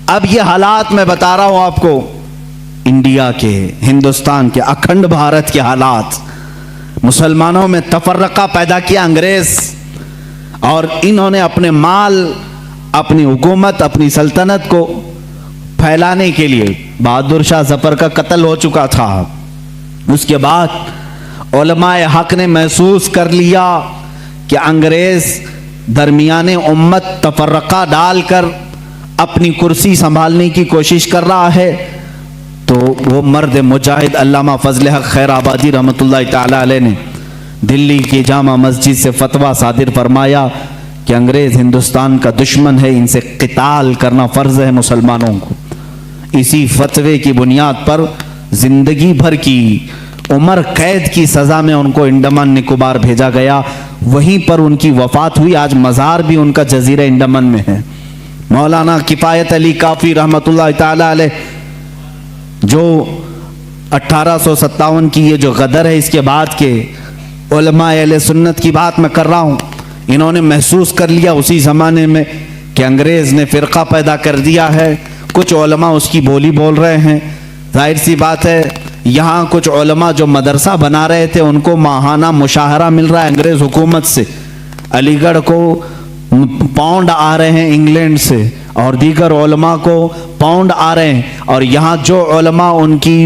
अब ये हालात मैं बता रहा हूं आपको, इंडिया के, हिंदुस्तान के, अखंड भारत के हालात। मुसलमानों में तफर्रका पैदा किया अंग्रेज, और इन्होंने अपने माल, अपनी हुकूमत, अपनी सल्तनत को फैलाने के लिए, बहादुर शाह जफर का कत्ल हो चुका था। उसके बाद उलमाए हक ने महसूस कर लिया कि अंग्रेज दरमियाने उम्मत तफर्रका डालकर अपनी कुर्सी संभालने की कोशिश कर रहा है। तो वो मर्द मुजाहिद अल्लामा फजल हक खैराबादी रहमतुल्लाह ताला अलैह ने दिल्ली की जामा मस्जिद से फतवा सादिर फरमाया कि अंग्रेज हिंदुस्तान का दुश्मन है, इनसे क़िताल करना फ़र्ज़ है मुसलमानों को। इसी फतवे की बुनियाद पर जिंदगी भर की उम्र कैद की सज़ा में उनको अंडमान निकोबार भेजा गया। वहीं पर उनकी वफ़ात हुई। आज मज़ार भी उनका जजीरा अंडमान में है। मौलाना किफ़ायत अली काफ़ी रहमतुल्लाह ताला अलैह, जो 1857 की ये जो गदर है, इसके बाद के उलमा अहले सुन्नत की बात मैं कर रहा हूँ। इन्होंने महसूस कर लिया उसी ज़माने में कि अंग्रेज़ ने फ़िरका पैदा कर दिया है। कुछ उलमा उसकी बोली बोल रहे हैं। जाहिर सी बात है, यहाँ कुछ उलमा जो मदरसा बना रहे थे उनको माहाना मुशाहरा मिल रहा है अंग्रेज़ हुकूमत से। अलीगढ़ को पाउंड आ रहे हैं इंग्लैंड से, और दीगर उलमा को पाउंड आ रहे हैं। और यहाँ जो उलमा उनकी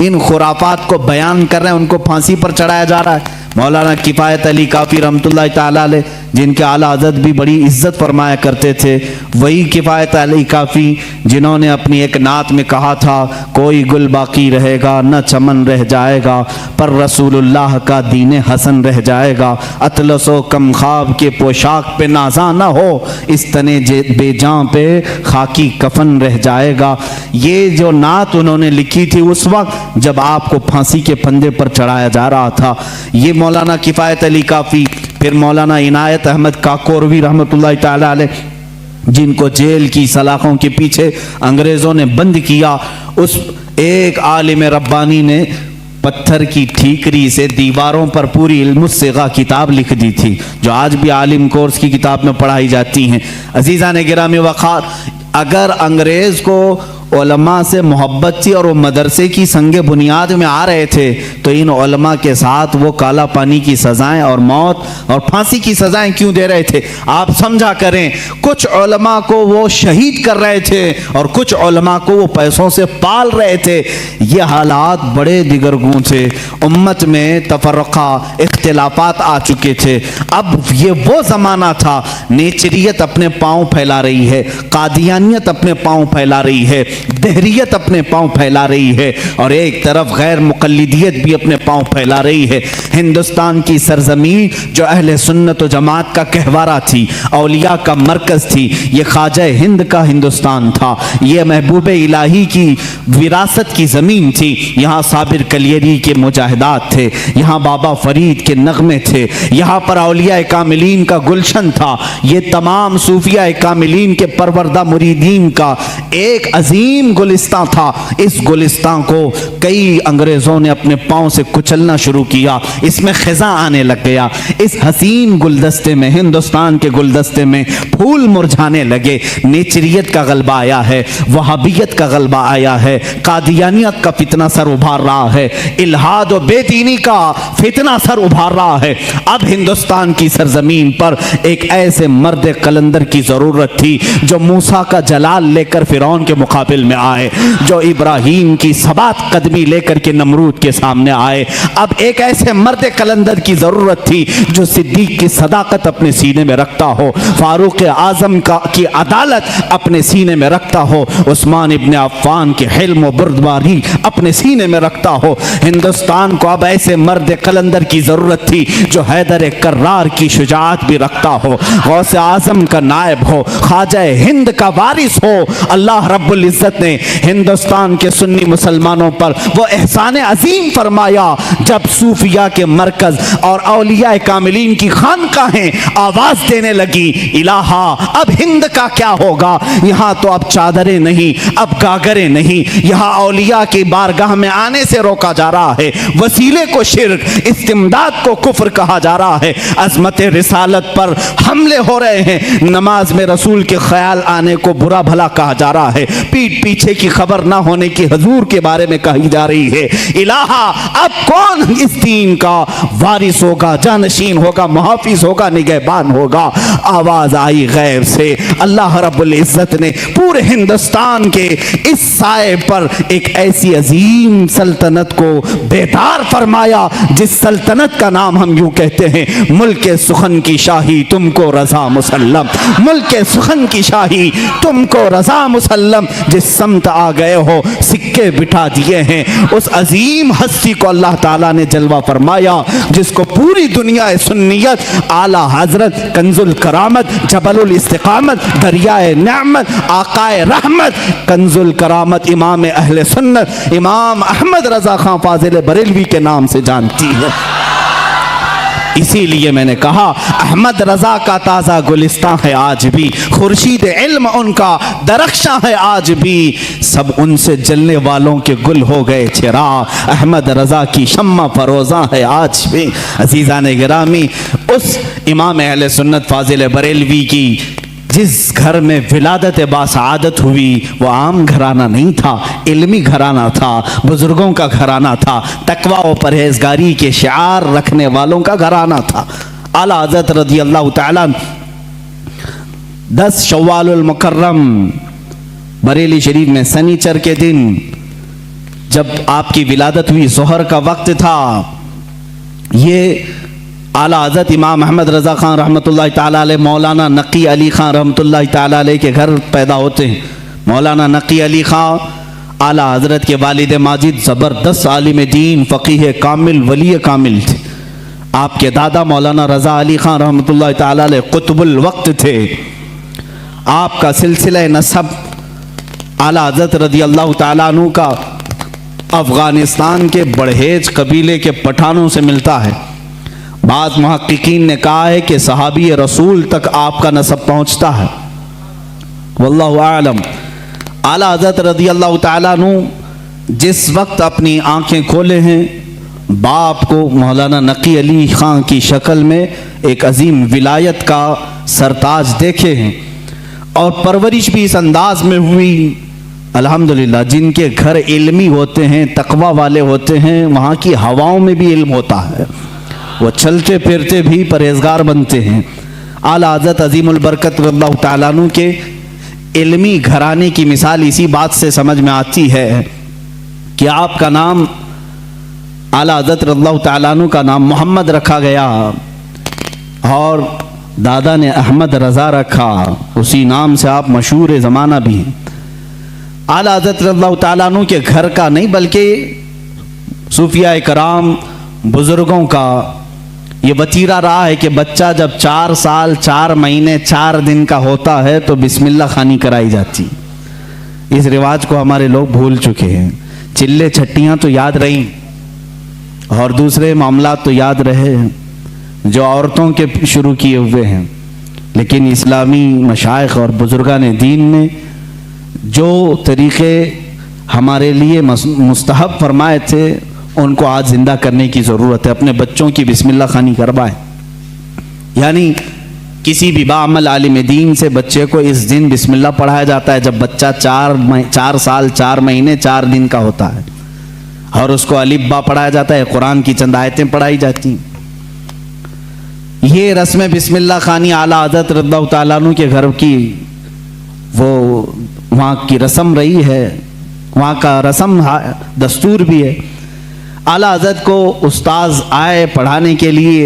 इन खुराफात को बयान कर रहे हैं उनको फांसी पर चढ़ाया जा रहा है। मौलाना किफ़ायत अली काफ़ी रहमतुल्लाह ताला अलैह, जिनके आला हज़रत भी बड़ी इज्जत फरमाया करते थे, वही किफ़ायत अली काफ़ी जिन्होंने अपनी एक नात में कहा था, कोई गुल बाकी रहेगा न चमन रह जाएगा, पर रसूलुल्लाह का दीन हसन रह जाएगा। अतलसो कम ख्वाब के पोशाक पे नाजा न हो, इस तने बेजां पे खाकी कफन रह जाएगा। ये जो नात उन्होंने लिखी थी उस वक्त जब आपको फांसी के फंदे पर चढ़ाया जा रहा था। ये मौलाना किफ़ायत अली काफ़ी। फिर मौलाना इनायत अहमद काकोरवी रहमतुल्लाह ताला अलैह, जिनको जेल की सलाखों के पीछे अंग्रेज़ों ने बंद किया, उस एक आलिम रब्बानी ने पत्थर की ठीकरी से दीवारों पर पूरी इल्मुस्सिगा किताब लिख दी थी, जो आज भी आलिम कोर्स की किताब में पढ़ाई जाती हैं। अजीज़ान गिरामी वक़ार, अगर अंग्रेज़ को उलमा से मोहब्बत थी और वो मदरसे की संगे बुनियाद में आ रहे थे, तो इन उलमा के साथ वो काला पानी की सज़ाएं और मौत और फांसी की सज़ाएं क्यों दे रहे थे? आप समझा करें। कुछ उलमा को वो शहीद कर रहे थे और कुछ उलमा को वो पैसों से पाल रहे थे। ये हालात बड़े दिगरगूं थे। उम्मत में तफर्रका, इख्तिलाफात आ चुके थे। अब ये वो ज़माना था, नेचरियत अपने पाँव फैला रही है, कादियानियत अपने पाँव फैला रही है, दहरियत अपने पांव फैला रही है, और एक तरफ गैर मुक़ल्लिदियत भी अपने पांव फैला रही है। हिंदुस्तान की सरजमीन जो अहले सुन्नत व जमात का कहवारा थी, औलिया का मरकज़ थी, ये ख्वाजा हिंद का हिंदुस्तान था, ये महबूब इलाही की विरासत की ज़मीन थी। यहाँ साबिर कलियरी के मुजाहिदात थे, यहाँ बाबा फरीद के नगमे थे, यहाँ पर औलिया कामिलीन का गुलशन था। ये तमाम सूफिया कामिलीन के परवरदा मुरीदीन का एक अजीम गुलिस्तान था। इस गुलिस्तान को कई अंग्रेजों ने अपने पांव से कुचलना शुरू किया, इसमें खिजा आने लग गया। इस हसीन गुलदस्ते में, हिंदुस्तान के गुलदस्ते में फूल मुरझाने लगे। नेचरियत का गलबा आया है, वहाबियत का गलबा आया है, कादियानियत का फितना सर उभार रहा है, इल्हाद और बेदीनी का फितना सर उभार रहा है। अब हिंदुस्तान की सरजमीन पर एक ऐसे मर्द कलंदर की जरूरत थी जो मूसा का जलाल लेकर फिरौन के मुकाबिल में आए, जो इब्राहीम की सबात कदमी लेकर के नमरूद के सामने आए। अब एक ऐसे मर्द कलंदर की जरूरत थी जो सिद्दीक की सदाकत अपने सीने में रखता हो, फारूक आजम की अदालत अपने सीने में रखता हो, उस्मान इब्ने अफ़्फ़ान के हिल्म व बुर्दबारी अपने सीने में रखता हो। हिंदुस्तान को अब ऐसे मर्द कलंदर की जरूरत थी जो हैदर कर्रार की शुजाअत भी रखता हो, गौसे आजम का नायब हो, ख्वाजा हिंद का वारिस हो, अल्लाह रब्बुल इज्जत इज्जत ने हिंदुस्तान के सुन्नी मुसलमानों पर वो एहसान अजीम फरमाया जब सूफिया के मरकज और औलिया कामिलीन की खानकाहें आवाज देने लगी, इलाहा अब हिंद का क्या होगा, यहाँ तो अब चादरें नहीं, अब गागरें नहीं, यहाँ औलिया की बारगाह में आने से रोका जा रहा है, वसीले को शिर्क, इस्तिमदाद को कुफ्र कहा जा रहा है, अजमत रिसालत पर हमले हो रहे हैं, नमाज में रसूल के ख्याल आने को बुरा भला कहा जा रहा है, पीठ पीछे की खबर ना होने की हजूर के बारे में कही जा रही है। इलाहा अब कौन इस दीन का वारिस होगा, जानशीन होगा, मुहाफिज होगा, निगहबान होगा। आवाज आई गैब से, अल्लाह रब्बुल इज्जत ने पूरे हिंदुस्तान के इस साए पर एक ऐसी अजीम सल्तनत को बेदार फरमाया जिस सल्तनत का नाम हम यूं कहते हैं, मुल्क सुखन की शाही तुमको रजा मुसल्लम, मुल्क सुखन की शाही तुमको रजा मुसल्लम, जिस समत आ गए हो सिक्के बिठा दिए हैं। उस अजीम हस्ती को अल्लाह ताला ने जलवा फरमाया जिसको पूरी दुनिया सुन्नियत, आला हजरत, कंजुल करामत, जबलुल इस्तिकामत, दरियाए नेमत, आकाए रहमत, कंजुल करामत, इमाम अहले सुन्नत, इमाम अहमद रजा खां फाजिल बरेलवी के नाम से जानती है। इसीलिए मैंने कहा अहमद रजा का ताज़ा गुलिस्तां है आज भी, खुर्शीद इल्म उनका दरख्शां है आज भी, सब उनसे जलने वालों के गुल हो गए चिराग, अहमद रजा की शम्मा फरोज़ा है आज भी। अजीज़ान गिरामी, उस इमाम अहले सुन्नत फाजिल बरेलवी की जिस घर में विलादत बासआदत हुई वो आम घराना नहीं था, इल्मी घराना था, बुजुर्गों का घराना था, तकवा और परहेजगारी के शिआर रखने वालों का घराना था। आला हज़रत रज़ी अल्लाह तआला 10 शव्वालुल मुकर्रम बरेली शरीफ में शनिचर के दिन जब आपकी विलादत हुई, ज़ोहर का वक्त था, ये आला हज़रत इमाम अहमद रज़ा खान रहमतुल्लाह ताला अलैह मौलाना नकी अली खान रहमतुल्लाह ताला अलैह के घर पैदा होते हैं। मौलाना नकी अली खान आला हज़रत के वालिद माजिद ज़बरदस्त आलिम दीन, फ़क़ीह कामिल, वली कामिल थे। आपके दादा मौलाना रज़ा अली खान रहमतुल्लाह ताला अलैह कुतुबुल वक्त थे। आपका सिलसिला नसब आला हज़रत रज़ी अल्लाह ताला अन्हु का अफ़गानिस्तान के बड़हेज कबीले के पठानों से मिलता है। बाद मुहक्किकीन ने कहा है कि सहाबी रसूल तक आपका नसब पहुंचता है, वल्लाहु आलम। आला हज़रत रज़ी अल्लाह ताला अन्हु जिस वक्त अपनी आंखें खोले हैं, बाप को मौलाना नकी अली खां की शक्ल में एक अजीम विलायत का सरताज देखे हैं और परवरिश भी इस अंदाज में हुई। अल्हम्दुलिल्लाह, जिनके घर इल्मी होते हैं, तकवा वाले होते हैं, वहाँ की हवाओं में भी इल्म होता है, वो चलते फिरते भी परहेजगार बनते हैं। आला हज़रत अजीमुल बरकत रज़ियल्लाहु ताला अन्हु के इल्मी घराने की मिसाल इसी बात से समझ में आती है कि आपका नाम आला हज़रत रज़ियल्लाहु ताला अन्हु का नाम मोहम्मद रखा गया और दादा ने अहमद रज़ा रखा, उसी नाम से आप मशहूर ज़माना भी हैं। आला हज़रत रज़ियल्लाहु ताला अन्हु के घर का नहीं बल्कि सूफिया कराम बुजुर्गों का ये वतीरा रहा है कि बच्चा जब 4 साल 4 महीने 4 दिन का होता है तो बिस्मिल्लाह खानी कराई जाती। इस रिवाज को हमारे लोग भूल चुके हैं। चिल्ले छट्टियाँ तो याद रहीं और दूसरे मामला तो याद रहे जो औरतों के शुरू किए हुए हैं, लेकिन इस्लामी मशाइख और बुजुर्गान दीन ने जो तरीक़े हमारे लिए मुस्तहब फरमाए थे उनको आज जिंदा करने की ज़रूरत है। अपने बच्चों की बिस्मिल्लाह खानी करवाएं, यानी किसी भी बाअमल आलिम दीन से बच्चे को इस दिन बिस्मिल्लाह पढ़ाया जाता है जब बच्चा 4 साल 4 महीने 4 दिन का होता है, और उसको अलिफ बा पढ़ाया जाता है, कुरान की चंद आयतें पढ़ाई जाती हैं। ये रस्म बिस्मिल्लाह खानी आला हज़रत रज़ियल्लाहु ताला अन्हु के घर की वो वहाँ की रस्म रही है, वहाँ का रस्म दस्तूर भी है। आला हज़रत को उस्ताद आए पढ़ाने के लिए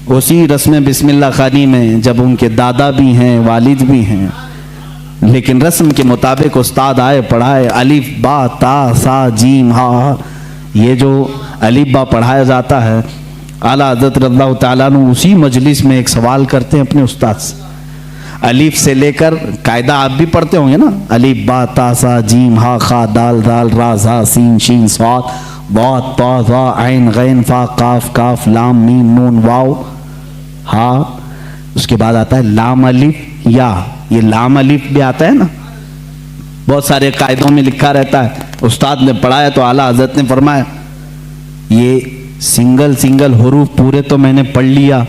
उसी रस्म बिस्मिल्लाह खानी में, जब उनके दादा भी हैं, वालिद भी हैं, लेकिन रस्म के मुताबिक उस्ताद आए पढ़ाए, अलिफ बा ता सा जीम हा, ये जो अलिफ बा पढ़ाया जाता है। आला हज़रत रज़ियल्लाहु ताला अन्हु उसी मजलिस में एक सवाल करते हैं अपने उस्ताद से, अलीफ से लेकर कायदा आप भी पढ़ते होंगे ना, अलीफ बा ता सा जीम हा खा दाल दाल रा झा सीन शीन स्वाद वात ता ज़ा ऐन गैन फा काफ काफ लाम मीम नून वाव हा। उसके बाद आता है लाम अलीफ या, ये लाम अलीफ भी आता है ना, बहुत सारे कायदों में लिखा रहता है। उस्ताद ने पढ़ाया तो आला हजरत ने फरमाया ये सिंगल सिंगल हुरूफ पूरे तो मैंने पढ़ लिया,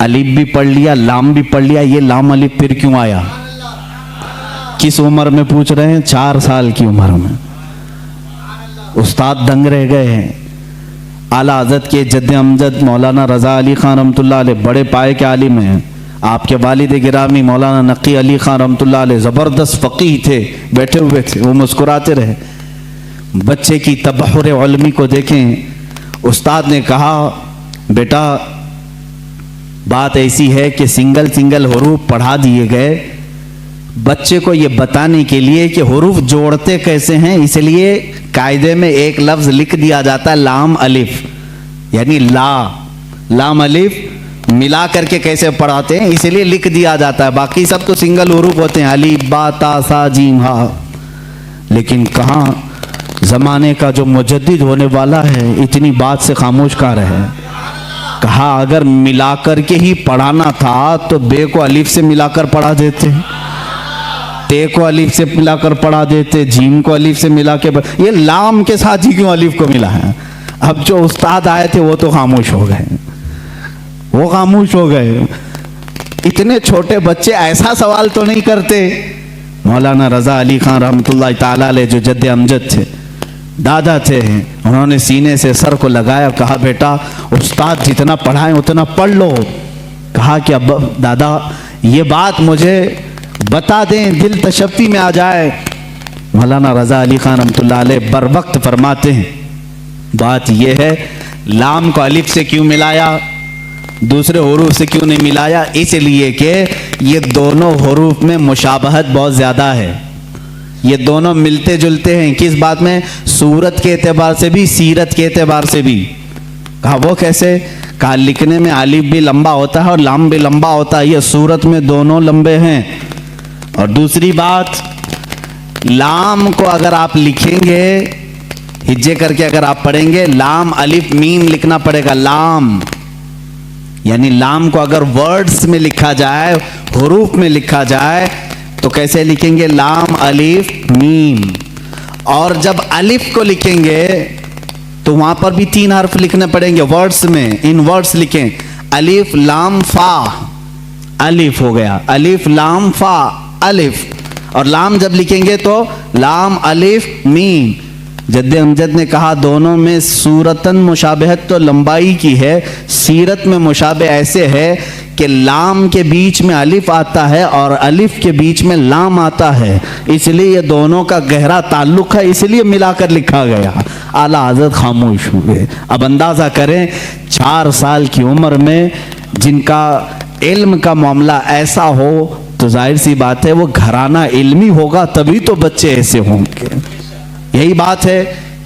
अलीफ भी पढ़ लिया, लाम भी पढ़ लिया, ये लाम अलीफ फिर क्यों आया? किस उम्र में पूछ रहे हैं? 4 साल की उम्र में। उस्ताद दंग रह गए हैं। आला हज़रत के जद्द अमजद मौलाना रज़ा अली ख़ान रहमतुल्लाह अलैह बड़े पाए के आलिम हैं। आपके वालिद गिरामी मौलाना नक़ी अली ख़ान रहमतुल्लाह अलैह ज़बरदस्त फ़क़ीह थे, बैठे हुए थे, वो मुस्कुराते रहे। बच्चे की तबहुर इल्मी को देखें। उस्ताद ने कहा बेटा बात ऐसी है कि सिंगल सिंगल हुरूफ पढ़ा दिए गए बच्चे को ये बताने के लिए कि हुरूफ जोड़ते कैसे हैं, इसलिए कायदे में एक लफ्ज लिख दिया जाता है लाम अलिफ, यानी लाम अलिफ मिला करके कैसे पढ़ाते हैं इसलिए लिख दिया जाता है। बाकी सब तो सिंगल हुरूफ होते हैं, अलीफ बा ता सा जीम हा। लेकिन कहाँ जमाने का जो मुजद्दिद होने वाला है इतनी बात से खामोश का रहे। कहा अगर मिलाकर के ही पढ़ाना था तो बे को अलीफ से मिलाकर पढ़ा देते, ते को अलीफ से मिलाकर पढ़ा देते, जीम को अलीफ से मिला के, ये लाम के साथ ही क्यों अलीफ को मिला है? अब जो उस्ताद आए थे वो तो खामोश हो गए, वो खामोश हो गए। इतने छोटे बच्चे ऐसा सवाल तो नहीं करते। मौलाना रज़ा अली ख़ान रहमतुल्लाह ताला अलैह जो जद्द अमजद थे, दादा थे, उन्होंने सीने से सर को लगाया, कहा बेटा उस्ताद जितना पढ़ाएं उतना पढ़ लो। कहा कि अब दादा ये बात मुझे बता दें, दिल तशफ़ी में आ जाए। मौलाना रज़ा अली ख़ान रहमतुल्लाह अलैह बर वक्त फरमाते हैं बात यह है लाम को अलिफ से क्यों मिलाया, दूसरे हुरूफ से क्यों नहीं मिलाया? इसलिए कि ये दोनों हुरूफ में मुशाबहत बहुत ज़्यादा है, ये दोनों मिलते जुलते हैं। किस बात में? सूरत के एतबार से भी, सीरत के एतबार से भी। कहा वो कैसे? कहा लिखने में अलिफ भी लंबा होता है और लाम भी लंबा होता है, ये सूरत में दोनों लंबे हैं। और दूसरी बात, लाम को अगर आप लिखेंगे हिज्जे करके, अगर आप पढ़ेंगे लाम अलिफ मीम लिखना पड़ेगा, लाम यानी लाम को अगर वर्ड्स में लिखा जाए, हुरूफ में लिखा जाए तो कैसे लिखेंगे? लाम अलिफ मीम। और जब अलिफ को लिखेंगे तो वहां पर भी 3 हर्फ लिखने पड़ेंगे वर्ड्स में, इन वर्ड्स लिखें अलिफ लाम फा, अलिफ हो गया, अलिफ लाम फा अलिफ। और लाम जब लिखेंगे तो लाम अलिफ मीम। जद्द अमजद ने कहा दोनों में सूरतन मुशाबहत तो लंबाई की है, सीरत में मुशाबह ऐसे है कि लाम के बीच में अलिफ आता है और अलिफ के बीच में लाम आता है, इसलिए ये दोनों का गहरा ताल्लुक है, इसलिए मिलाकर लिखा गया। आला हज़रत खामोश हुए। अब अंदाज़ा करें 4 साल की उम्र में जिनका इल्म का मामला ऐसा हो तो जाहिर सी बात है वो घराना इल्मी होगा, तभी तो बच्चे ऐसे होंगे। यही बात है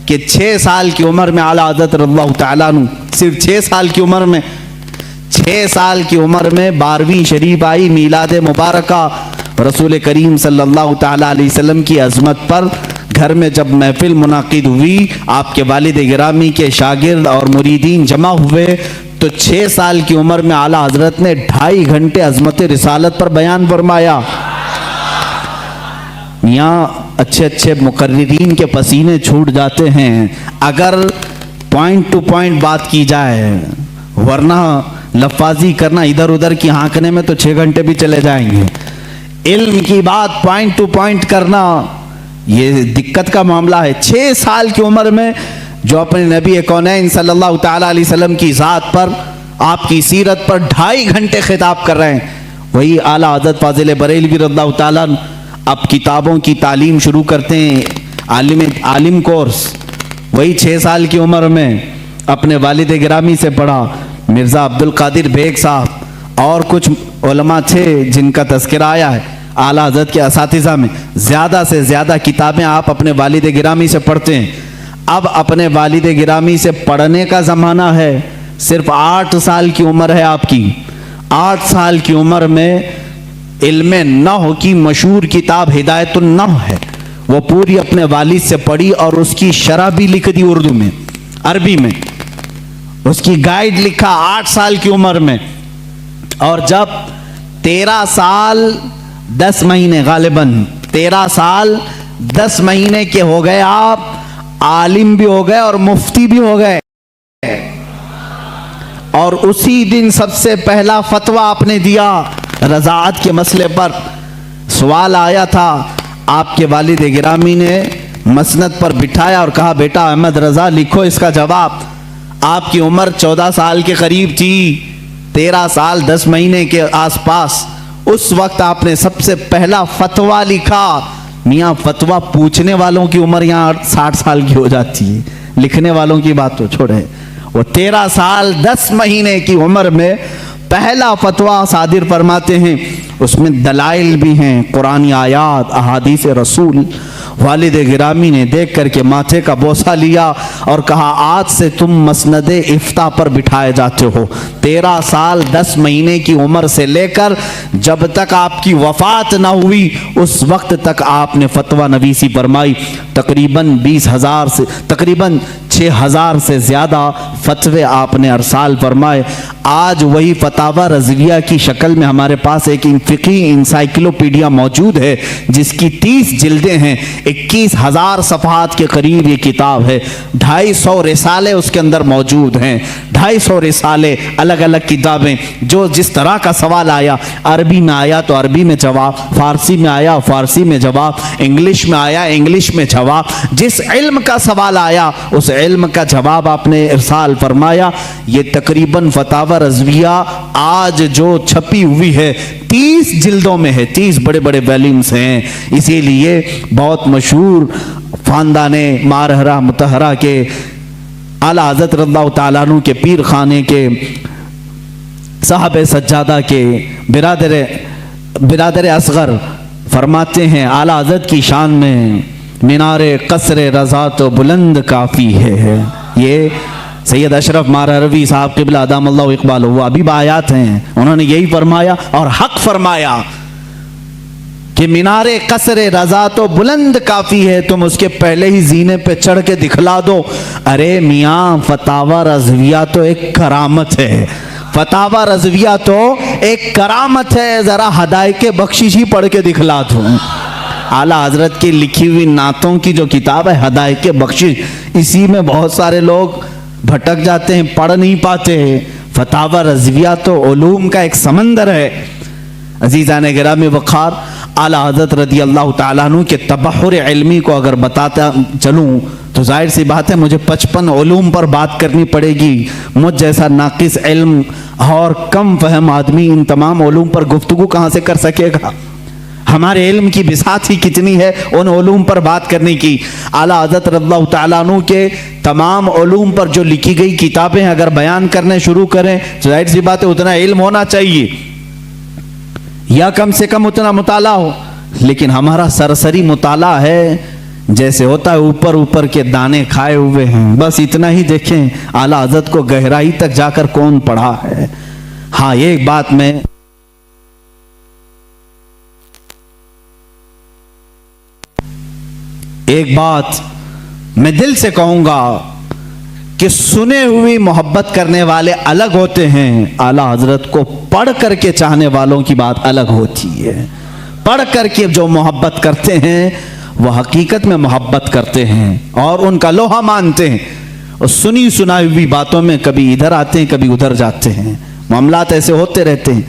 कि 6 साल की उम्र में आला हज़रत रज़ियल्लाहु ताला अन्हु, सिर्फ 6 साल की उम्र में, 6 साल की उम्र में 12वीं शरीफ आई मीलाद मुबारका रसूल करीम सल्लल्लाहु ताला अलैहि वसल्लम की अज़मत पर। घर में जब महफिल मुनाकिद हुई, आपके वालिद गिरामी के शागिर्द और मुरीदीन जमा हुए, तो 6 साल की उम्र में आला हज़रत ने 2.5 घंटे अज़मत रिसालत पर बयान फरमाया। यहाँ अच्छे अच्छे मुकर्रिरीन के पसीने छूट जाते हैं अगर पॉइंट टू पॉइंट बात की जाए, वरना लफाजी करना इधर उधर की हाँकने में तो 6 घंटे भी चले जाएंगे। इल्म की बात पॉइंट टू पॉइंट करना ये दिक्कत का मामला है। 6 साल की उम्र में जो अपने नबी कौनैन सल्लल्लाहु ताला अलैहि वसल्लम की ज़ात पर, आपकी सीरत पर 2.5 घंटे खिताब कर रहे हैं, वही आला हज़रत फाज़िल बरेलवी रज़ियल्लाहु ताला अब किताबों की तालीम शुरू करते हैं, आलिम कोर्स। वही 6 साल की उम्र में अपने वालिद गिरामी से पढ़ा, मिर्ज़ा अब्दुल कादिर बेग साहब और कुछ उलमा थे जिनका तज़किरा आया है आला हज़रत के असातिज़ा में। ज़्यादा से ज़्यादा किताबें आप अपने वालिद गिरामी से पढ़ते हैं। अब अपने वालिद गिरामी से पढ़ने का ज़माना है। सिर्फ 8 साल की उम्र है आपकी, 8 साल की उम्र में इल्म नहव की मशहूर किताब हिदायतुन नहव है, वो पूरी अपने वालिद से पढ़ी और उसकी शरह भी लिख दी उर्दू में, अरबी में। उसकी गाइड लिखा 8 साल की उम्र में। और जब 13 साल 10 महीने, गालिबन 13 साल 10 महीने के हो गए, आप आलिम भी हो गए और मुफ्ती भी हो गए। और उसी दिन सबसे पहला फतवा आपने दिया रज़ाअत के मसले पर। सवाल आया था, आपके वालिद गिरामी ने मसनद पर बिठाया और कहा, बेटा अहमद रज़ा लिखो इसका जवाब। आपकी उम्र 14 साल के करीब थी, 13 साल 10 महीने के आसपास। उस वक्त आपने सबसे पहला फतवा लिखा। मियाँ फतवा पूछने वालों की उम्र यहाँ 60 साल की हो जाती है, लिखने वालों की बात तो छोड़े। वो 13 साल 10 महीने की उम्र में पहला फतवा सादिर फरमाते हैं। उसमें दलाइल भी हैं, कुरानी आयात, अहादीस रसूल। वालिद गिरामी ने देख करके माथे का बोसा लिया और कहा, आज से तुम मसनद इफ्ता पर बिठाए जाते हो। 13 साल 10 महीने की उम्र से लेकर जब तक आपकी वफात ना हुई उस वक्त तक आपने फतवा नवीसी फरमाई। तकरीबन 20,000 से तकरीबन 6,000 से ज़्यादा फतवे आपने अरसाल फरमाए। आज वही फतावा रज़विया की शक्ल में हमारे पास एक फ़िक़ही इंसाइक्लोपीडिया मौजूद है, जिसकी 30 जिल्दें हैं, 21,000 सफ़हात के करीब ये किताब है। 250 रिसाले उसके अंदर मौजूद हैं, 250 रिसाले, अलग अलग किताबें। जो जिस तरह का सवाल आया, अरबी में आया तो अरबी में जवाब, फ़ारसी में आया फ़ारसी में जवाब, इंग्लिश में आया इंग्लिश में जवाब। जिस इल्म का सवाल आया उस इल्म का जवाब आपने इरसाल फरमाया। ये तकरीबन फतावा रज़विया आज जो छपी हुई है 30 जिल्दों में है, 30 बड़े बड़े वॉल्यूम्स हैं। इसीलिए बहुत मशहूर ख़ानदाने मारहरा मुतहरा के आला हज़रत रज़ियल्लाहु ताला अन्हु के पीर खाने के साहब सज्जादा के बिरादर असगर फरमाते हैं, आला हज़रत की शान में मीनारे कसरे रज़ा तो बुलंद काफ़ी है। ये सैयद अशरफ मारहरवी साहब क़िबला अदामल्लाहु इक़बाल हुआ अभी आयात हैं, उन्होंने यही फरमाया और हक फरमाया कि मीनारे कसरे रज़ा तो बुलंद काफ़ी है, तुम उसके पहले ही जीने पे चढ़ के दिखला दो। अरे मियाँ फतावा रज़विया तो एक करामत है, फतावा रज़विया तो एक करामत है, ज़रा हदायके बख्शिश ही पढ़ के दिखला दो। आला हज़रत की लिखी हुई नातों की जो किताब है हदायके बख्शिश, इसी में बहुत सारे लोग भटक जाते हैं, पढ़ नहीं पाते हैं। फतावा रज़विया तो उलूम का एक समंदर है। अज़ीज़ान गिरामी वक़ार, आला हज़रत रज़ी अल्लाह ताला अन्हु के तबहुर इल्मी को अगर बताता चलूँ तो जाहिर सी बात है मुझे 55 उलूम पर बात करनी पड़ेगी। मुझ जैसा नाकिस इल्म और कम फहम आदमी इन तमाम उलूम पर गुफ्तगू कहाँ से कर सकेगा। हमारे इल्म की बिसात ही कितनी है उन उलूम पर बात करने की। आला हज़रत रज़ियल्लाहु ताला अन्हु के तमाम उलूम पर जो लिखी गई किताबें अगर बयान करने शुरू करें तो जाहिर सी बात है उतना इल्म होना चाहिए या कम से कम उतना मुताला हो। लेकिन हमारा सरसरी मुताला है, जैसे होता है ऊपर ऊपर के दाने खाए हुए हैं, बस इतना ही देखें। आला हज़रत को गहराई तक जाकर कौन पढ़ा है। हाँ, ये एक बात मैं दिल से कहूंगा कि सुने हुई मोहब्बत करने वाले अलग होते हैं, आला हज़रत को पढ़ करके चाहने वालों की बात अलग होती है। पढ़ करके जो मोहब्बत करते हैं वह हकीकत में मोहब्बत करते हैं और उनका लोहा मानते हैं। और सुनी सुनाई हुई बातों में कभी इधर आते हैं कभी उधर जाते हैं, मामलात ऐसे होते रहते हैं।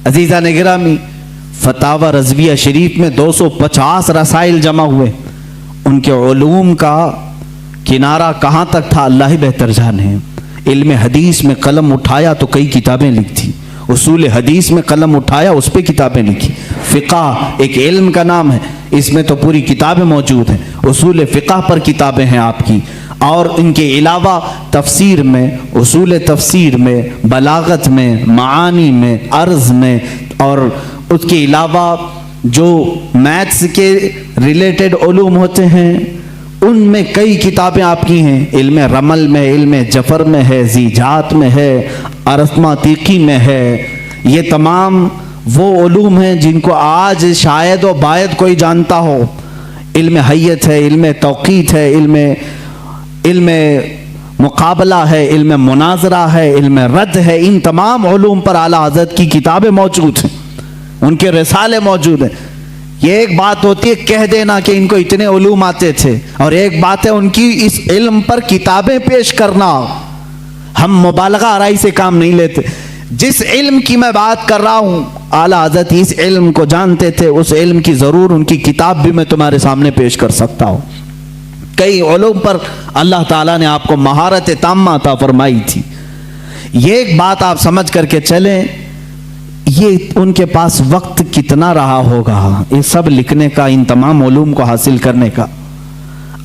अज़ीज़ान गिरामी, फतावा रज़विया शरीफ में 250 रसाइल जमा हुए। उनके उलूम का किनारा कहाँ तक था अल्लाह ही बेहतर जाने। इल्म हदीस में कलम उठाया तो कई किताबें लिखी, उसूल हदीस में कलम उठाया उस पर किताबें लिखी। फ़िक़ह एक इल्म का नाम है, इसमें तो पूरी किताबें मौजूद हैं। उसूल फ़िक़ह पर किताबें हैं आपकी, और इनके अलावा तफसीर में, उसूल तफसीर में, बलागत में, मानी में, अर्ज़ में, और उसके अलावा जो मैथ्स के रिलेटेड उलूम होते हैं उनमें कई किताबें आपकी हैं। इल्म रमल में, इल्म जफ़र में है, ज़ीजात में है, अरस्मातीकी में है। ये तमाम वो उलूम हैं जिनको आज शायद व बायद कोई जानता हो। इल्म हय्यत है, इल्म तौक़ीत है, इल्म मुकाबला है, इल्म मुनाजरा है, इल्म रद्द है। इन तमाम उलूम पर आला हज़रत की किताबें मौजूद हैं, उनके रिसाले मौजूद हैं। ये एक बात होती है कह देना कि इनको इतने उलूम आते थे, और एक बात है उनकी इस इल्म पर किताबें पेश करना। हम मुबालगा आराई से काम नहीं लेते। जिस इल्म की मैं बात कर रहा हूं, आला हज़रत इस इल्म को जानते थे। उस इल्म की जरूर उनकी किताब भी मैं तुम्हारे सामने पेश कर सकता हूं। कई उलूम पर अल्लाह ताला ने आपको महारत ताम्मा अता फरमाई थी। ये एक बात आप समझ करके चलें, ये उनके पास वक्त कितना रहा होगा ये सब लिखने का, इन तमाम उलूम को हासिल करने का।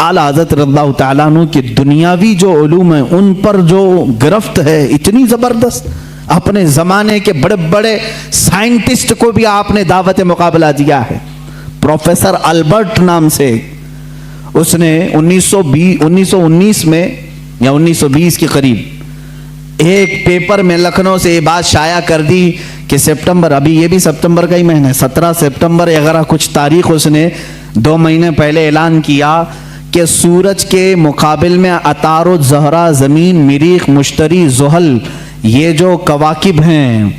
आला हज़रत रज़ियल्लाहु तआला अन्हु की दुनियावी जो उलूम है उन पर जो गिरफ्त है इतनी ज़बरदस्त, अपने ज़माने के बड़े बड़े साइंटिस्ट को भी आपने दावत मुकाबला दिया है। प्रोफेसर अल्बर्ट नाम से, उसने 1919 में या 1920 के करीब एक पेपर में लखनऊ से ये बात शाया कर दी कि सितंबर, अभी ये भी सितंबर का ही महीना है, 17 सितंबर वगैरह कुछ तारीख उसने 2 महीने पहले ऐलान किया कि सूरज के मुकाबिल में अतारो ज़हरा, ज़मीन, मरीख, मुश्तरी, ज़ुहल, ये जो कवाकिब हैं,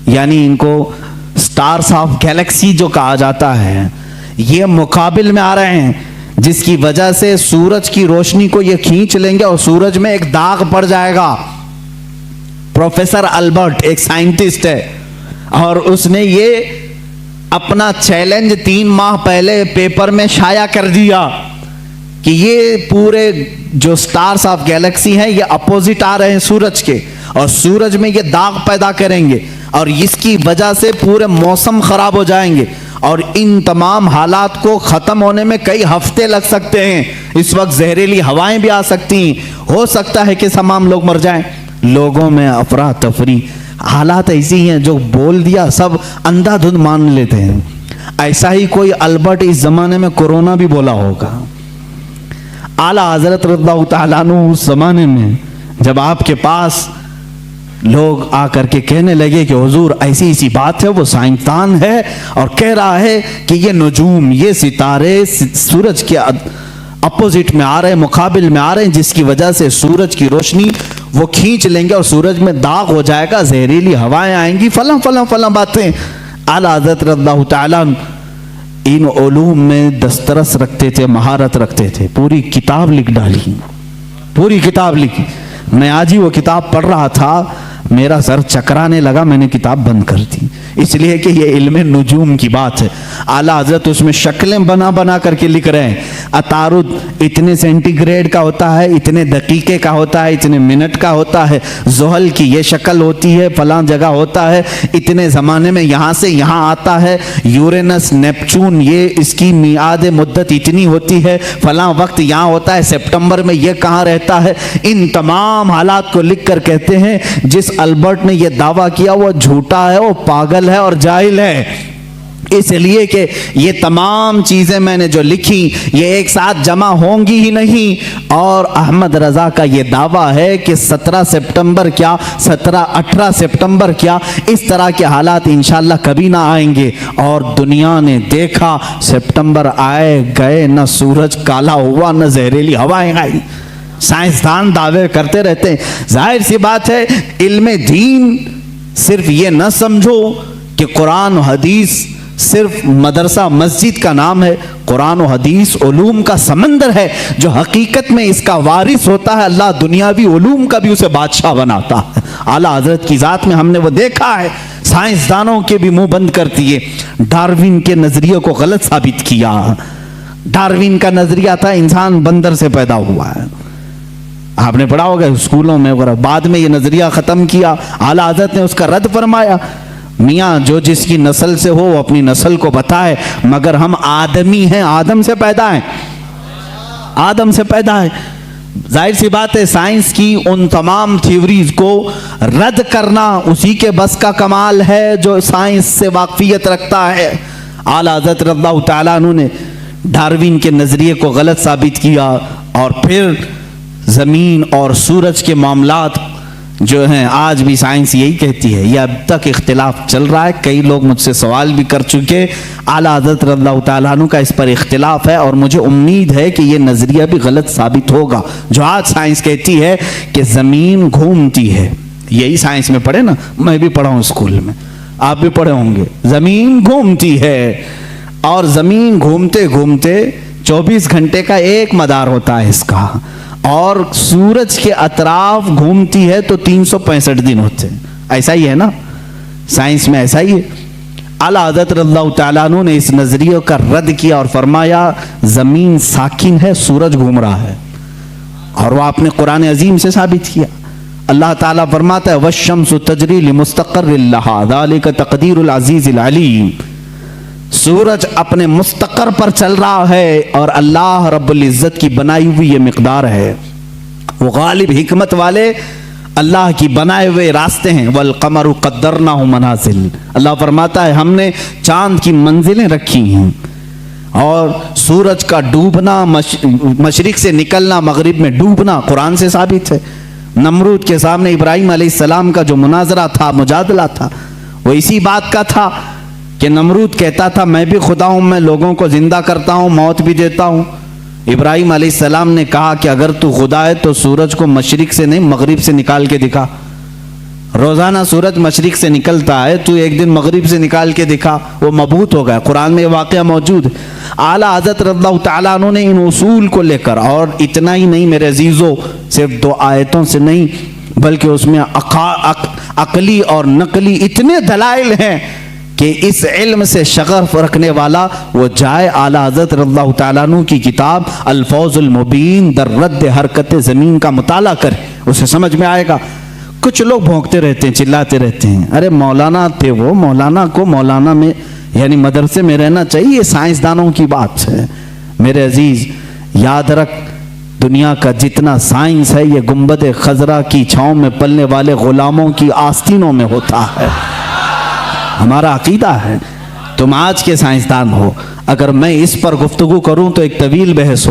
यानी इनको स्टार्स ऑफ गैलेक्सी जो कहा जाता है, ये मुकाबिल में आ रहे हैं, जिसकी वजह से सूरज की रोशनी को ये खींच लेंगे और सूरज में एक दाग पड़ जाएगा। प्रोफेसर अल्बर्ट एक साइंटिस्ट है और उसने ये अपना चैलेंज 3 माह पहले पेपर में शाया कर दिया कि ये पूरे जो स्टार्स ऑफ गैलेक्सी हैं ये अपोजिट आ रहे हैं सूरज के, और सूरज में ये दाग पैदा करेंगे और इसकी वजह से पूरे मौसम खराब हो जाएंगे और इन तमाम हालात को ख़त्म होने में कई हफ्ते लग सकते हैं। इस वक्त जहरीली हवाएं भी आ सकती हैं, हो सकता है कि तमाम लोग मर जाएं। लोगों में अफरा तफरी, हालात ऐसी हैं जो बोल दिया सब अंधाधुंध मान लेते हैं। ऐसा ही कोई अल्बर्ट इस ज़माने में कोरोना भी बोला होगा। आला हज़रत रज़ियल्लाहु तआला अन्हु उस ज़माने में जब आपके पास लोग आकर के कहने लगे कि हुजूर ऐसी ऐसी बात है, वो साइंसदान है और कह रहा है कि ये नजूम, ये सितारे सूरज के अपोजिट में आ रहे हैं, मुकाबिल में आ रहे हैं, जिसकी वजह से सूरज की रोशनी वो खींच लेंगे और सूरज में दाग हो जाएगा, जहरीली हवाएं आएंगी, फला फला फला बातें। आला हज़रत रज़ियल्लाहु तआला इन उलूम में दस्तरस रखते थे, महारत रखते थे। पूरी किताब लिख डाली, पूरी किताब लिखी। मैं आज ही वो किताब पढ़ रहा था, मेरा सर चकराने लगा, मैंने किताब बंद कर दी, इसलिए कि ये इल्म नुजूम की बात है। आला हज़रत उसमें शक्लें बना बना करके लिख रहे हैं। अतारुद इतने सेंटीग्रेड का होता है, इतने दकीके का होता है, इतने मिनट का होता है। ज़ुहल की ये शक्ल होती है, फलां जगह होता है, इतने ज़माने में यहाँ से यहाँ आता है। यूरेनस, नेपचून, ये इसकी मियाद मुद्दत इतनी होती है, फलां वक्त यहाँ होता है, सितंबर में ये कहाँ रहता है। इन तमाम हालात को लिख कर कहते हैं जिस अल्बर्ट ने यह दावा किया वो झूठा है, वो पागल है और जाहिल है, इसलिए कि ये तमाम चीजें मैंने जो लिखी ये एक साथ जमा होंगी ही नहीं। और अहमद रजा का ये दावा है कि 17 सितंबर क्या, 17-18 सितंबर क्या, इस तरह के हालात इंशाल्लाह कभी ना आएंगे। और दुनिया ने देखा, सितंबर आए गए, न सूरज काला हुआ, न जहरीली हवाएं आई। साइंसदान दावे करते रहते हैं। जाहिर सी बात है, इल्म दीन सिर्फ ये न समझो कि कुरान और हदीस सिर्फ मदरसा मस्जिद का नाम है। कुरान और हदीस उलूम का समंदर है जो हकीकत में इसका वारिस होता है। अल्लाह दुनियावी उलूम का भी उसे बादशाह बनाता है। आला हजरत की जात में हमने वो देखा है। साइंसदानों के भी मुंह बंद कर दिए, डार्विन के नजरिए को गलत साबित किया। डार्विन का नजरिया था इंसान बंदर से पैदा हुआ है, आपने पढ़ा होगा स्कूलों में वगैरह। बाद में ये नजरिया खत्म किया, आला हज़रत ने उसका रद्द फरमाया। मियाँ जो जिसकी नस्ल से हो वो अपनी नस्ल को बताए, मगर हम आदमी हैं, आदम से पैदा हैं, आदम से पैदा है। जाहिर सी बात है साइंस की उन तमाम थ्योरीज को रद्द करना उसी के बस का कमाल है जो साइंस से वाकफियत रखता है। आला हज़रत रज़ियल्लाहु तआला अन्हु ने डार्विन के नजरिए को गलत साबित किया और फिर ज़मीन और सूरज के मामलात जो है आज भी साइंस यही कहती है। ये अब तक इख्तिलाफ चल रहा है, कई लोग मुझसे सवाल भी कर चुके। आला हज़रत रज़ियल्लाहु ताला अन्हु का इस पर इख्तिलाफ है और मुझे उम्मीद है कि ये नज़रिया भी गलत साबित होगा। जो आज साइंस कहती है कि ज़मीन घूमती है, यही साइंस में पढ़े ना, मैं भी पढ़ा हूँ स्कूल में, आप भी पढ़े होंगे। ज़मीन घूमती है और ज़मीन घूमते घूमते 24 घंटे का एक मदार होता है इसका, और सूरज के अतराफ घूमती है तो 365 दिन होते हैं। ऐसा ही है ना, साइंस में ऐसा ही है। आला हज़रत रज़ियल्लाहु ताला अन्हु ने इस नजरिए का रद्द किया और फरमाया जमीन साकिन है, सूरज घूम रहा है, और वह आपने कुरान अजीम से साबित किया। अल्लाह ताला फरमाता है वश्शम्सु तजरी लिमुस्तक़र्रिन लहा ज़ालिका तक़दीरुल अज़ीज़िल अलीम। सूरज अपने मुस्तकर पर चल रहा है और अल्लाह रब्बुल इज्जत की बनाई हुई ये मिकदार है। वो गालिब हिकमत वाले अल्लाह की बनाए हुए रास्ते हैं। वल क़मरु क़द्दरनाहु मनाज़िल, अल्लाह फरमाता है हमने चांद की मंजिलें रखी हैं, और सूरज का डूबना, मशरिक से निकलना, मगरिब में डूबना कुरान से साबित है। नमरूद के सामने इब्राहिम अलैहिस्सलाम का जो मुनाजरा था, मुजादला था, वो इसी बात का था कि नमरूद कहता था मैं भी खुदा हूं, मैं लोगों को जिंदा करता हूं, मौत भी देता हूं। इब्राहिम अलैहिस्सलाम ने कहा कि अगर तू खुदा है तो सूरज को मशरिक से नहीं मगरिब से निकाल के दिखा। रोजाना सूरज मशरिक से निकलता है, तू एक दिन मगरिब से निकाल के दिखा। वो मबूत हो गया, कुरान में ये वाक़या मौजूद है। आला हज़रत रज़ियल्लाहु ताला अन्हु ने इन उसूल को लेकर, और इतना ही नहीं मेरे अजीज़ों, सिर्फ 2 आयतों से नहीं बल्कि उसमें अकली और नकली इतने दलाइल हैं कि इस इल्म से शगफ रखने वाला वो जाए आला हज़रत रज़ियल्लाहु ताला अन्हु की किताब अल-फौज़ुल मुबीन दर रद्द हरकत ज़मीन का मुताला करे, उसे समझ में आएगा। कुछ लोग भौंकते रहते हैं, चिल्लाते रहते हैं, अरे मौलाना थे वो, मौलाना को मौलाना में यानी मदरसे में रहना चाहिए, ये साइंसदानों की बात है। मेरे अजीज याद रख, दुनिया का जितना साइंस है ये गुंबद खजरा की छांव में पलने वाले गुलामों की आस्तीनों में होता है। हमारा अकीदा है। तुम आज के साइंसदान हो, अगर मैं इस पर गुफ्तगू करूं तो एक तवील बहस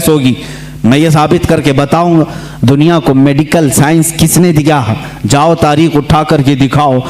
होगी। मैं ये साबित करके बताऊंगा दुनिया को मेडिकल साइंस किसने दिया है, जाओ तारीख उठा करके दिखाओ।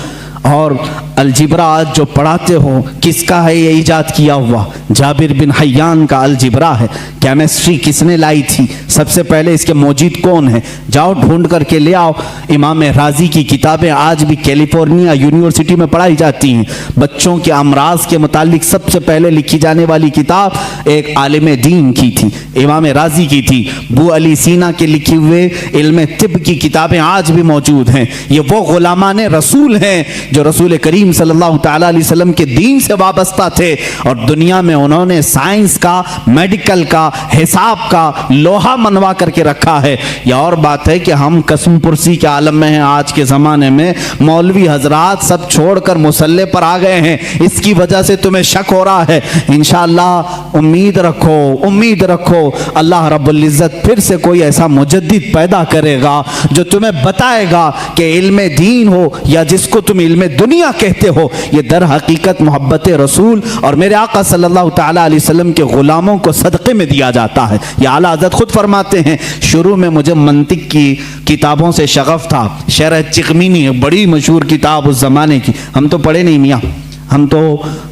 और अलजिब्रा आज जो पढ़ाते हो किसका है ये इजाद किया हुआ? जाबिर बिन हय्यान का अलजिब्रा है। केमिस्ट्री किसने लाई थी? सबसे पहले इसके मौजूद कौन है? जाओ ढूंढ करके ले आओ। इमाम राजी की किताबें आज भी कैलिफोर्निया यूनिवर्सिटी में पढ़ाई जाती हैं। बच्चों के अमराज के मुतालिक सबसे पहले लिखी जाने वाली किताब एक आलिम दीन की थी, इमाम राजी की थी। बू अली सीना के लिखे हुए इल्म तिब की किताबें आज भी मौजूद हैं। ये वो गुलामान रसूल हैं जो रसूल करीम सल्लल्लाहु ताला अलैहि वसल्लम के दीन से वाबस्ता थे, और दुनिया में उन्होंने साइंस का, मेडिकल का, हिसाब का लोहा मनवा करके रखा है। यह और बात है कि हम कसम पुरसी के आलम में हैं। आज के ज़माने में मौलवी हजरात सब छोड़कर मुसल्ले पर आ गए हैं। इसकी वजह से तुम्हें शक हो रहा है। इंशाअल्लाह उम्मीद रखो अल्लाह रब्बुल इज़्ज़त फिर से कोई ऐसा मुजद्दिद पैदा करेगा जो तुम्हें बताएगा कि इल्म दीन हो या जिसको तुम इल्म दुनिया कहते हो, ये दर हकीकत मोहब्बत रसूल और मेरे आका सल्लल्लाहु ताला अलैहि वसल्लम के गुलामों को सदक़े में दिया जाता है। ये आला हज़रत खुद फरमाते हैं, शुरू में मुझे मंतिक की किताबों से शगफ था। शरह चिकमीनी बड़ी मशहूर किताब उस ज़माने की, हम तो पढ़े नहीं मियाँ, हम तो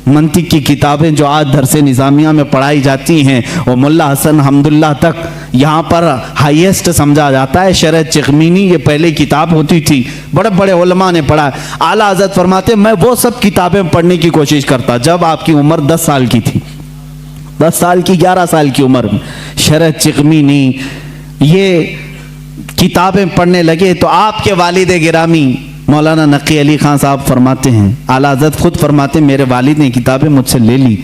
मंतिक की किताबें जो आज दरसे निज़ामिया में पढ़ाई जाती हैं वो मुल्ला हसन हम्दुल्लाह तक यहाँ पर हाईएस्ट समझा जाता है। शरह चिकमीनी ये पहले किताब होती थी, बड़े बड़े उलमा ने पढ़ा। आला हज़रत फरमाते मैं वो सब किताबें पढ़ने की कोशिश करता जब आपकी उम्र 10 साल की थी, 10 साल की 11 साल की उम्र में शरह चिकमीनी ये किताबें पढ़ने लगे तो आपके वालिद गिरामी मौलाना नकी अली खान साहब फरमाते हैं, आला हज़रत खुद फरमाते मेरे वालिद ने किताबें मुझसे ले ली,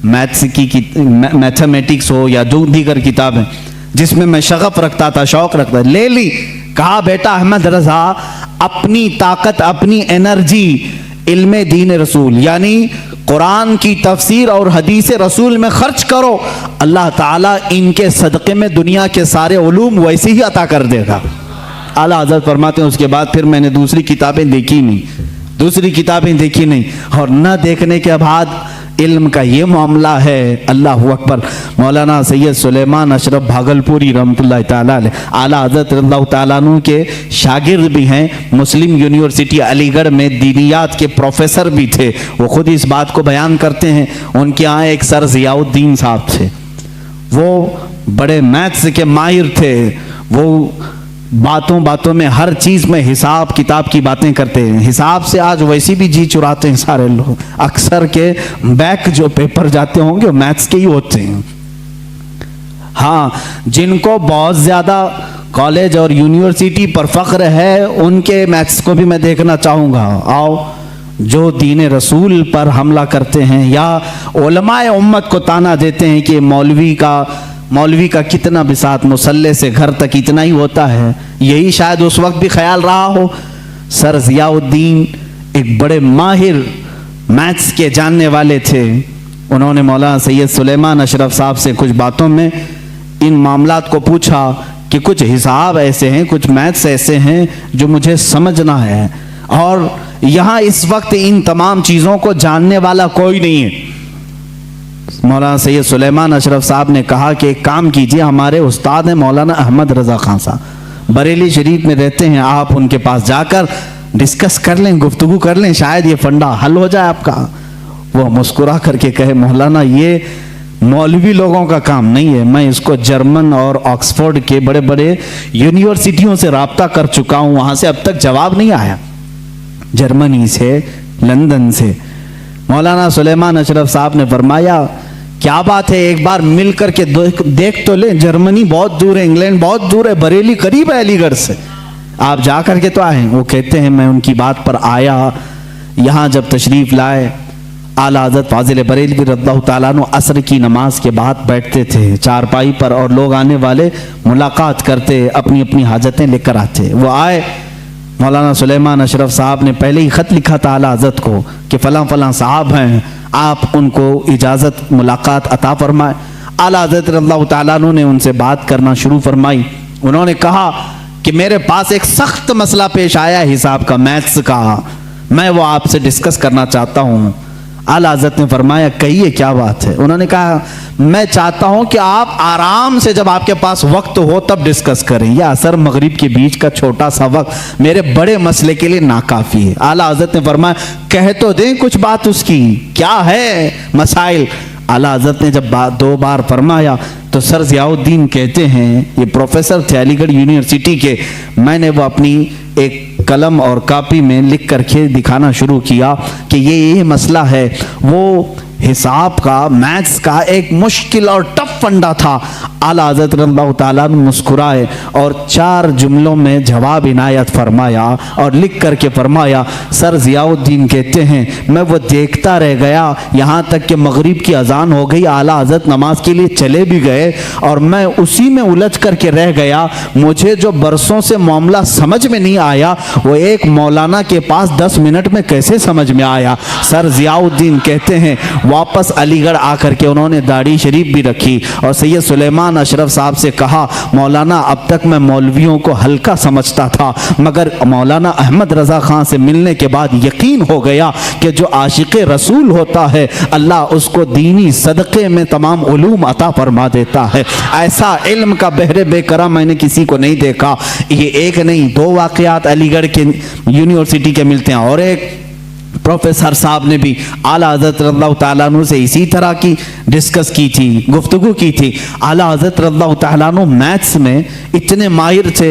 मैथ्स की मैथमेटिक्स हो या जो दीगर किताबें जिसमें मैं शगफ रखता था, शौक रखता था, ले ली। कहा बेटा अहमद रजा अपनी ताकत, अपनी एनर्जी इल्म दीन रसूल यानी कुरान की तफसीर और हदीस रसूल में खर्च करो, अल्लाह ताला इनके सदक़े में दुनिया के सारे उलूम वैसे ही अता कर देगा। आला हज़रत फरमाते हैं उसके बाद फिर मैंने दूसरी किताबें देखी नहीं, और न देखने के बाद इल्म का ये मामला है। अल्लाह अकबर। मौलाना सैयद सुलेमान अशरफ भागलपुरी रहमतुल्लाह ताला अलैह आला हज़रत रज़ियल्लाहु ताला अन्हु के शागिर्द भी हैं। मुस्लिम यूनिवर्सिटी अलीगढ़ में दीनियात के प्रोफेसर भी थे। वो खुद इस बात को बयान करते हैं। उनके यहाँ एक सर ज़ियाउद्दीन साहब थे, वो बड़े मैथ्स के माहिर थे। वो बातों बातों में हर चीज में हिसाब किताब की बातें करते हैं। हिसाब से आज वैसे भी जी चुराते हैं सारे लोग। अक्सर के बैक जो पेपर जाते होंगे वो मैथ्स के ही होते हैं। हाँ, जिनको बहुत ज्यादा कॉलेज और यूनिवर्सिटी पर फख्र है उनके मैथ्स को भी मैं देखना चाहूंगा। आओ, जो दीन रसूल पर हमला करते हैं या उलमाए उम्मत को ताना देते हैं कि मौलवी का कितना बिसात मुसल्ले से घर तक इतना ही होता है, यही शायद उस वक्त भी ख्याल रहा हो। सर ज़ियाउद्दीन एक बड़े माहिर मैथ्स के जानने वाले थे। उन्होंने मौलाना सैयद सुलेमान अशरफ साहब से कुछ बातों में इन मामलात को पूछा कि कुछ हिसाब ऐसे हैं, कुछ मैथ्स ऐसे हैं जो मुझे समझना है, और यहाँ इस वक्त इन तमाम चीज़ों को जानने वाला कोई नहीं है। मौलाना सैयद सुलेमान अशरफ साहब ने कहा कि एक काम कीजिए, हमारे उस्ताद हैं मौलाना अहमद रज़ा खान साहब, बरेली शरीफ में रहते हैं, आप उनके पास जाकर डिस्कस कर लें, गुफ्तगू कर लें, शायद ये फंडा हल हो जाए आपका। वो मुस्कुरा करके कहे, मौलाना ये मौलवी लोगों का काम नहीं है, मैं इसको जर्मन और ऑक्सफोर्ड के बड़े बड़े यूनिवर्सिटियों से राब्ता कर चुका हूँ, वहाँ से अब तक जवाब नहीं आया, जर्मनी से, लंदन से। मौलाना सुलेमान अशरफ साहब ने फरमाया, क्या बात है, एक बार मिल करके देख तो ले, जर्मनी बहुत दूर है, इंग्लैंड बहुत दूर है, बरेली करीब है अलीगढ़ से, आप जा करके तो आए। वो कहते हैं मैं उनकी बात पर आया, यहाँ जब तशरीफ़ लाए, आला हज़रत फाजिल बरेलवी रज़ियल्लाहु ताला अन्हु असर की नमाज के बाद बैठते थे चारपाई पर, और लोग आने वाले मुलाकात करते, अपनी अपनी हाजतें लेकर आते। वो आए, मौलाना सुलेमान अशरफ साहब ने पहले ही ख़त लिखा था आला हज़रत को कि फ़लाँ फ़लाँ साहब हैं, आप उनको इजाज़त मुलाकात अता फरमाएं। आला हज़रत रज़ियल्लाहु ताला अन्हु ने उनसे बात करना शुरू फरमाई। उन्होंने कहा कि मेरे पास एक सख्त मसला पेश आया हिसाब का, मैथ्स का, मैं वो आपसे डिस्कस करना चाहता हूँ। आला हज़रत ने फरमाया, कहिए क्या बात है। उन्होंने कहा, मैं चाहता हूं कि आप आराम से जब आपके पास वक्त हो तब डिस्कस करें, या असर मगरिब के बीच का छोटा सा वक्त मेरे बड़े मसले के लिए नाकाफी है। आला हज़रत ने फरमाया, कह तो दें कुछ बात उसकी, क्या है मसाइल। आला हज़रत ने जब दो बार फरमाया तो सर ज़ियाउद्दीन कहते हैं, ये प्रोफेसर थे अलीगढ़ यूनिवर्सिटी के, मैंने वो अपनी एक कलम और कापी में लिख करके दिखाना शुरू किया कि ये मसला है। वो हिसाब का, मैथ्स का एक मुश्किल और टफ फंडा था। आला हज़रत रज़ियल्लाहु ताला अन्हु मुस्कुराए और 4 जुमलों में जवाब इनायत फरमाया और लिख करके फरमाया, सर ज़ियाउद्दीन कहते हैं मैं वो देखता रह गया, यहाँ तक कि मगरिब की अजान हो गई, आला हज़रत नमाज के लिए चले भी गए और मैं उसी में उलझ करके रह गया। मुझे जो बरसों से मामला समझ में नहीं आया वो एक मौलाना के पास 10 मिनट में कैसे समझ में आया। सर ज़ियाउद्दीन कहते हैं वापस अलीगढ़ आकर के उन्होंने दाढ़ी शरीफ भी रखी और सैयद सुलेमान अशरफ साहब से कहा, मौलाना अब तक मैं मौलवियों को हल्का समझता था, मगर मौलाना अहमद रज़ा खान से मिलने के बाद यकीन हो गया कि जो आशिक़े रसूल होता है अल्लाह उसको दीनी सदक़े में तमाम उलूम अता फरमा देता है। ऐसा इल्म का बहरे बेकरार मैंने किसी को नहीं देखा। ये एक नहीं 2 वाक़यात अलीगढ़ के यूनिवर्सिटी के मिलते हैं। और एक प्रोफेसर साहब ने भी आला हज़रत रज़ियल्लाहु ताला अन्हु से इसी तरह की डिस्कस की थी, गुफ्तगू की थी। आला हज़रत रज़ियल्लाहु ताला अन्हु मैथ्स में इतने माहिर थे,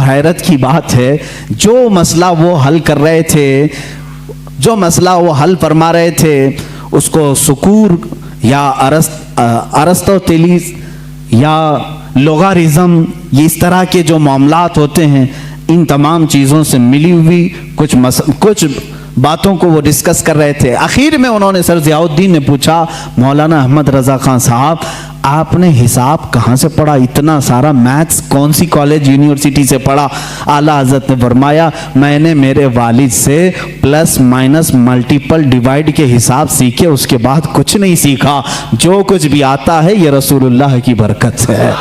हैरत की बात है, जो मसला वो हल कर रहे थे, जो मसला वो हल फरमा रहे थे, उसको सुकूर या अरस्तोतेलिस या लोगारिज्म, ये इस तरह के जो मामलात होते हैं, इन तमाम चीज़ों से मिली हुई कुछ बातों को वो डिस्कस कर रहे थे। आखिर में उन्होंने सर ज़ियाउद्दीन ने पूछा, मौलाना अहमद रज़ा खान साहब आपने हिसाब कहाँ से पढ़ा, इतना सारा मैथ्स कौन सी कॉलेज यूनिवर्सिटी से पढ़ा। आला हज़रत ने फरमाया, मैंने मेरे वालिद से प्लस माइनस मल्टीपल डिवाइड के हिसाब सीखे, उसके बाद कुछ नहीं सीखा। जो कुछ भी आता है ये रसूलुल्लाह की बरकत है,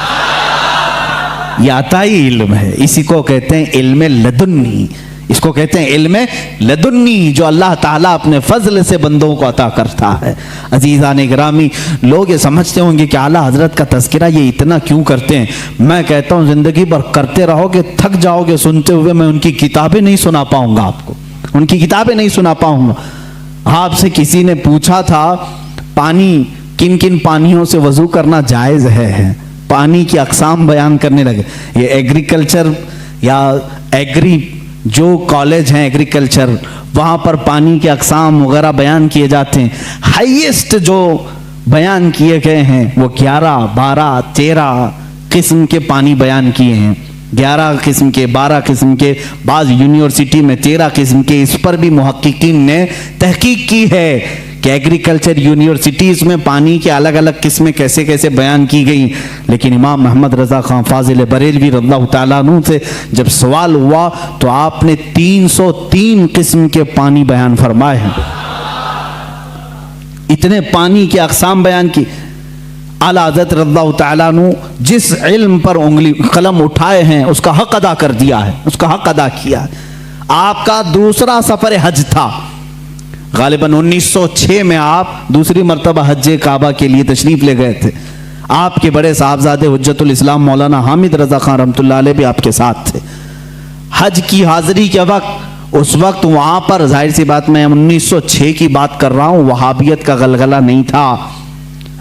ये आता ही इल्म है, इसी को कहते हैं इल्म लदुन्नी। इसको कहते हैं इल्म लदुन्नी, जो अल्लाह ताला अपने फजल से बंदों को अता करता है। अजीज़ान गिरामी, लोग ये समझते होंगे कि आला हजरत का तज़किरा ये इतना क्यों करते हैं। मैं कहता हूँ ज़िंदगी भर करते रहोगे, थक जाओगे सुनते हुए। मैं उनकी किताबें नहीं सुना पाऊंगा आपको, उनकी किताबें नहीं सुना पाऊंगा। आपसे किसी ने पूछा था पानी, किन किन पानियों से वजू करना जायज़ है, पानी की अक़साम बयान करने लगे। ये एग्रीकल्चर या एग्री जो कॉलेज हैं एग्रीकल्चर, वहाँ पर पानी के अक़साम वगैरह बयान किए जाते हैं। हाईएस्ट जो बयान किए गए हैं वो 11, 12, 13 किस्म के पानी बयान किए हैं। 11 किस्म के, 12 किस्म के, बाद यूनिवर्सिटी में 13 किस्म के। इस पर भी मुहक्किकीन ने तहकीक की है कि एग्रीकल्चर यूनिवर्सिटीज़ में पानी के अलग अलग किस्में कैसे कैसे बयान की गई। लेकिन इमाम मोहम्मद रज़ा ख़ान फ़ाज़िल बरेलवी रज़ियल्लाहु ताला अन्हु से जब सवाल हुआ तो आपने 303 किस्म के पानी बयान फरमाए हैं। इतने पानी के अक़साम बयान की। आला हज़रत रज़ियल्लाहु ताला अन्हु जिस इल्म पर उंगली कलम उठाए हैं उसका हक अदा कर दिया है, उसका हक अदा किया है। आपका दूसरा सफ़र हज था, गालिबन 1906 में आप दूसरी मरतबा हज काबा के लिए तशरीफ ले गए थे। आपके बड़े साहबजादे हुज्जतुल इस्लाम मौलाना हामिद रज़ा ख़ान रहमतुल्लाह अलैह भी आपके साथ थे। हज की हाज़िरी के वक्त, उस वक्त वहाँ पर जाहिर सी बात, मैं 1906 की बात कर रहा हूँ, वहाबियत का गलगला नहीं था।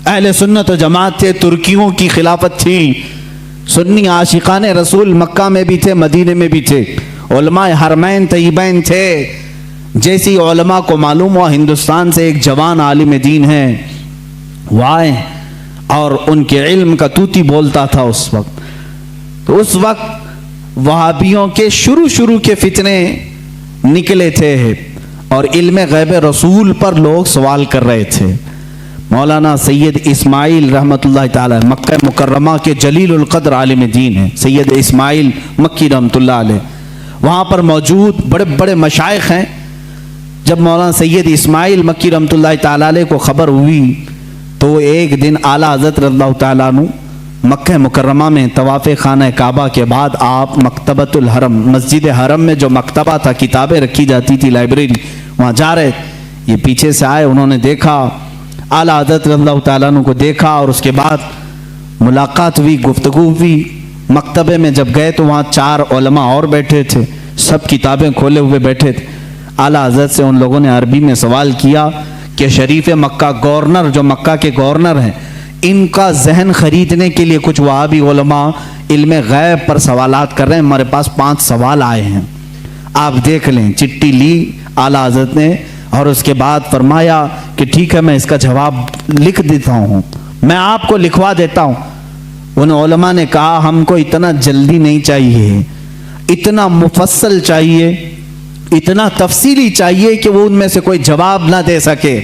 अहले सुन्नत व जमात थे, तुर्कियों की खिलाफत थी। सुन्नी आशिकाने रसूल मक्का में भी थे, मदीने में भी थे। उलमाए हरमैन तय्यबैन थे। जैसी उलमा को मालूम हुआ हिंदुस्तान से एक जवान आलिम दीन है, वो आए और उनके इल्म का तूती बोलता था उस वक्त। तो उस वक्त वहाबियों के शुरू के फितने निकले थे और इल्म गैब रसूल पर लोग सवाल कर रहे थे। मौलाना सैयद इस्माइल रहमतुल्लाह ताला, मक्का मुकर्रमा के जलीलुल क़द्र आलिम दीन है सैयद इस्माइल मक्की रहमतुल्लाह अलैह, वहाँ पर मौजूद बड़े बड़े मशाइख हैं। जब मौलाना सैयद इस्माइल मक्की रहमतुल्लाह ताला अलैह को ख़बर हुई तो एक दिन आला हज़रत रज़ियल्लाहु ताला अन्हु मक्का मुकर्रमा में तवाफ़े खाना काबा के बाद आप मकतबतुल हरम, मस्जिद हरम में जो मकतबा था, किताबें रखी जाती थी, लाइब्रेरी, वहाँ जा रहे। ये पीछे से आए, उन्होंने देखा, आला हज़रत रज़ियल्लाहु ताला अन्हु को देखा और उसके बाद मुलाकात हुई, गुफ्तगू हुई। मकतबे में जब गए तो वहाँ 4 उलमा और बैठे थे, सब किताबें खोले हुए बैठे थे। आला हज़रत से उन लोगों ने अरबी में सवाल किया कि शरीफ मक्का गवर्नर, जो मक्का के गवर्नर हैं, इनका जहन खरीदने के लिए कुछ वहाबी उलमा इल्म गैब पर सवालात कर रहे हैं, हमारे पास 5 सवाल आए हैं, आप देख लें। चिट्ठी ली आला हज़रत ने और उसके बाद फरमाया कि ठीक है, मैं इसका जवाब लिख देता हूँ, मैं आपको लिखवा देता हूँ। उन उलमा ने कहा हमको इतना जल्दी नहीं चाहिए, इतना मुफस्सल चाहिए, इतना तफसीली चाहिए कि वो उनमें से कोई जवाब ना दे सके।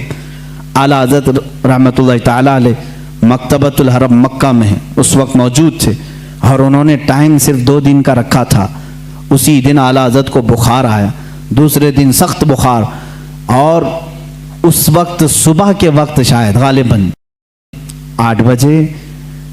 आला हज़रत रहमतुल्लाह ताला अलैह मकतबतुल हरम मक्का में उस वक्त मौजूद थे और उन्होंने टाइम सिर्फ 2 दिन का रखा था। उसी दिन आला हज़रत को बुखार आया, दूसरे दिन सख्त बुखार, और उस वक्त सुबह के वक्त शायद गालिबन 8 बजे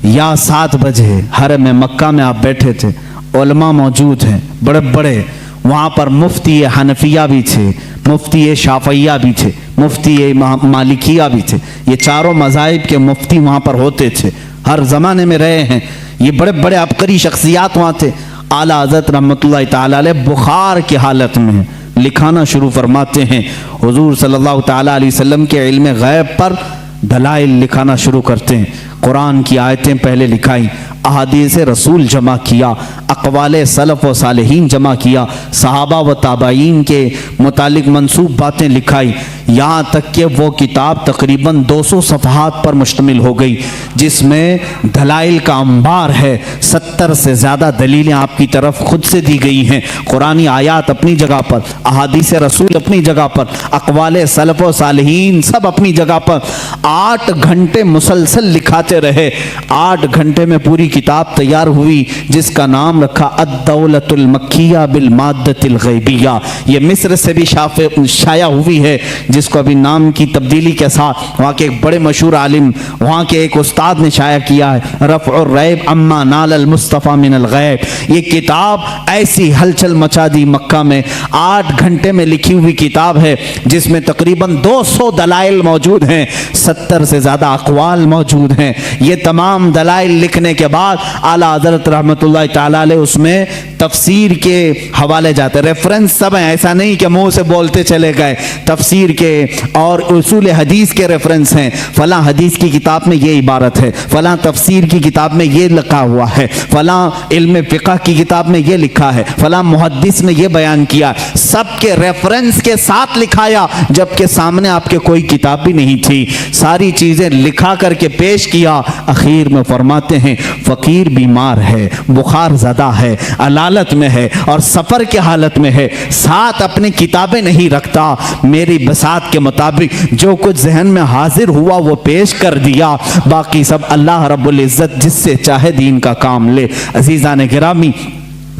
या 7 बजे हरम में मक्का में आप बैठे थे, उलमा मौजूद हैं बड़े बड़े। वहाँ पर मुफ्ती हनफिया भी थे, मुफ्ती शाफिया भी थे, मुफ्ती मालिकिया भी थे। ये चारों मज़ाहिब के मुफ्ती वहाँ पर होते थे, हर ज़माने में रहे हैं। ये बड़े बड़े अबकरी शख्सियात वहाँ थे। आला हज़रत रहमतुल्लाह ताला अलैह बुखार की हालत में लिखाना शुरू फरमाते हैं। हुजूर सल्लल्लाहु ताला अलैहि वसल्लम के इल्म गैब पर दलाइल लिखाना शुरू करते हैं। कुरान की आयतें पहले लिखाई, अहादीस रसूल जमा किया, अक़वाले सलफ़ व सालिहीन जमा किया, सहाबा व ताबाईन के मुतालिक मंसूब बातें लिखाई, यहाँ तक कि वो किताब तकरीबन 200 सफ़हात पर मुश्तमिल हो गई, जिसमें दलाइल का अंबार है। 70 से ज़्यादा दलीलें आपकी तरफ खुद से दी गई हैं। कुरानी आयात अपनी जगह पर, अहादीस रसूल अपनी जगह पर, अक़वाले सलफ़ व सालिहीन सब अपनी जगह पर। 8 घंटे मुसलसल लिखाते रहे। 8 घंटे में पूरी किताब तैयार हुई, जिसका नाम रखा अद-दौलतुल मक्किया बिल माद्दतिल गैबिया। ये मिस्र से भी शाया हुई है, जिसको अभी नाम की तब्दीली के साथ वहाँ के एक बड़े मशहूर आलिम, वहाँ के एक उस्ताद ने शाया किया है, रफ़उर रैब अम्मा नाल मुस्तफ़ा मिनल गैब। ये किताब ऐसी हलचल मचा दी मक्का में। 8 घंटे में लिखी हुई किताब है जिसमें तकरीबन 200 दलाइल मौजूद हैं, 70 से ज़्यादा अक़वाल मौजूद हैं। ये तमाम दलाइल लिखने के बाद आला हज़रत रहमतुल्लाह ताला अलैह उसमें तफसीर के हवाले जाते, रेफरेंस सब हैं, ऐसा नहीं कि मुंह से बोलते चले गए। तफसीर के और उसूल हदीस के रेफरेंस हैं, फलां हदीस की किताब में ये इबारत है, फलां तफसीर की किताब में ये लिखा हुआ है, फलां इल्म फ़िक़्ह की किताब में ये लिखा है, फलां मुहद्दिस ने ये बयान किया। सबके रेफरेंस के साथ लिखाया, जबकि सामने आपके कोई किताब भी नहीं थी। सारी चीज़ें लिखा करके पेश किया। आखिर में फरमाते हैं फ़कीर बीमार है, बुखार ज़्यादा है, अलालत में है और सफ़र के हालत में है, साथ अपनी किताबें नहीं रखता। मेरी बसात के मुताबिक जो कुछ जहन में हाजिर हुआ वो पेश कर दिया, बाकी सब अल्लाह रब्बुल इज़्ज़त जिससे चाहे दीन का काम ले। अज़ीज़ान गिरामी,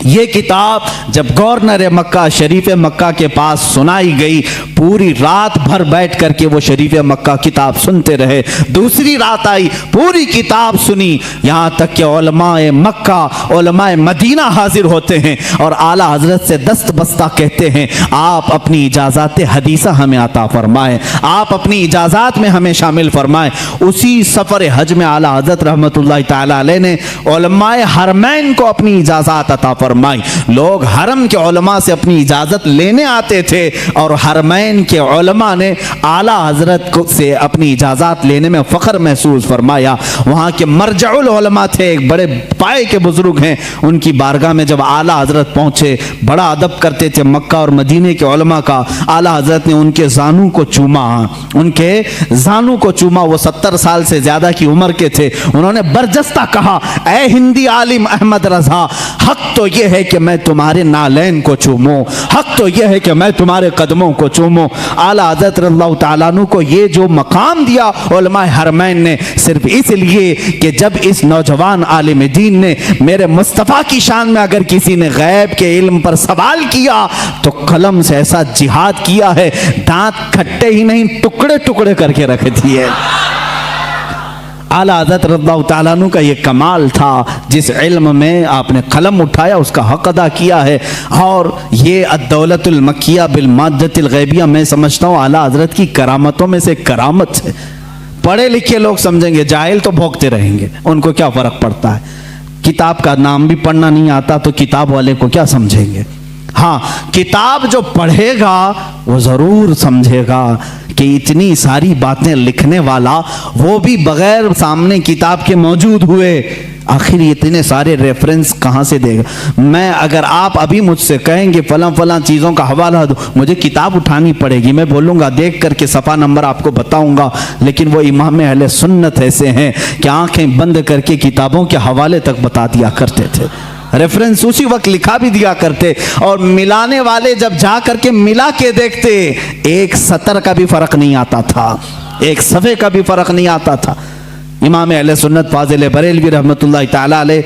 ये किताब जब गवर्नर मक्का शरीफ मक्का के पास सुनाई गई, पूरी रात भर बैठ करके वो शरीफ मक्का किताब सुनते रहे। दूसरी रात आई, पूरी किताब सुनी, यहाँ तक कि उलमाए मक्का उलमाए मदीना हाजिर होते हैं और आला हजरत से दस्त बस्ता कहते हैं आप अपनी इजाज़ात हदीसा हमें अता फरमाएं, आप अपनी इजाज़ात में हमें शामिल फरमाएं। उसी सफ़र हज में आला हजरत रहमतुल्लाह ताला अलैह ने उलमाए हरमैन को अपनी इजाज़ात अता फरमाई। लोग हरम के उलमा से अपनी इजाजत लेने आते थे और हरमैन के उलमा ने आला हजरत से अपनी इजाजत लेने में फख्र महसूस फरमाया। वहाँ के मरजउल उलमा थे, एक बड़े पाए के बुजुर्ग हैं, उनकी बारगाह में जब आला हजरत पहुँचे, बड़ा अदब करते थे मक्का और मदीने के उलमा का। आला हजरत ने उनके जानू को चूमा, उनके जानू को चूमा। वो 70 साल से ज़्यादा की उम्र के थे। उन्होंने बरजस्ता कहा, ए हिंदी आलिम अहमद रज़ा, हक तो ये है कि मैं तुम्हारे नालैन को चूमूं, हक तो ये है कि मैं तुम्हारे कदमों को चूमूं। आला हज़रत रज़ियल्लाहु ताला अन्हु को ये जो मकाम दिया उलमा हरमैन ने, सिर्फ इसलिए कि जब इस नौजवान आलिम दीन ने मेरे मुस्तफ़ा की शान में अगर किसी ने गैब के इल्म पर सवाल किया तो कलम से ऐसा जिहाद किया है, दांत खट्टे ही नहीं टुकड़े टुकड़े करके रख दिए। आला हज़रत रज़ियल्लाहु ताला अन्हु का ये कमाल था, जिस इल्म में आपने कलम उठाया उसका हक अदा किया है। और ये अद्दौलतुल मक्किया बिल माद्दतिल गैबिया, मैं समझता हूँ आला हज़रत की करामतों में से करामत है। पढ़े लिखे लोग समझेंगे, जाहिल तो भोंकते रहेंगे, उनको क्या फ़र्क पड़ता है। किताब का नाम भी पढ़ना नहीं आता तो किताब वाले को क्या समझेंगे। हाँ, किताब जो पढ़ेगा वो ज़रूर समझेगा कि इतनी सारी बातें लिखने वाला वो भी बगैर सामने किताब के मौजूद हुए, आखिर इतने सारे रेफरेंस कहाँ से देगा। मैं अगर आप अभी मुझसे कहेंगे फलां फलां चीज़ों का हवाला दो, मुझे किताब उठानी पड़ेगी, मैं बोलूँगा देख करके सफ़ा नंबर आपको बताऊँगा। लेकिन वो इमाम अहले सुन्नत ऐसे हैं कि आँखें बंद करके किताबों के हवाले तक बता दिया करते थे, रेफरेंस उसी वक्त लिखा भी दिया करते, और मिलाने वाले जब जा करके मिला के देखते, एक सतर का भी फर्क नहीं आता था, एक सफ़े का भी फर्क नहीं आता था। इमाम अहले सुन्नत फाजिल बरेलवी रहमतुल्लाह ताला अलैह,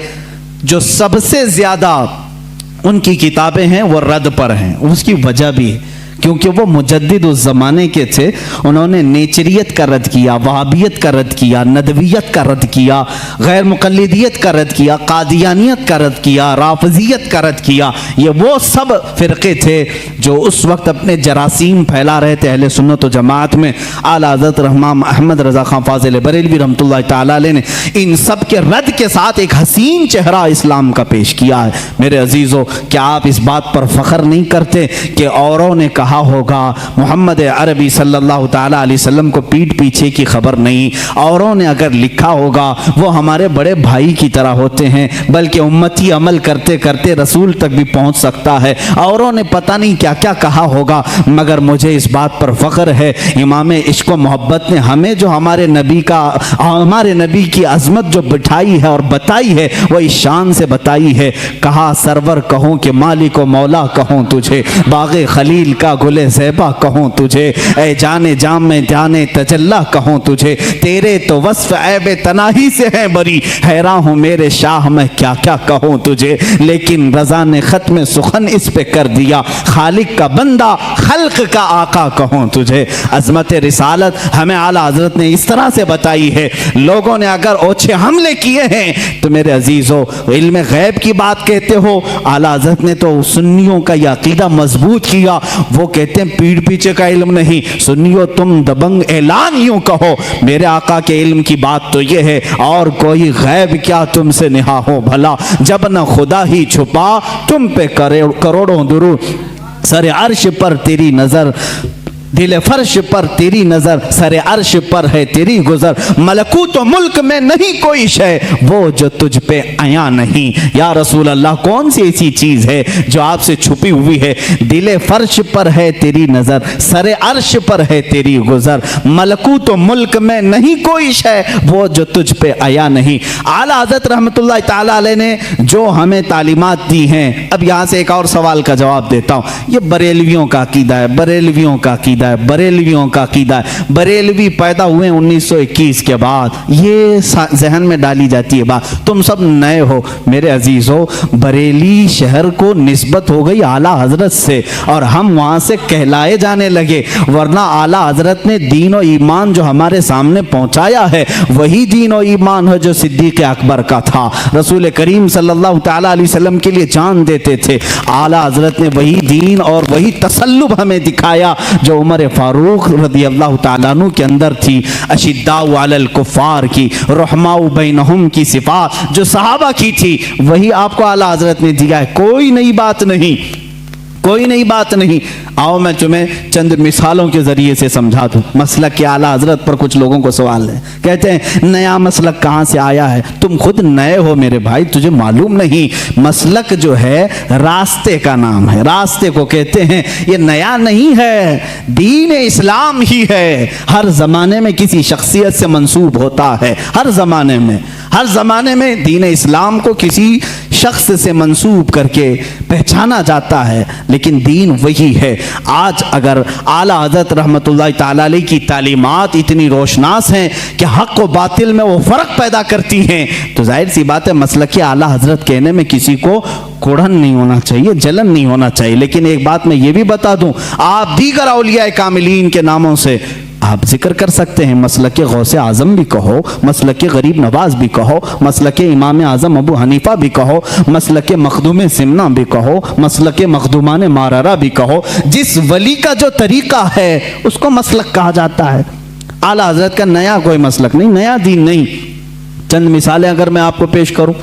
जो सबसे ज़्यादा उनकी किताबें हैं वो रद पर हैं। उसकी वजह भी है क्योंकि वो मुजद्दिद उस ज़माने के थे। उन्होंने नेचरियत का रद्द किया, वहाबियत का रद्द किया, नदवियत का रद्द किया, गैर मुक़ल्लिदियत का रद्द किया, कादियानियत का रद्द किया, राफ़िज़ियत का रद्द किया। ये वो सब फ़िरक़े थे जो उस वक्त अपने जरासीम फैला रहे थे अहले सुन्नत व जमात में। आला हज़रत रहमान अहमद रज़ा खां फाज़िल बरेलवी रहमतुल्लाह ताला अलैह ने इन सब के रद्द के साथ एक हसीन चेहरा इस्लाम का पेश किया है। मेरे अजीज़ों, क्या आप इस बात पर फ़ख्र नहीं करते कि औरों ने कहा होगा मोहम्मद अरबी सल्लल्लाहु ताला अलैहि वसल्लम को पीठ पीछे की खबर नहीं, औरों ने अगर लिखा होगा वो हमारे बड़े भाई की तरह होते हैं, बल्कि उम्मती अमल करते करते रसूल तक भी पहुंच सकता है। औरों ने पता नहीं क्या क्या कहा होगा, मगर मुझे इस बात पर फ़ख्र है इमाम इश्क व मोहब्बत ने हमें जो हमारे नबी की अज़मत जो बिठाई है और बताई है वो इस शान से बताई है। कहा सरवर कहूँ कि मालिक व मौला कहूँ तुझे, बाग़े खलील का गुले ज़ैबा कहूँ तुझे, ए जाने जाम में जाने तजल्ला कहूँ तुझे, तेरे तो वस्फ़ ऐब तनाही से हैं बरी, हैरान हूँ मेरे शाह मैं क्या क्या कहूँ तुझे। लेकिन रज़ा ने ख़त्म सुखन इस पे कर दिया, खालिक का बंदा खल्क का आका कहूँ तुझे। अजमत रिसालत हमें आला हजरत ने इस तरह से बताई है। लोगों ने अगर ओछे हमले किए हैं तो मेरे अजीजों, इल्म गैब की बात कहते हो, आला हजरत ने तो सुन्नियों का यह अकीदा मजबूत किया। वो कहते हैं पीठ पीछे का इल्म नहीं, सुन्नियों तुम दबंग ऐलान यूं कहो, मेरे आका के इल्म की बात तो ये है, और कोई गैब क्या तुमसे निहा हो भला, जब न खुदा ही छुपा तुम पे करोड़ों दुरूद, सरे अर्श पर तेरी नजर, दिल फर्श पर तेरी नजर, सरे अर्श पर है तेरी गुजर, मलकूत मुल्क में नहीं कोई शय वो जो तुझ पे आया नहीं। या रसूल अल्लाह, कौन सी ऐसी चीज है जो आपसे छुपी हुई है? दिल फर्श पर है तेरी नजर, सरे अर्श पर है तेरी गुजर, मलकूत मुल्क में नहीं कोई शय वो जो तुझ पे आया नहीं। आला हज़रत रहमतुल्लाह ताला अलैह ने जो हमें तालीमात दी हैं, अब यहाँ से एक और सवाल का जवाब देता हूँ। ये बरेलवियों का अकीदा है, बरेलवियों का अकीदा है, बरेलवियों का अकीदा है। बरेलवी पैदा हुए 1921 के बाद, ये जहन में डाली जाती है बात। तुम सब नए हो मेरे अजीजों, बरेली शहर को निस्बत हो गई आला हजरत से और हम वहां से कहलाए जाने लगे, वरना आला हजरत ने दीन और ईमान जो हमारे सामने पहुंचाया है वही दीन और ईमान है जो सिद्दीक अकबर का था। रसूल करीम सल्लल्लाहु तआला अलैहि वसल्लम के लिए जान देते थे। आला हजरत ने वही दीन और वही तसल्लुब हमें दिखाया जो उमर फारूक रज़ी अल्लाह तआला अन्हु के अंदर थी। अशिद्दाउ अलल कुफ़ार की, रहमाउ बैनहुम की सिफात जो सहाबा की थी वही आपको आला हजरत ने दिया है। कोई नई बात नहीं, कोई नई बात नहीं। आओ मैं तुम्हें चंद मिसालों के जरिए से समझा दूं। मसलक के आला हजरत पर कुछ लोगों को सवाल है, कहते हैं नया मसलक कहाँ से आया है? तुम खुद नए हो मेरे भाई, तुझे मालूम नहीं। मसलक जो है रास्ते का नाम है, रास्ते को कहते हैं। ये नया नहीं है, दीन इस्लाम ही है। हर जमाने में किसी शख्सियत से मंसूब होता है, हर जमाने में, हर जमाने में दीन इस्लाम को किसी शख्स से मंसूब करके पहचाना जाता है, लेकिन दीन वही है। आज अगर आला हज़रत रहमतुल्लाह ताला अलैह की तालीमात इतनी रोशनास हैं कि हक़ व बातिल में वो फ़र्क पैदा करती हैं, तो जाहिर सी बात है मसलक आला हज़रत कहने में किसी को कुढ़न नहीं होना चाहिए, जलन नहीं होना चाहिए। लेकिन एक बात मैं ये भी बता दूं, आप दीगर औलिया कामिलीन के नामों से आप जिक्र कर सकते हैं। मसलक गौसे आज़म भी कहो, मसलक गरीब नवाज भी कहो, मसलक इमाम आज़म अबू हनीफा भी कहो, मसलक मखदूम सिमना भी कहो, मसलक मखदूमान मारारा भी कहो। जिस वली का जो तरीका है उसको मसलक कहा जाता है। आला हज़रत का नया कोई मसलक नहीं, नया दीन नहीं। चंद मिसालें अगर मैं आपको पेश करूं,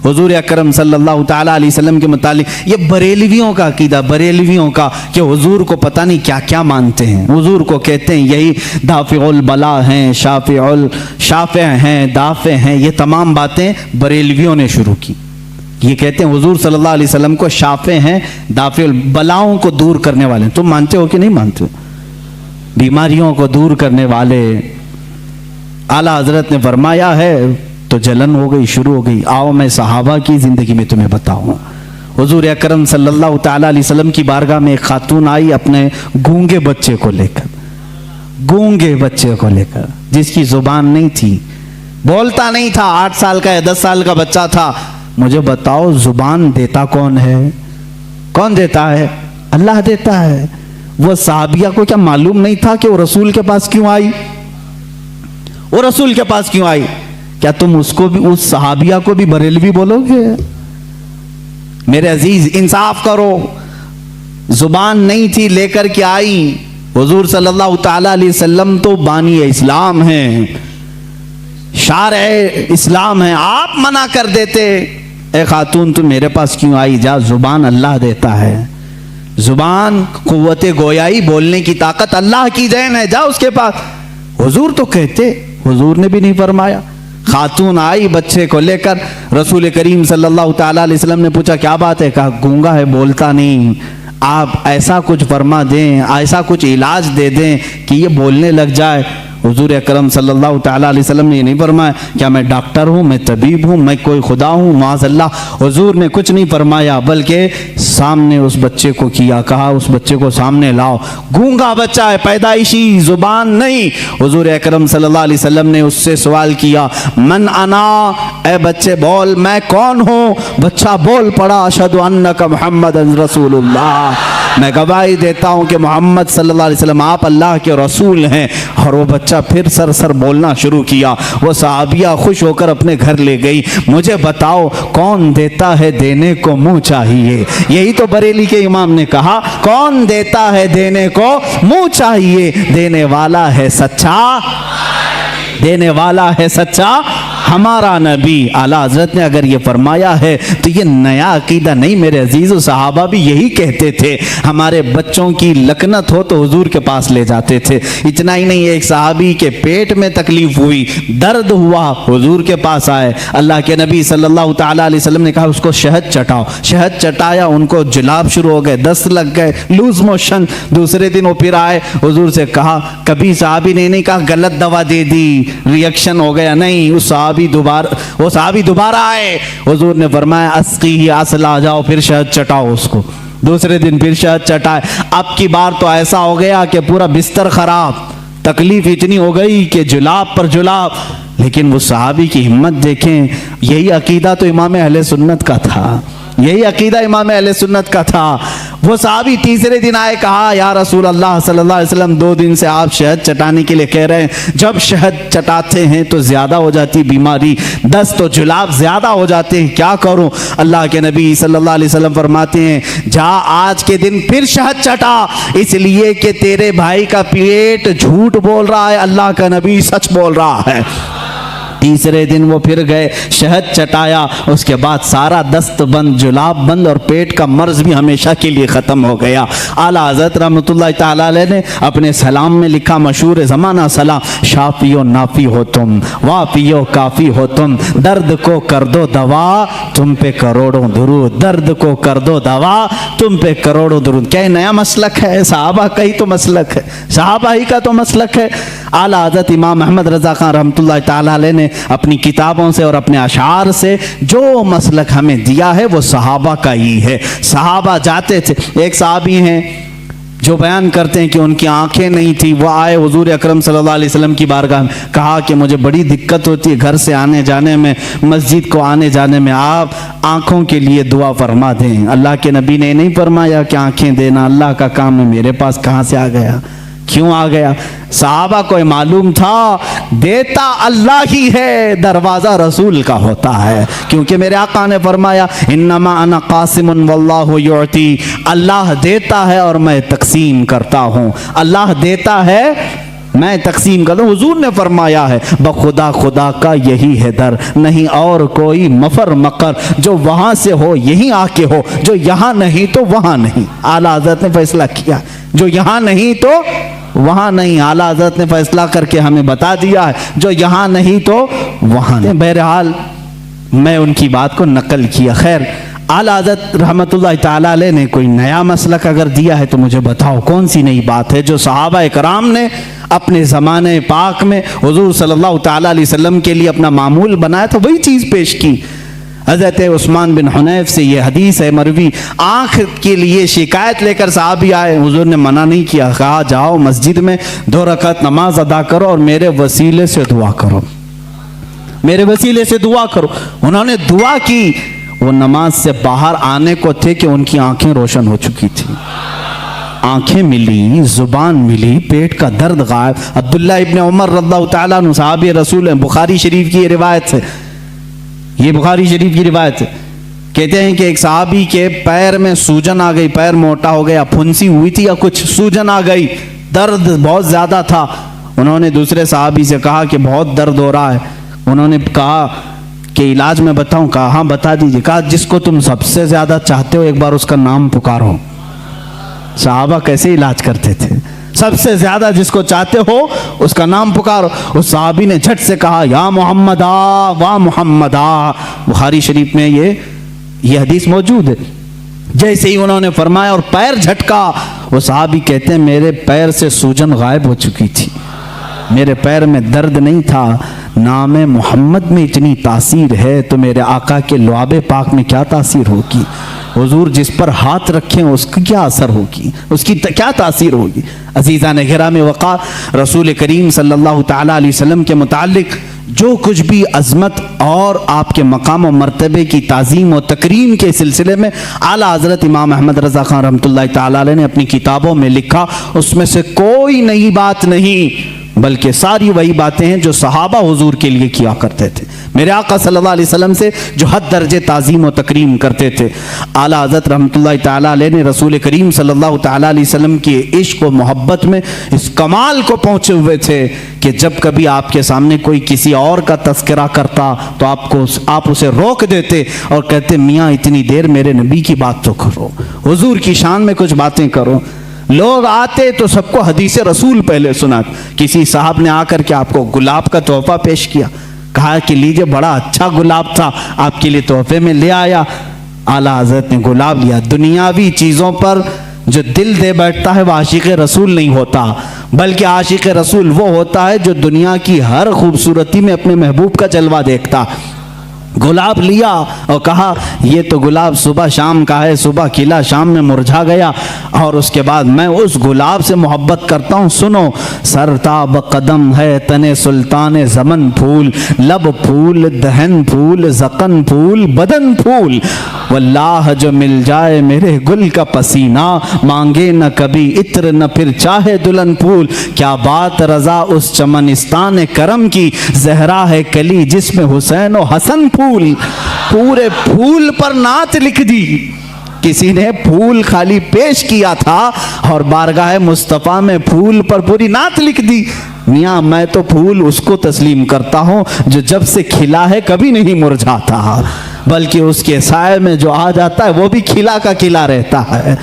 हुजूर अकरम सल्लल्लाहु ताला अलैहि वसल्लम के मुतालिक ये बरेलवियों का अकीदा, बरेलवियों का कि हुजूर को पता नहीं क्या क्या मानते हैं। हुजूर को कहते हैं यही दाफ़िउल बला हैं, शाफ़े हैं, दाफ़े हैं। ये तमाम बातें बरेलवियों ने शुरू की। ये कहते हैं हुजूर सल्लल्लाहु अलैहि वसल्लम को शाफ़े हैं, दाफ़िउल बलाओं को दूर करने वाले। तुम मानते हो कि नहीं मानते हो? बीमारियों को दूर करने वाले। आला हज़रत ने फरमाया है तो जलन हो गई, शुरू हो गई। आओ मैं सहाबा की ज़िंदगी में तुम्हें बताऊँ। हुजूर अकरम सल्लल्लाहु ताला अलैहि वसल्लम की बारगाह में एक खातून आई अपने गूंगे बच्चे को लेकर, गूंगे बच्चे को लेकर, जिसकी जुबान नहीं थी, बोलता नहीं था, 8 साल का या 10 साल का बच्चा था। मुझे बताओ जुबान देता कौन है? कौन देता है? अल्लाह देता है। वो साहबिया को क्या मालूम नहीं था कि वो रसूल के पास क्यों आई? वो रसूल के पास क्यों आई? क्या तुम उसको भी, उस सहाबिया को भी बरेलवी बोलोगे? मेरे अजीज इंसाफ करो। जुबान नहीं थी, लेकर के आई। हुजूर सल्लल्लाहु ताला अलैहि वसल्लम तो बानी इस्लाम हैं, शारे इस्लाम हैं। आप मना कर देते, ए खातून तुम मेरे पास क्यों आई? जा, जुबान अल्लाह देता है। जुबान कुव्वते गोयाई, बोलने की ताकत अल्लाह की देन है, जा उसके पास। हुजूर तो कहते, हुजूर ने भी नहीं फरमाया। खातून आई बच्चे को लेकर, रसूल करीम सल्लल्लाहु ताला अलैहि वसल्लम ने पूछा क्या बात है? कहा गूंगा है, बोलता नहीं। आप ऐसा कुछ फरमा दें, ऐसा कुछ इलाज दे दें कि ये बोलने लग जाए। हुजूर अकरम सल्लल्लाहु ताला अलैहि वसल्लम ने ये नहीं फरमाया क्या मैं डॉक्टर हूँ, मैं तबीब हूँ, मैं कोई खुदा हूँ, माज़अल्लाह। हुजूर ने कुछ नहीं फरमाया, बल्कि सामने उस बच्चे को किया, कहा उस बच्चे को सामने लाओ। गूंगा बच्चा है, पैदाइशी, जुबान नहीं। हुजूर अकरम सल्लल्लाहु अलैहि वसल्लम ने उससे सवाल किया, मन अना, ए बच्चे बोल मैं कौन हूँ? बच्चा बोल पड़ा, अशहदु अन्नका मुहम्मदन रसूलुल्लाह, मैं गवाही देता हूँ कि मोहम्मद सल्लल्लाहु अलैहि वसल्लम आप अल्लाह के रसूल हैं। और वो बच्चा फिर सर बोलना शुरू किया। वो सहाबिया खुश होकर अपने घर ले गई। मुझे बताओ कौन देता है देने को मुंह चाहिए। यही तो बरेली के इमाम ने कहा, कौन देता है देने को मुंह चाहिए। देने वाला है सच्चा, देने वाला है सच्चा हमारा नबी। आला हजरत ने अगर ये फरमाया है तो ये नया अकीदा नहीं मेरे अजीज़। सहाबा भी यही कहते थे। हमारे बच्चों की लकनत हो तो हुजूर के पास ले जाते थे। इतना ही नहीं, एक सहाबी के पेट में तकलीफ हुई, दर्द हुआ, हुजूर के पास आए। अल्लाह के नबी सल्लल्लाहु ताला अलैहि वसल्लम ने कहा उसको शहद चटाओ। शहद चटाया, उनको जुलाब शुरू हो गए, दस्त लग गए, लूज मोशन। दूसरे दिन वो फिर आए, हुजूर से कहा। कभी सहाबी ने नहीं कहा गलत दवा दे दी, रिएक्शन हो गया, नहीं। वो सहाबी दोबारा आए, हुजूर ने फरमाया अस्की ही असला, जाओ फिर शहद चटाओ उसको। दूसरे दिन फिर शहद चटाए। अब की बार तो ऐसा हो गया कि पूरा बिस्तर खराब, तकलीफ इतनी हो गई कि जुलाब पर जुलाब। लेकिन वो सहाबी की हिम्मत देखें। यही अकीदा तो इमाम अहले सुन्नत का था, यही अकीदा इमाम अहले सुन्नत का था। वो सहाबी तीसरे दिन आए, कहा या रसूल अल्लाह सल्लल्लाहु अलैहि वसल्लम 2 दिन से आप शहद चटाने के लिए कह रहे हैं। जब शहद चटाते हैं तो ज्यादा हो जाती बीमारी, दस्त तो जुलाब ज्यादा हो जाते हैं, क्या करूं। अल्लाह के नबी सल्लल्लाहु अलैहि वसल्लम फरमाते हैं जा आज के दिन फिर शहद चटा, इसलिए कि तेरे भाई का पेट झूठ बोल रहा है, अल्लाह का नबी सच बोल रहा है। तीसरे दिन वो फिर गए, शहद चटाया, उसके बाद सारा दस्त बंद, जुलाब बंद और पेट का मर्ज भी हमेशा के लिए ख़त्म हो गया। आला हज़रत रहमतुल्लाह तआला अलैह ने अपने सलाम में लिखा, मशहूर ज़माना सलाम, शाफियो नाफी हो तुम, वाफियो काफ़ी हो तुम, दर्द को कर दो दवा तुम पे करोड़ों दुरूद, दर्द को कर दो दवा तुम पे करोड़ों दुरूद। क्या नया मसलक है? सहाबा का ही तो मसलक है, सहाबा ही का तो मसलक है। आला हज़रत इमाम अहमद रज़ा खान रहमतुल्लाह तआला अलैह ने अपनी किताबों से और अपने अशार से जो मसलक हमें दिया है वो सहाबा का ही है। सहाबा जाते थे। एक सहाबी हैं जो बयान करते हैं कि उनकी आंखें नहीं थी, वो आए हुजूर अकरम सल्लल्लाहु अलैहि वसल्लम की बारगाह में, कहा कि मुझे बड़ी दिक्कत होती है घर से आने जाने में, मस्जिद को आने जाने में, आप आंखों के लिए दुआ फरमा दें। अल्लाह के नबी ने नहीं फरमाया कि आंखें देना अल्लाह का काम है, मेरे पास कहाँ से आ गया, क्यों आ गया। सहाबा को मालूम था देता अल्लाह ही है, दरवाजा रसूल का होता है, क्योंकि मेरे आका ने फरमाया इन्नमा अना कासिमुन वल्लाहु युअती, अल्लाह देता है और मैं तकसीम करता हूँ, अल्लाह देता है मैं तकसीम करता हूँ। हुजूर ने फरमाया है बखुदा खुदा का यही है दर, नहीं और कोई मफर मकर, जो वहाँ से हो यहीं आके हो, जो यहाँ नहीं तो वहाँ नहीं। आला हज़रत ने फैसला किया, जो यहाँ नहीं तो वहाँ नहीं। आला हज़रत ने फैसला करके हमें बता दिया है जो यहाँ नहीं तो वहाँ नहीं। बहरहाल मैं उनकी बात को नकल किया। खैर, आला हज़रत रहमतुल्लाह ताला अलैह ने कोई नया मसलक अगर दिया है तो मुझे बताओ कौन सी नई बात है जो सहाबा कराम ने अपने ज़माने पाक में हुजूर सल्लल्लाहु ताला अलैहि वसल्लम के लिए अपना मामूल बनाया था, वही चीज़ पेश की। हज़रत उस्मान बिन हुनैफ से ये हदीस है मरवी, आँख के लिए शिकायत लेकर साहबी आए, हुजूर ने मना नहीं किया, कहा जाओ मस्जिद में 2 रकात नमाज अदा करो और मेरे वसीले से दुआ करो, मेरे वसीले से दुआ करो। उन्होंने दुआ की, वो नमाज से बाहर आने को थे कि उनकी आंखें रोशन हो चुकी थी, आंखें मिली, जुबान मिली, पेट का दर्द गायब। अब्दुल्ला इब्न उमर रज़ियल्लाहु ताला अन्हु सहाबी रसूल हैं, बुखारी शरीफ की रिवायत है, ये बुखारी शरीफ की रिवायत है। कहते हैं कि एक सहाबी के पैर में सूजन आ गई, पैर मोटा हो गया, फुंसी हुई थी या कुछ, सूजन आ गई, दर्द बहुत ज़्यादा था। उन्होंने दूसरे सहाबी से कहा कि बहुत दर्द हो रहा है। उन्होंने कहा कि इलाज में बताऊं? कहा हाँ बता दीजिए। कहा जिसको तुम सबसे ज़्यादा चाहते हो एक बार उसका नाम पुकारो। सहाबा कैसे इलाज करते थे, सबसे ज्यादा जिसको चाहते हो उसका नाम पुकारो। उस सहाबी ने झट से कहा या मोहम्मदा वा मोहम्मदा। बुखारी शरीफ में ये हदीस मौजूद है। जैसे ही उन्होंने फरमाया और पैर झटका, वो सहाबी कहते हैं मेरे पैर से सूजन गायब हो चुकी थी, मेरे पैर में दर्द नहीं था। नाम मोहम्मद में इतनी तासीर है तो मेरे आका के लुआबे पाक में क्या तासीर होगी। हुजूर जिस पर हाथ रखें उसकी क्या असर होगी, उसकी क्या तासीर होगी। अजीज़ान गिराम वक़ार, रसूल करीम सल्लल्लाहु ताला अलैहि वसल्लम के मुताल्लिक जो कुछ भी अज़मत और आपके मकाम व मर्तबे की ताज़ीम व तकरीम के सिलसिले में आला हज़रत इमाम अहमद रज़ा ख़ान रहमतुल्लाहि तआला अलैह ने अपनी किताबों में लिखा, उसमें से कोई नई बात नहीं, बल्कि सारी वही बातें हैं जो सहाबा हुजूर के लिए किया करते थे, मेरे आका सल्लल्लाहु अलैहि वसल्लम से जो हद दर्जे ताज़ीम व तकरीम करते थे। आला हज़रत रहमतुल्लाहि तआला अलैह ने रसूल करीम सल्लल्लाहु तआला अलैहि वसल्लम के इश्क व मोहब्बत में इस कमाल को पहुँचे हुए थे कि जब कभी आपके सामने कोई किसी और का तस्करा करता तो आप उसे रोक देते और कहते, मियाँ इतनी देर मेरे नबी की बात तो करो, हुजूर की शान में कुछ बातें करो। लोग आते तो सबको हदीस रसूल पहले सुनाते। किसी साहब ने आकर के आपको गुलाब का तोहफा पेश किया, कहा कि लीजिए बड़ा अच्छा गुलाब था, आपके लिए तोहफे में ले आया। आला हज़रत ने गुलाब लिया। दुनियावी चीज़ों पर जो दिल दे बैठता है वह आशिक़ रसूल नहीं होता, बल्कि आशिक़ रसूल वो होता है जो दुनिया की हर खूबसूरती में अपने महबूब का जलवा देखता। गुलाब लिया और कहा, ये तो गुलाब सुबह शाम का है, सुबह खिला शाम में मुरझा गया, और उसके बाद मैं उस गुलाब से मोहब्बत करता हूँ। सुनो, सरताब कदम है तने सुल्तान ज़मन फूल, लब फूल दहन फूल ज़क़न फूल बदन फूल, वल्लाह जो मिल जाए मेरे गुल का पसीना, मांगे न कभी इत्र न फिर चाहे दुल्हन फूल। क्या बात रज़ा उस चमनिस्तान करम की, जहरा है कली जिसमें हुसैन और हसन फूल। पूरे फूल पर नात लिख दी। किसी ने फूल खाली पेश किया था और बारगाह मुस्तफ़ा में फूल पर पूरी नात लिख दी। मियाँ मैं तो फूल उसको तस्लीम करता हूँ जो जब से खिला है कभी नहीं मुरझाता, बल्कि उसके साए में जो आ जाता है वो भी खिला का खिला रहता है।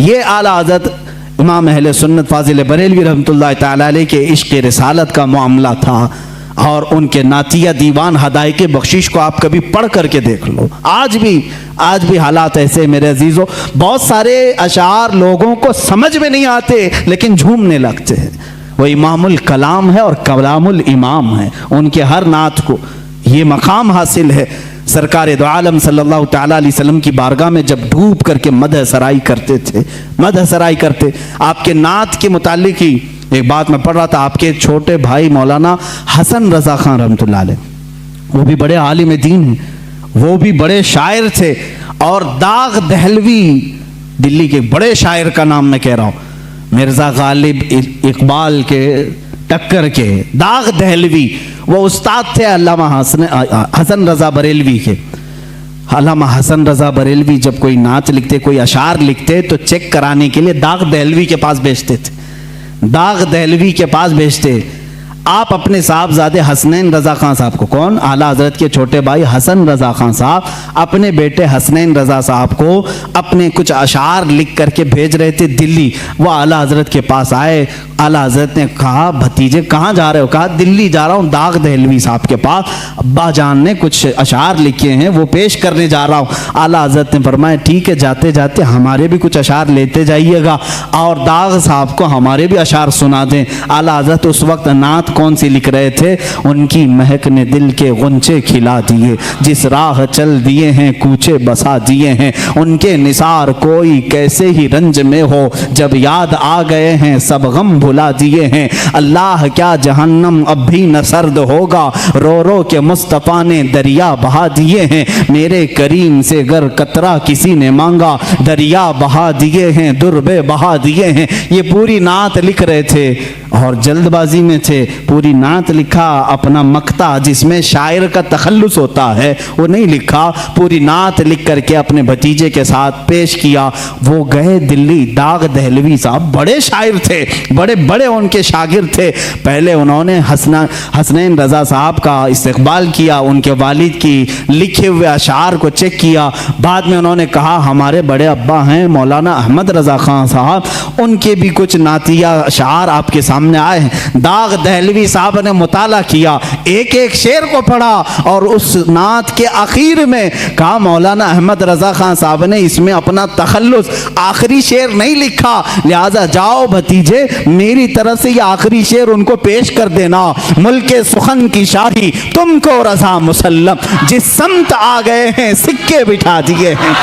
ये आला हज़रत इमाम अहले सुन्नत फाजिल बरेलवी रहमतुल्लाहि तआला अलैह के इश्क़ रिसालत का मामला था। और उनके नातिया दीवान हदायक बख्शिश को आप कभी पढ़ करके देख लो। आज भी हालात ऐसे मेरे अजीज़ों, बहुत सारे अशार लोगों को समझ में नहीं आते लेकिन झूमने लगते हैं। वो इमामुल कलाम है और कलामुल इमाम है, उनके हर नात को ये मकाम हासिल है। सरकार दो आलम सल्लल्लाहु तआला अलैहि वसल्लम की बारगाह में जब डूब करके मदह सराई करते थे, मदह सराई करते, आपके नात के मुतालिक ही एक बात मैं पढ़ रहा था। आपके छोटे भाई मौलाना हसन रज़ा ख़ान रहमतुल्लाह अलैह, वो भी बड़े आलिम दीन हैं, वो भी बड़े शायर थे, और दाग दहलवी दिल्ली के बड़े शायर का नाम मैं कह रहा हूँ, मिर्ज़ा गालिब इकबाल के टक्कर के दाग दहलवी, वो उस्ताद थे अल्लामा हसन रज़ा बरेलवी के। अल्लामा हसन रज़ा बरेलवी जब कोई नाच लिखते, कोई अशार लिखते तो चेक कराने के लिए दाग दहलवी के पास भेजते थे, दाग दहलवी के पास भेजते। आप अपने साहबजादे हसनैन रज़ा ख़ान साहब को, कौन, आला हज़रत के छोटे भाई हसन रज़ा ख़ान साहब अपने बेटे हसनैन रज़ा साहब को अपने कुछ अशार लिख करके भेज रहे थे दिल्ली। वो आला हज़रत के पास आए, आला हज़रत ने कहा, भतीजे कहाँ जा रहे हो? कहा दिल्ली जा रहा हूँ दाग दहलवी साहब के पास, अब्बा जान ने कुछ अशार लिखे हैं वो पेश करने जा रहा हूँ। आला हज़रत ने फरमाया, ठीक है, जाते जाते हमारे भी कुछ अशार लेते जाइएगा और दाग साहब को हमारे भी अशार सुना दें। आला हज़रत उस वक्त नात कौन सी लिख रहे थे? उनकी महक ने दिल के गुंचे खिला दिए, जिस राह चल दिए हैं कूचे बसा दिए हैं, उनके निसार कोई कैसे ही रंज में हो, जब याद आ गए हैं सब गम भुला दिए हैं। अल्लाह क्या जहन्नम अब भी न सर्द होगा, रो रो के मुस्तफ़ा ने दरिया बहा दिए हैं, मेरे करीम से गर कतरा किसी ने मांगा, दरिया बहा दिए हैं दुर्बे बहा दिए हैं। ये पूरी नात लिख रहे थे और जल्दबाजी में थे। पूरी नात लिखा, अपना मक्ता जिसमें शायर का तखल्लुस होता है वो नहीं लिखा, पूरी नात लिख करके अपने भतीजे के साथ पेश किया। वो गए दिल्ली। दाग दहलवी साहब बड़े शायर थे, बड़े बड़े उनके शागिर्द थे। पहले उन्होंने हसनैन रज़ा साहब का इस्तकबाल किया, उनके वालिद की लिखे हुए अशार को चेक किया। बाद में उन्होंने कहा, हमारे बड़े अब्बा हैं मौलाना अहमद रज़ा ख़ान साहब, उनके भी कुछ नातिया अशार आपके सामने आए हैं। दाग दहलवी साहब ने मुताला किया, एक एक शेर को पढ़ा और उस नात के आखिर में कहा, मौलाना अहमद रज़ा ख़ान साहब ने इसमें अपना तखल्लुस आखिरी शेर नहीं लिखा, लिहाजा जाओ भतीजे मेरी तरफ से ये आखिरी शेर उनको पेश कर देना। मुल्के सुखन की शाही तुमको रज़ा मुसल्लम, जिस समत आ गए हैं सिक्के बिठा दिए हैं।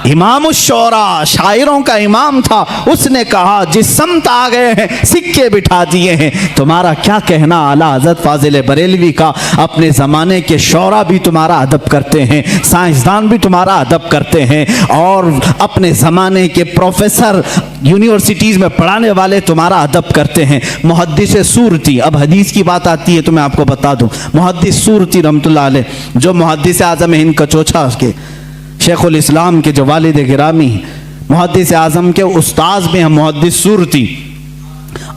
इमाम शोरा, शायरों का इमाम था, उसने कहा जिस समत आ गए हैं सिक्के बिठा दिए हैं। तुम्हारा क्या कहना आला हज़रत फाजिल बरेलवी का? अपने ज़माने के शोरा भी तुम्हारा अदब करते हैं, साइंसदान भी तुम्हारा अदब करते हैं, और अपने ज़माने के प्रोफेसर यूनिवर्सिटीज़ में पढ़ाने वाले तुम्हारा अदब करते हैं। मुहद्दिस सूरती, अब हदीस की बात आती है तो मैं आपको बता दूं, मुहद्दिस सूरती रहमतुल्लाह अलैह, जो मुहद्दिस आज़म हिंद कचोचा के शेखुल इस्लाम के जो वालिद गिरामी, मुहद्दिस आज़म के उस्ताद में हम मुहद्दिस सूरती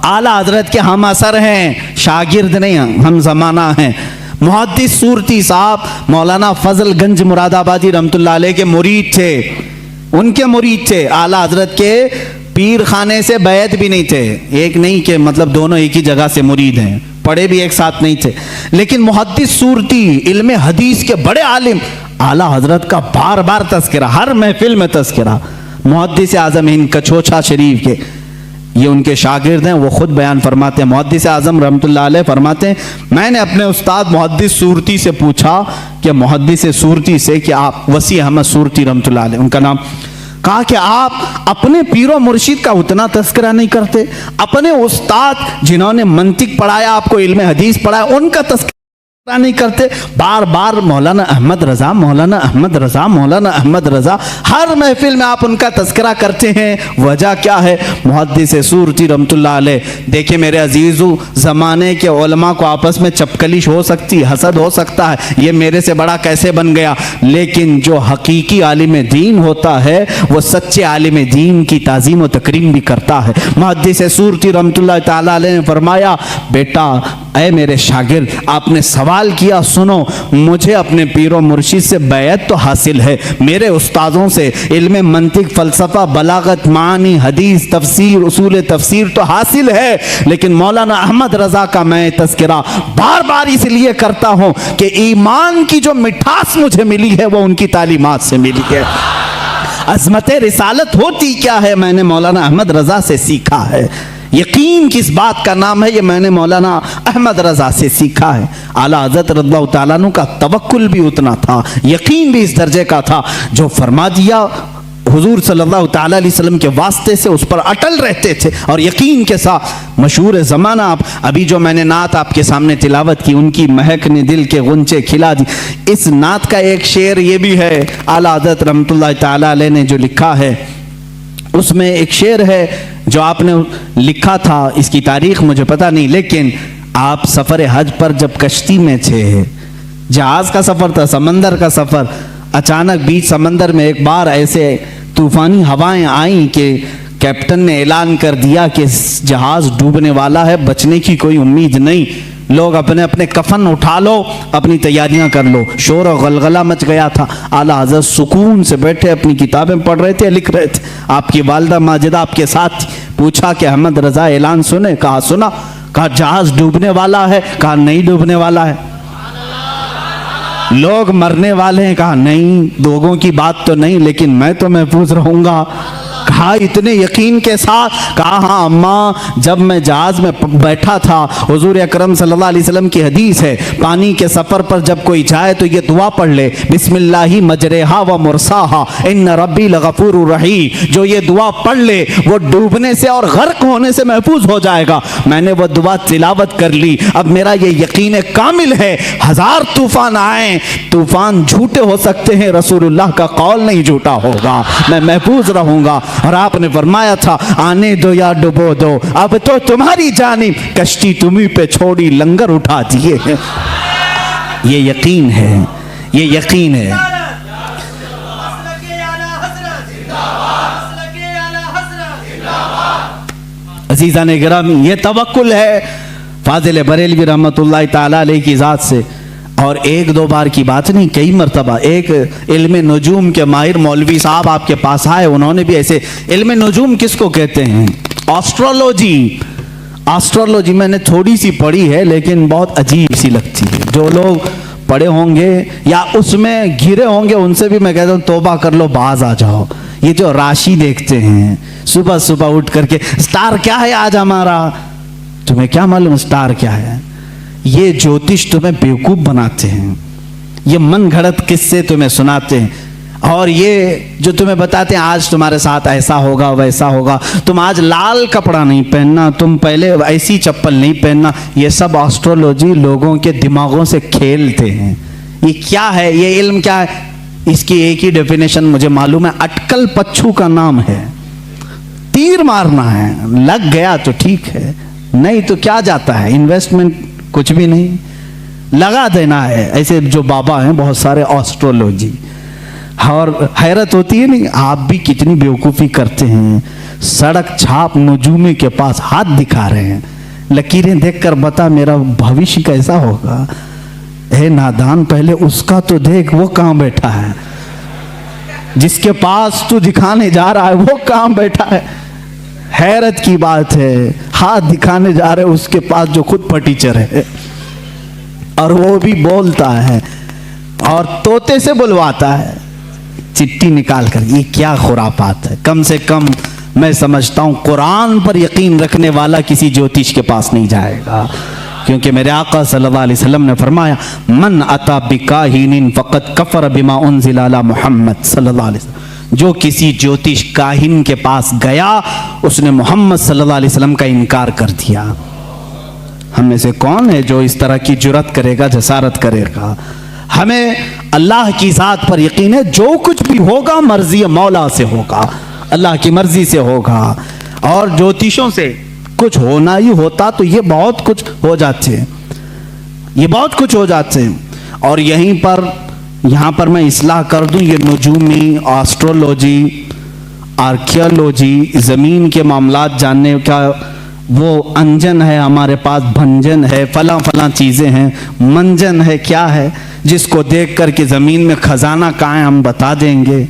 आला हजरत के हम असर हैं, शागिर्द नहीं, हम ज़माना हैं। मुहद्दिस सूरती साहब मौलाना फजलगंज मुरादाबादी रहमतुल्लाह अलैह के मुरीद थे, उनके मुरीद थे। आला हजरत के पीर खाने से बैत भी नहीं थे, एक नहीं कि मतलब दोनों एक ही जगह से मुरीद हैं, पढ़े भी एक साथ नहीं थे। लेकिन मुहद्दिस सूरती इल्मे हदीस के बड़े आलिम, आला हजरत का बार बार तस्करा, हर महफिल में तस्करा। मुहद्दिस आज़म हिंद कचोचा शरीफ के ये उनके शागिर्द हैं, वो खुद बयान फरमाते हैं। मुहद्दिस आज़म रहमतुल्लाह अलैह फरमाते हैं, मैंने अपने उस्ताद मुहद्दिस सूरती से पूछा कि मुहद्दिस सूरती से कि आप वसी अहमद सूरती रहमतुल्लाह अलैह उनका नाम, कहा कि आप अपने पीरो मुर्शिद का उतना तस्करा नहीं करते, अपने उस्ताद जिन्होंने मंतिक पढ़ाया, आपको इल्मे हदीस पढ़ाया, उनका तस्करा नहीं करते। बार बार मौलाना अहमद रजा, मौलाना अहमद रजा, मौलाना अहमद रजा, हर महफिल में आप उनका तस्करा करते हैं। वजह क्या है? मुहद्दिस सूरती रहमतुल्लाह अलैह, देखिए मेरे अजीजों, ज़माने के उलमा को आपस में चपकलिश हो सकती, हसद हो सकता है, ये मेरे से बड़ा कैसे बन गया, लेकिन जो हकीकी आलिम दीन होता है वो सच्चे आलिम दीन की ताज़ीम व तकरीम भी करता है। मुहद्दिस सूरती रहमतुल्लाह ताला अलैह ने फरमाया, बेटा ऐ मेरे शागिर्द, आपने सवाल किया, सुनो, मुझे अपने पीरो मुर्शिद से बैत तो हासिल है, मेरे उस्तादों से इल्म मंतिक, फ़लसफ़ा, बलागत, मानी, हदीस, तफसीर, उसूल तफसीर तो हासिल है, लेकिन मौलाना अहमद रज़ा का मैं तस्करा बार बार इसलिए करता हूँ कि ईमान की जो मिठास मुझे मिली है वो उनकी तालीमात से मिली है। अज़मत रिसालत होती क्या है, मैंने मौलाना अहमद रज़ा से सीखा है। यकीन किस बात का नाम है, ये मैंने मौलाना अहमद रज़ा से सीखा है। आला हज़रत रज़ियल्लाहु ताला अन्हु का तवक्कुल भी उतना था, यकीन भी इस दर्जे का था, जो फरमा दिया हुजूर सल्लल्लाहु ताला अलैहि वसल्लम के वास्ते से उस पर अटल रहते थे और यकीन के साथ। मशहूर ज़माना, आप अभी जो मैंने नात आपके सामने तिलावत की, उनकी महक ने दिल के गुंचे खिला दी, इस नात का एक शेर ये भी है, आला हज़रत रहमतुल्लाह ताला अलैह ने जो लिखा है, उसमें एक शेर है जो आपने लिखा था, इसकी तारीख मुझे पता नहीं, लेकिन आप सफ़र हज पर जब कश्ती में थे, जहाज़ का सफ़र था, समंदर का सफ़र, अचानक बीच समंदर में एक बार ऐसे तूफ़ानी हवाएं आई कि कैप्टन ने ऐलान कर दिया कि जहाज़ डूबने वाला है, बचने की कोई उम्मीद नहीं, लोग अपने अपने कफन उठा लो, अपनी तैयारियां कर लो। शोर और गलगला मच गया था। आला हज़रत सुकून से बैठे अपनी किताबें पढ़ रहे थे, लिख रहे थे। आपकी वालिदा माजिदा आपके साथ, पूछा कि अहमद रज़ा ऐलान सुने? कहा सुना। कहा जहाज डूबने वाला है? कहा नहीं डूबने वाला है। लोग मरने वाले हैं? कहा नहीं, लोगों की बात तो नहीं, लेकिन मैं तो महफूज रहूंगा। कहा इतने यकीन के साथ? कहा हाँ अम्मा, जब मैं जहाज में बैठा था, हुजूर अकरम सल्लल्लाहु अलैहि वसल्लम की हदीस है, पानी के सफर पर जब कोई जाए तो ये दुआ पढ़ ले, बिस्मिल्लाहि मजरेहा व मुरसाहा इन्न रब्बी लगफूरुर रहीम। जो ये दुआ पढ़ ले वो डूबने से और गर्क होने से महफूज हो जाएगा। मैंने वो दुआ तिलावत कर ली। अब मेरा ये यकीन कामिल है, हजार तूफान आए, तूफान झूठे हो सकते हैं, रसूलुल्लाह का कौल नहीं झूठा होगा, मैं महफूज रहूंगा। और आपने फरमाया था आने दो या डुबो दो, अब तो तुम्हारी जानिब कश्ती तुम्ही पे छोड़ी, लंगर उठा दिए हैं। ये यकीन है, ये यकीन है। अज़ीज़ान गिरामी, ये तवक्कुल है फाजिल बरेलवी रहमतुल्लाह ताला अलैह की ज़ात से। और एक दो बार की बात नहीं, कई मरतबा। एक इल्म नजूम के माहिर मौलवी साहब आपके पास आए, उन्होंने भी ऐसे, इल्म नजूम किसको कहते हैं? एस्ट्रोलॉजी। एस्ट्रोलॉजी मैंने थोड़ी सी पढ़ी है, लेकिन बहुत अजीब सी लगती है। जो लोग पढ़े होंगे या उसमें घिरे होंगे उनसे भी मैं कहता हूँ तौबा कर लो, बाज आ जाओ। ये जो राशि देखते हैं सुबह सुबह उठ करके, स्टार क्या है आज हमारा, तुम्हें क्या मालूम स्टार क्या है? ये ज्योतिष तुम्हें बेवकूफ बनाते हैं, ये मन घड़त किस्से तुम्हें सुनाते हैं। और ये जो तुम्हें बताते हैं आज तुम्हारे साथ ऐसा होगा वैसा होगा, तुम आज लाल कपड़ा नहीं पहनना, तुम पहले ऐसी चप्पल नहीं पहनना, ये सब एस्ट्रोलॉजी लोगों के दिमागों से खेलते हैं। ये क्या है, ये इल्म क्या है? इसकी एक ही डेफिनेशन मुझे मालूम है, अटकल पच्छू का नाम है। तीर मारना है, लग गया तो ठीक है, नहीं तो क्या जाता है, इन्वेस्टमेंट कुछ भी नहीं, लगा देना है। ऐसे जो बाबा हैं बहुत सारे एस्ट्रोलॉजी, और हैरत होती है नहीं, आप भी कितनी बेवकूफ़ी करते हैं। सड़क छाप नजूमी के पास हाथ दिखा रहे हैं, लकीरें देखकर बता मेरा भविष्य कैसा होगा। हे नादान, पहले उसका तो देख, वो कहाँ बैठा है, जिसके पास तू दिखाने जा रहा है वो कहाँ बैठा है। हैरत की बात है, हाथ दिखाने जा रहे उसके पास जो खुद फटीचर है, और वो भी बोलता है और तोते से बुलवाता है चिट्ठी निकाल कर। ये क्या खुरापात है। कम से कम मैं समझता हूँ कुरान पर यकीन रखने वाला किसी ज्योतिष के पास नहीं जाएगा, क्योंकि मेरे आका सल्लल्लाहु अलैहि वसल्लम ने फरमाया मन अता बिकाहिनिन फ़क़द कफ़र बिमा उन्ज़िला अला मुहम्मद सल्लल्लाहु अलैहि वसल्लम। जो किसी ज्योतिष काहिन के पास गया उसने मोहम्मद सल्लल्लाहु अलैहि वसल्लम का इनकार कर दिया। हम में से कौन है जो इस तरह की जुर्रत करेगा, जसारत करेगा। हमें अल्लाह की ज़ात पर यकीन है, जो कुछ भी होगा मर्जी मौला से होगा, अल्लाह की मर्जी से होगा। और ज्योतिषों से कुछ होना ही होता तो ये बहुत कुछ हो जाते, ये बहुत कुछ हो जाते। और यहीं पर यहाँ पर मैं इस्लाह कर दूं, ये नजूमी, एस्ट्रोलॉजी, आर्कियोलॉजी, ज़मीन के मामलात जानने का वो अंजन है हमारे पास, भंजन है, फला फला चीज़ें हैं, मंजन है, क्या है जिसको देख कर के ज़मीन में खजाना कहाँ है हम बता देंगे।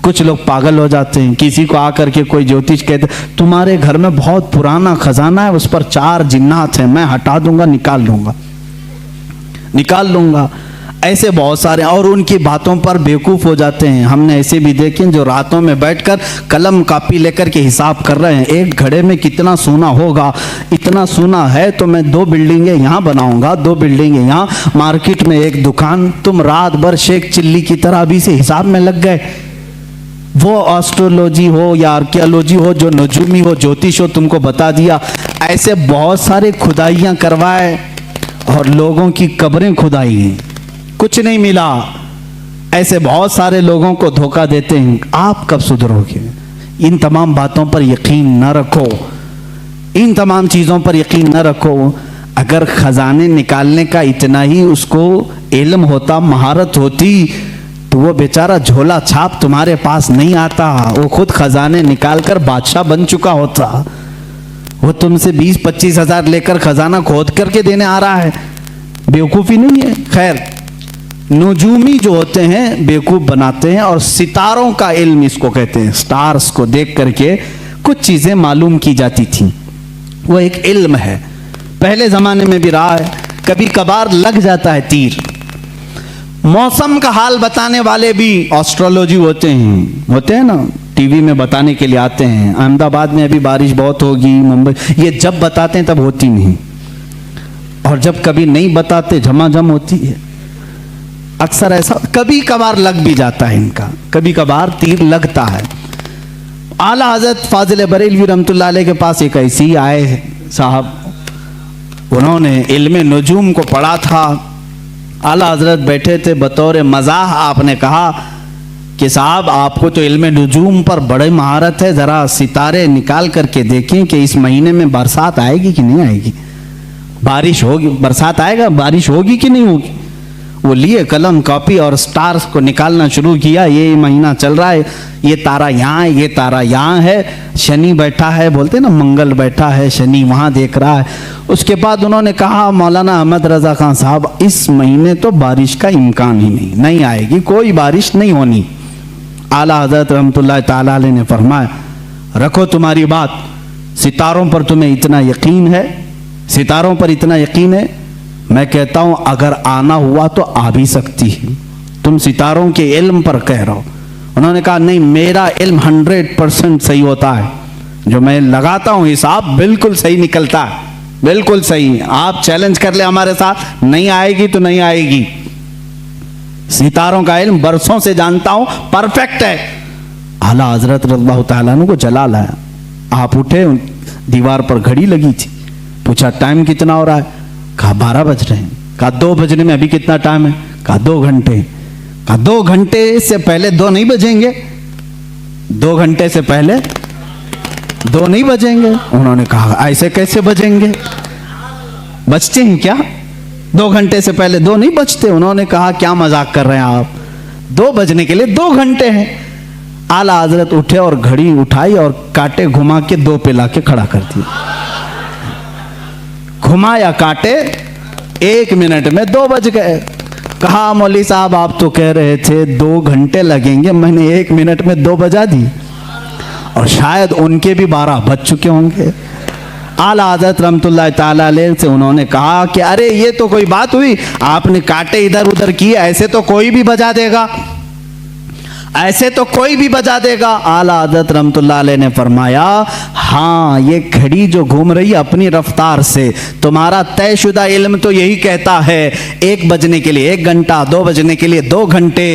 कुछ लोग पागल हो जाते हैं, किसी को आकर के कोई ज्योतिष कहते तुम्हारे घर में बहुत पुराना खजाना है, उस पर 4 जिन्नात हैं, मैं हटा दूंगा, निकाल लूंगा। ऐसे बहुत सारे, और उनकी बातों पर बेवकूफ़ हो जाते हैं। हमने ऐसे भी देखे जो रातों में बैठकर कलम कापी लेकर के हिसाब कर रहे हैं, एक घड़े में कितना सोना होगा, इतना सोना है तो मैं 2 बिल्डिंगें यहाँ बनाऊंगा, 2 बिल्डिंगें यहाँ, मार्केट में 1 दुकान। तुम रात भर शेख चिल्ली की तरह अभी से हिसाब में लग गए। वो एस्ट्रोलॉजी हो या आर्कियोलॉजी हो, जो नजूमी हो, ज्योतिष हो, तुमको बता दिया। ऐसे बहुत सारे खुदाइयाँ करवाए और लोगों की कब्रें खुदाई, कुछ नहीं मिला। ऐसे बहुत सारे लोगों को धोखा देते हैं। आप कब सुधरोगे? इन तमाम बातों पर यकीन न रखो, इन तमाम चीज़ों पर यकीन न रखो। अगर खजाने निकालने का इतना ही उसको इल्म होता, महारत होती, तो वो बेचारा झोला छाप तुम्हारे पास नहीं आता, वो खुद खजाने निकालकर बादशाह बन चुका होता। वो तुमसे 20-25 हज़ार लेकर खजाना खोद करके देने आ रहा है, बेवकूफ़ी नहीं है। खैर, नजूमी जो होते हैं बेवकूफ़ बनाते हैं, और सितारों का इल्म इसको कहते हैं। स्टार्स को देख करके कुछ चीज़ें मालूम की जाती थी, वो एक इल्म है, पहले ज़माने में भी रहा है। कभी कभार लग जाता है तीर। मौसम का हाल बताने वाले भी एस्ट्रोलॉजी होते हैं ना, टीवी में बताने के लिए आते हैं। अहमदाबाद में अभी बारिश बहुत होगी, मुंबई, ये जब बताते हैं तब होती नहीं, और जब कभी नहीं बताते झमाझम होती है। अक्सर ऐसा कभी कभार लग भी जाता है इनका, कभी कभार तीर लगता है। आला हज़रत फाजिल बरेलवी रहमतुल्लाह अलैह के पास एक ऐसी आए साहब, उन्होंने इल्म नजूम को पढ़ा था। आला हज़रत बैठे थे, बतौर मज़ाह आपने कहा कि साहब आपको तो इल्म नजूम पर बड़ी महारत है, ज़रा सितारे निकाल करके देखें कि इस महीने में बरसात आएगी कि नहीं आएगी, बारिश होगी, बरसात आएगा, बारिश होगी कि नहीं होगी। वो लिए कलम कॉपी और स्टार्स को निकालना शुरू किया। ये महीना चल रहा है, ये तारा यहाँ है, ये तारा यहाँ है, शनि बैठा है, बोलते ना मंगल बैठा है, शनि वहाँ देख रहा है। उसके बाद उन्होंने कहा मौलाना अहमद रज़ा खान साहब, इस महीने तो बारिश का इम्कान ही नहीं आएगी, कोई बारिश नहीं होनी। आला हज़रत रहमतुल्लाह ताला अलैह ने फरमाया, रखो तुम्हारी बात, सितारों पर तुम्हें इतना यकीन है, सितारों पर इतना यकीन है, मैं कहता हूं अगर आना हुआ तो आ भी सकती है, तुम सितारों के इल्म पर कह रहे हो। उन्होंने कहा नहीं, मेरा इल्म 100% सही होता है, जो मैं लगाता हूं हिसाब बिल्कुल सही निकलता है, बिल्कुल सही। आप चैलेंज कर ले हमारे साथ, नहीं आएगी तो नहीं आएगी। सितारों का इल्म बरसों से जानता हूं, परफेक्ट है। आला हजरत रज़ियल्लाहु ताला अन्हु को जलाल आया। आप उठे, दीवार पर घड़ी लगी थी, पूछा टाइम कितना हो रहा है? कहा 12 बज रहे हैं। कहा 2 बजने में अभी कितना टाइम है? कहा 2 घंटे। कहा 2 घंटे से पहले 2 नहीं बजेंगे? 2 घंटे से पहले 2 नहीं बजेंगे। उन्होंने कहा ऐसे कैसे बजेंगे, बजते हैं क्या? 2 घंटे से पहले 2 नहीं बजते। उन्होंने कहा क्या मजाक कर रहे हैं आप, 2 बजने के लिए 2 घंटे हैं। आला हजरत उठे और घड़ी उठाई और कांटे घुमा के 2 पे लाके खड़ा कर दिया। घुमाया कांटे, 1 मिनट में 2 बज गए। कहा मौलवी साहब आप तो कह रहे थे 2 घंटे लगेंगे, मैंने 1 मिनट में 2 बजा दी। और शायद उनके भी 12 बज चुके होंगे। आला हज़रत रहमतुल्लाह ताला अलैह से उन्होंने कहा कि अरे ये तो कोई बात हुई, आपने कांटे इधर उधर किए, ऐसे तो कोई भी बजा देगा, ऐसे तो कोई भी बजा देगा। आला हज़रत रहमतुल्लाह अलैह ने फरमाया हाँ, ये घड़ी जो घूम रही है अपनी रफ्तार से, तुम्हारा तयशुदा इल्म तो यही कहता है 1 बजने के लिए 1 घंटा, 2 बजने के लिए 2 घंटे,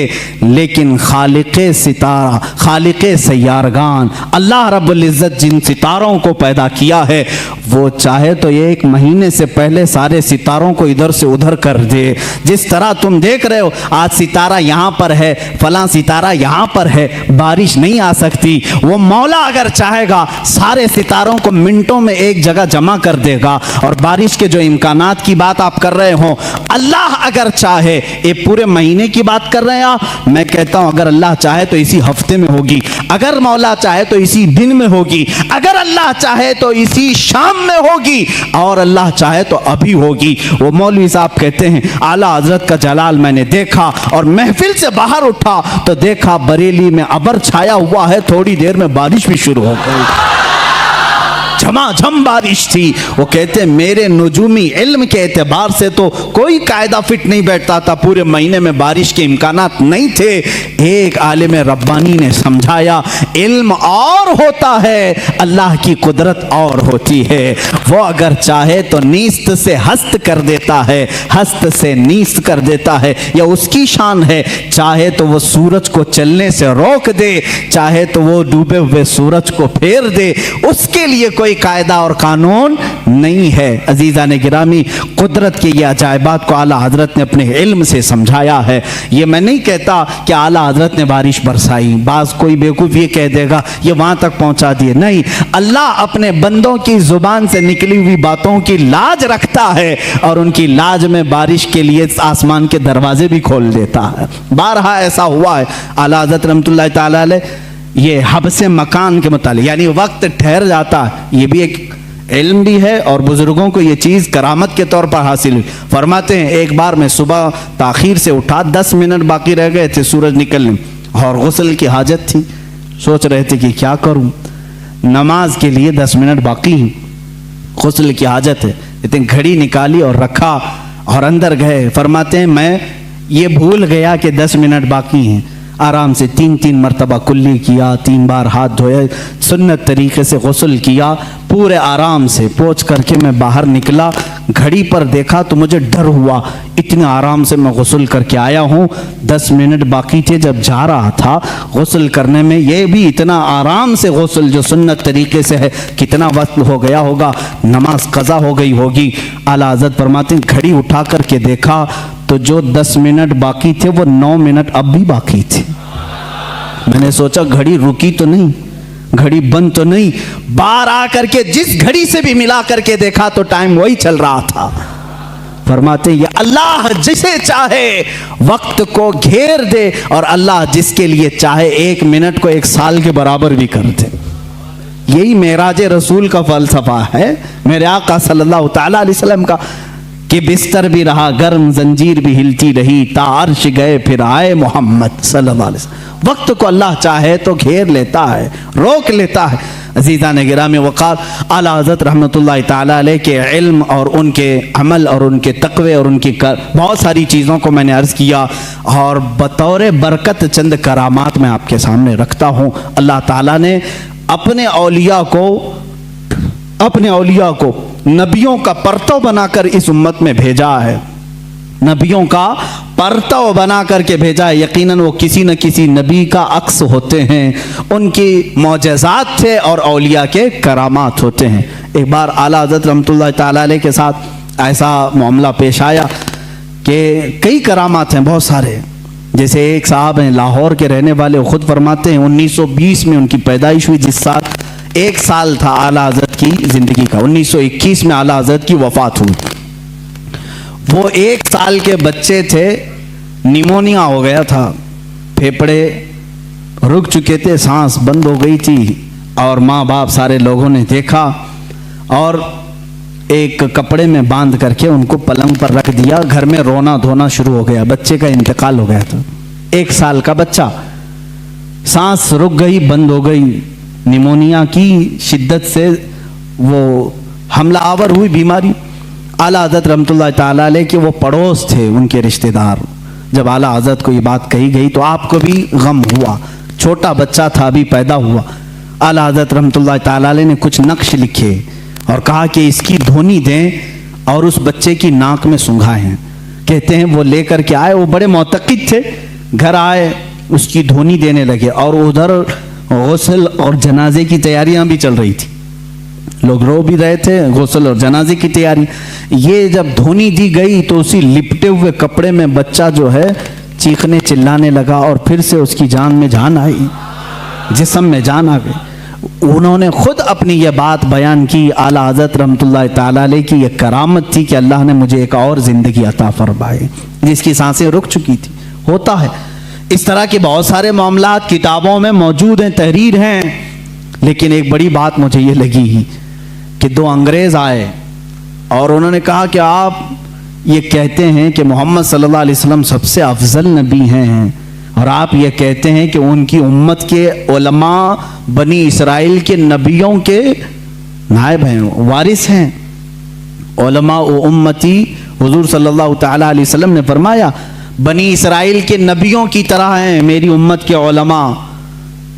लेकिन खालिक़े सितारा, खालिक़े सय्यारगान अल्लाह रब्बुल इज़्ज़त जिन सितारों को पैदा किया है, वो चाहे तो ये 1 महीने से पहले सारे सितारों को इधर से उधर कर दे। जिस तरह तुम देख रहे हो आज सितारा यहाँ पर है, फलां सितारा यहाँ पर है, बारिश नहीं आ सकती। वो मौला अगर चाहेगा सारे सितारों को मिनटों में एक जगह जमा कर देगा। और बारिश के जो इम्कानात की बात आप कर रहे हो, अल्लाह अगर चाहे, ये पूरे महीने की बात कर रहे हैं आप, मैं कहता हूं अगर अल्लाह चाहे तो इसी हफ्ते में होगी, अगर मौला चाहे तो इसी दिन में होगी, अगर अल्लाह चाहे तो इसी शाम में होगी, और अल्लाह चाहे तो अभी होगी। वो मौलवी साहब कहते हैं आला हजरत का जलाल मैंने देखा, और महफिल से बाहर उठा तो देखा बरेली में अबर छाया हुआ है, थोड़ी देर में बारिश भी शुरू हो गई, झमाझम बारिश थी। वो कहते मेरे नुजूमी इल्म के एतबार से तो कोई कायदा फिट नहीं बैठता था, पूरे महीने में बारिश के इम्कानात नहीं थे। एक आलिम रब्बानी ने समझाया इल्म और होता है, अल्लाह की कुदरत और होती है। वो अगर चाहे तो नीस्त से हस्त कर देता है, हस्त से नीस्त कर देता है, यह उसकी शान है। चाहे तो वो सूरज को चलने से रोक दे, चाहे तो वो डूबे हुए सूरज को फेर दे, उसके लिए कोई कायदा और कानून नहीं है। अजीजा ने गिरामी, कुदरत के ये अजायबात को आला हजरत ने अपने इल्म से समझाया है। ये मैं नहीं कहता कि आला हजरत ने बारिश बरसाई, बाज कोई बेवकूफ ये कह देगा ये वहां तक पहुंचा दिए, नहीं। अल्लाह अपने बंदों की जुबान से निकली हुई बातों की लाज रखता है, और उनकी लाज में बारिश के लिए आसमान के दरवाजे भी खोल देता है। बारहा ऐसा हुआ है। आला हजरत रहमतुल्लाह ताला अलैह ये हब्से मकान के मुतालिक, यानी वक्त ठहर जाता है, ये भी एक इल्म भी है, और बुजुर्गों को ये चीज़ करामत के तौर पर हासिल हुई। फरमाते हैं एक बार मैं सुबह ताखीर से उठा, 10 मिनट बाकी रह गए थे सूरज निकलने, और गुस्ल की हाजत थी, सोच रहे थे कि क्या करूं, नमाज के लिए 10 मिनट बाकी हैं, गुस्ल की हाजत है, इतनी घड़ी निकाली और रखा और अंदर गए। फरमाते हैं मैं ये भूल गया कि 10 मिनट बाकी हैं, आराम से 3-3 मरतबा कुल्ली किया, 3 बार हाथ धोए, सुन्नत तरीके से गुस्ल किया, पूरे आराम से पोंछ करके मैं बाहर निकला। घड़ी पर देखा तो मुझे डर हुआ, इतने आराम से मैं गुस्ल करके आया हूँ, 10 मिनट बाकी थे। जब जा रहा था गुस्ल करने में, ये भी इतना आराम से गुस्ल जो सुन्नत तरीके से है, कितना वक्त हो गया होगा, नमाज कज़ा हो गई होगी। आला हज़रत फरमाते हैं घड़ी उठा करके देखा तो जो 10 मिनट बाकी थे वो 9 मिनट अब भी बाकी थे। मैंने सोचा घड़ी रुकी तो नहीं, घड़ी बंद तो नहीं, बाहर आकर के जिस घड़ी से भी मिला करके देखा तो टाइम वही चल रहा था। फरमाते ये अल्लाह जिसे चाहे वक्त को घेर दे, और अल्लाह जिसके लिए चाहे 1 मिनट को 1 साल के बराबर भी कर दे। यही मेराज रसूल का फलसफा है, मेरे आका सल्लल्लाहु ताला अलैहि वसल्लम का, कि बिस्तर भी रहा गर्म, जंजीर भी हिलती रही, तार्श गए फिर आए मोहम्मद सल्लल्लाहु अलैहि वसल्लम। वक्त को अल्लाह चाहे तो घेर लेता है, रोक लेता है। अजीज़ा ने गिरामी वक़ार, आला हज़रत रहमतुल्लाह ताला अलैह के इल्म और उनके अमल और उनके तक़वे और उनकी बहुत सारी चीज़ों को मैंने अर्ज़ किया, और बतौर बरकत चंद करामात मैं आपके सामने रखता हूँ। अल्लाह ताला ने अपने औलिया को नबियों का परतव बनाकर इस उम्मत में भेजा है। नबियों का परतव बना करके भेजा है। यकीनन वो किसी न किसी नबी का अक्स होते हैं, उनकी मौजज़ात थे और औलिया के करामात होते हैं। एक बार आला हज़रत रहमतुल्लाह ताला अलैह के साथ ऐसा मामला पेश आया कि कई करामात हैं, बहुत सारे। जैसे एक साहब हैं लाहौर के रहने वाले, खुद फरमाते हैं 1920 में उनकी पैदाइश हुई, जिस साल 1 साल था आला हज़रत की ज़िंदगी का। 1921 में आला हज़रत की वफ़ात हुई। वो 1 साल के बच्चे थे, निमोनिया हो गया था, फेफड़े रुक चुके थे, सांस बंद हो गई थी। और माँ बाप सारे लोगों ने देखा और एक कपड़े में बांध करके उनको पलंग पर रख दिया। घर में रोना धोना शुरू हो गया, बच्चे का इंतकाल हो गया था। 1 साल का बच्चा, सांस रुक गई, बंद हो गई, निमोनिया की शिद्दत से वो हमला आवर हुई बीमारी। आला हज़रत रहमतुल्लाह ताला अलैह के वो पड़ोस थे, उनके रिश्तेदार। जब आला हज़रत को ये बात कही गई तो आपको भी गम हुआ, छोटा बच्चा था, अभी पैदा हुआ। आला हज़रत रहमतुल्लाह ताला अलैह ने कुछ नक्श लिखे और कहा कि इसकी धोनी दें और उस बच्चे की नाक में सुंघाएं। कहते हैं वो लेकर के आए, वो बड़े मोतक़िद थे, घर आए, उसकी धोनी देने लगे और उधर गुस्ल और जनाजे की तैयारियां भी चल रही थी। लोग रो भी रहे थे, गुस्ल और जनाजे की तैयारी। ये जब धोनी दी गई तो उसी लिपटे हुए कपड़े में बच्चा जो है चीखने चिल्लाने लगा और फिर से उसकी जान में जान आई, जिस्म में जान आ गई। उन्होंने खुद अपनी ये बात बयान की। आला हज़रत रहमतुल्लाह ताला अलैह की ये करामत थी कि अल्लाह ने मुझे एक और ज़िंदगी अता फरमाई, जिसकी सांसें रुक चुकी थी। होता है इस तरह के बहुत सारे मामलात किताबों में मौजूद हैं, तहरीर हैं। लेकिन एक बड़ी बात मुझे ये लगी कि 2 अंग्रेज़ आए और उन्होंने कहा कि आप ये कहते हैं कि मोहम्मद सल्लल्लाहु अलैहि वसल्लम सबसे अफजल नबी हैं और आप ये कहते हैं कि उनकी उम्मत के उलमा बनी इसराइल के नबियों के नायब हैं, वारिस हैं। उलमा व उम्मती, हुजूर सल्लल्लाहु ताला अलैहि वसल्लम ने फरमाया बनी इसराइल के नबियों की तरह हैं मेरी उम्मत के उलमा।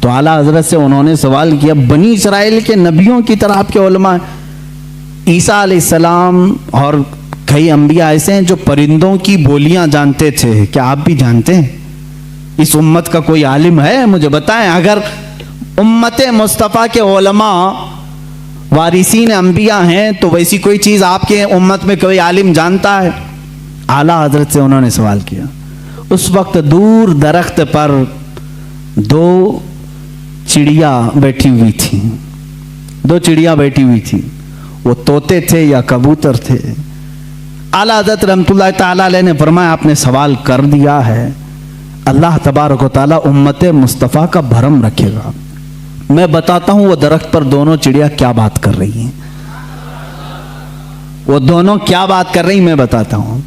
तो आला हज़रत से उन्होंने सवाल किया, बनी इसराइल के नबियों की तरह आपके उलमा? ईसा अलैहिस्सलाम और कई अंबिया ऐसे हैं जो परिंदों की बोलियां जानते थे, क्या आप भी जानते हैं? इस उम्मत का कोई आलिम है? मुझे बताएं। अगर उम्मत मुस्तफ़ा के उलमा वारिसीन अंबिया हैं तो वैसी कोई चीज़ आपके उम्मत में कोई आलिम जानता है? आला हज़रत से उन्होंने सवाल किया। उस वक्त दूर दरख्त पर 2 चिड़िया बैठी हुई थी, 2 चिड़िया बैठी हुई थी। वो तोते थे या कबूतर थे? आला हज़रत रहमतुल्लाह ताला अलैह ने फरमाया आपने सवाल कर दिया है, अल्लाह तबारक व तआला उम्मत मुस्तफ़ा का भरम रखेगा। मैं बताता हूँ वो दरख्त पर दोनों चिड़िया क्या बात कर रही हैं। वो दोनों क्या बात कर रही मैं बताता हूँ।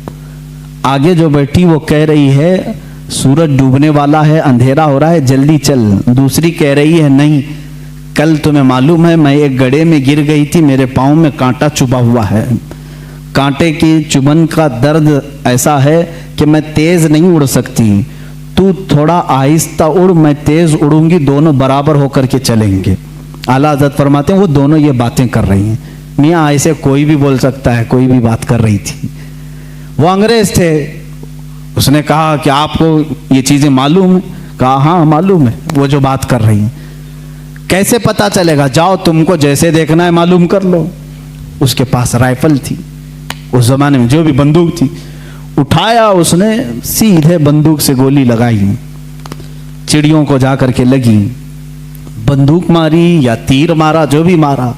आगे जो बैठी वो कह रही है सूरज डूबने वाला है, अंधेरा हो रहा है, जल्दी चल। दूसरी कह रही है नहीं, कल तुम्हें मालूम है मैं एक गड्ढे में गिर गई थी, मेरे पाँव में कांटा चुभा हुआ है। कांटे की चुभन का दर्द ऐसा है कि मैं तेज नहीं उड़ सकती, तू थोड़ा आहिस्ता उड़, मैं तेज उड़ूंगी, दोनों बराबर होकर के चलेंगे। आला हज़रत फरमाते हैं वो दोनों ये बातें कर रही हैं। मियाँ ऐसे कोई भी बोल सकता है, कोई भी बात कर रही थी। वो अंग्रेज थे, उसने कहा कि आपको ये चीज़ें मालूम है? कहा हाँ मालूम है वो जो बात कर रही हैं। कैसे पता चलेगा? जाओ तुमको जैसे देखना है मालूम कर लो। उसके पास राइफल थी, उस जमाने में जो भी बंदूक थी, उठाया उसने, सीधे बंदूक से गोली लगाई, चिड़ियों को जा करके लगी। बंदूक मारी या तीर मारा, जो भी मारा,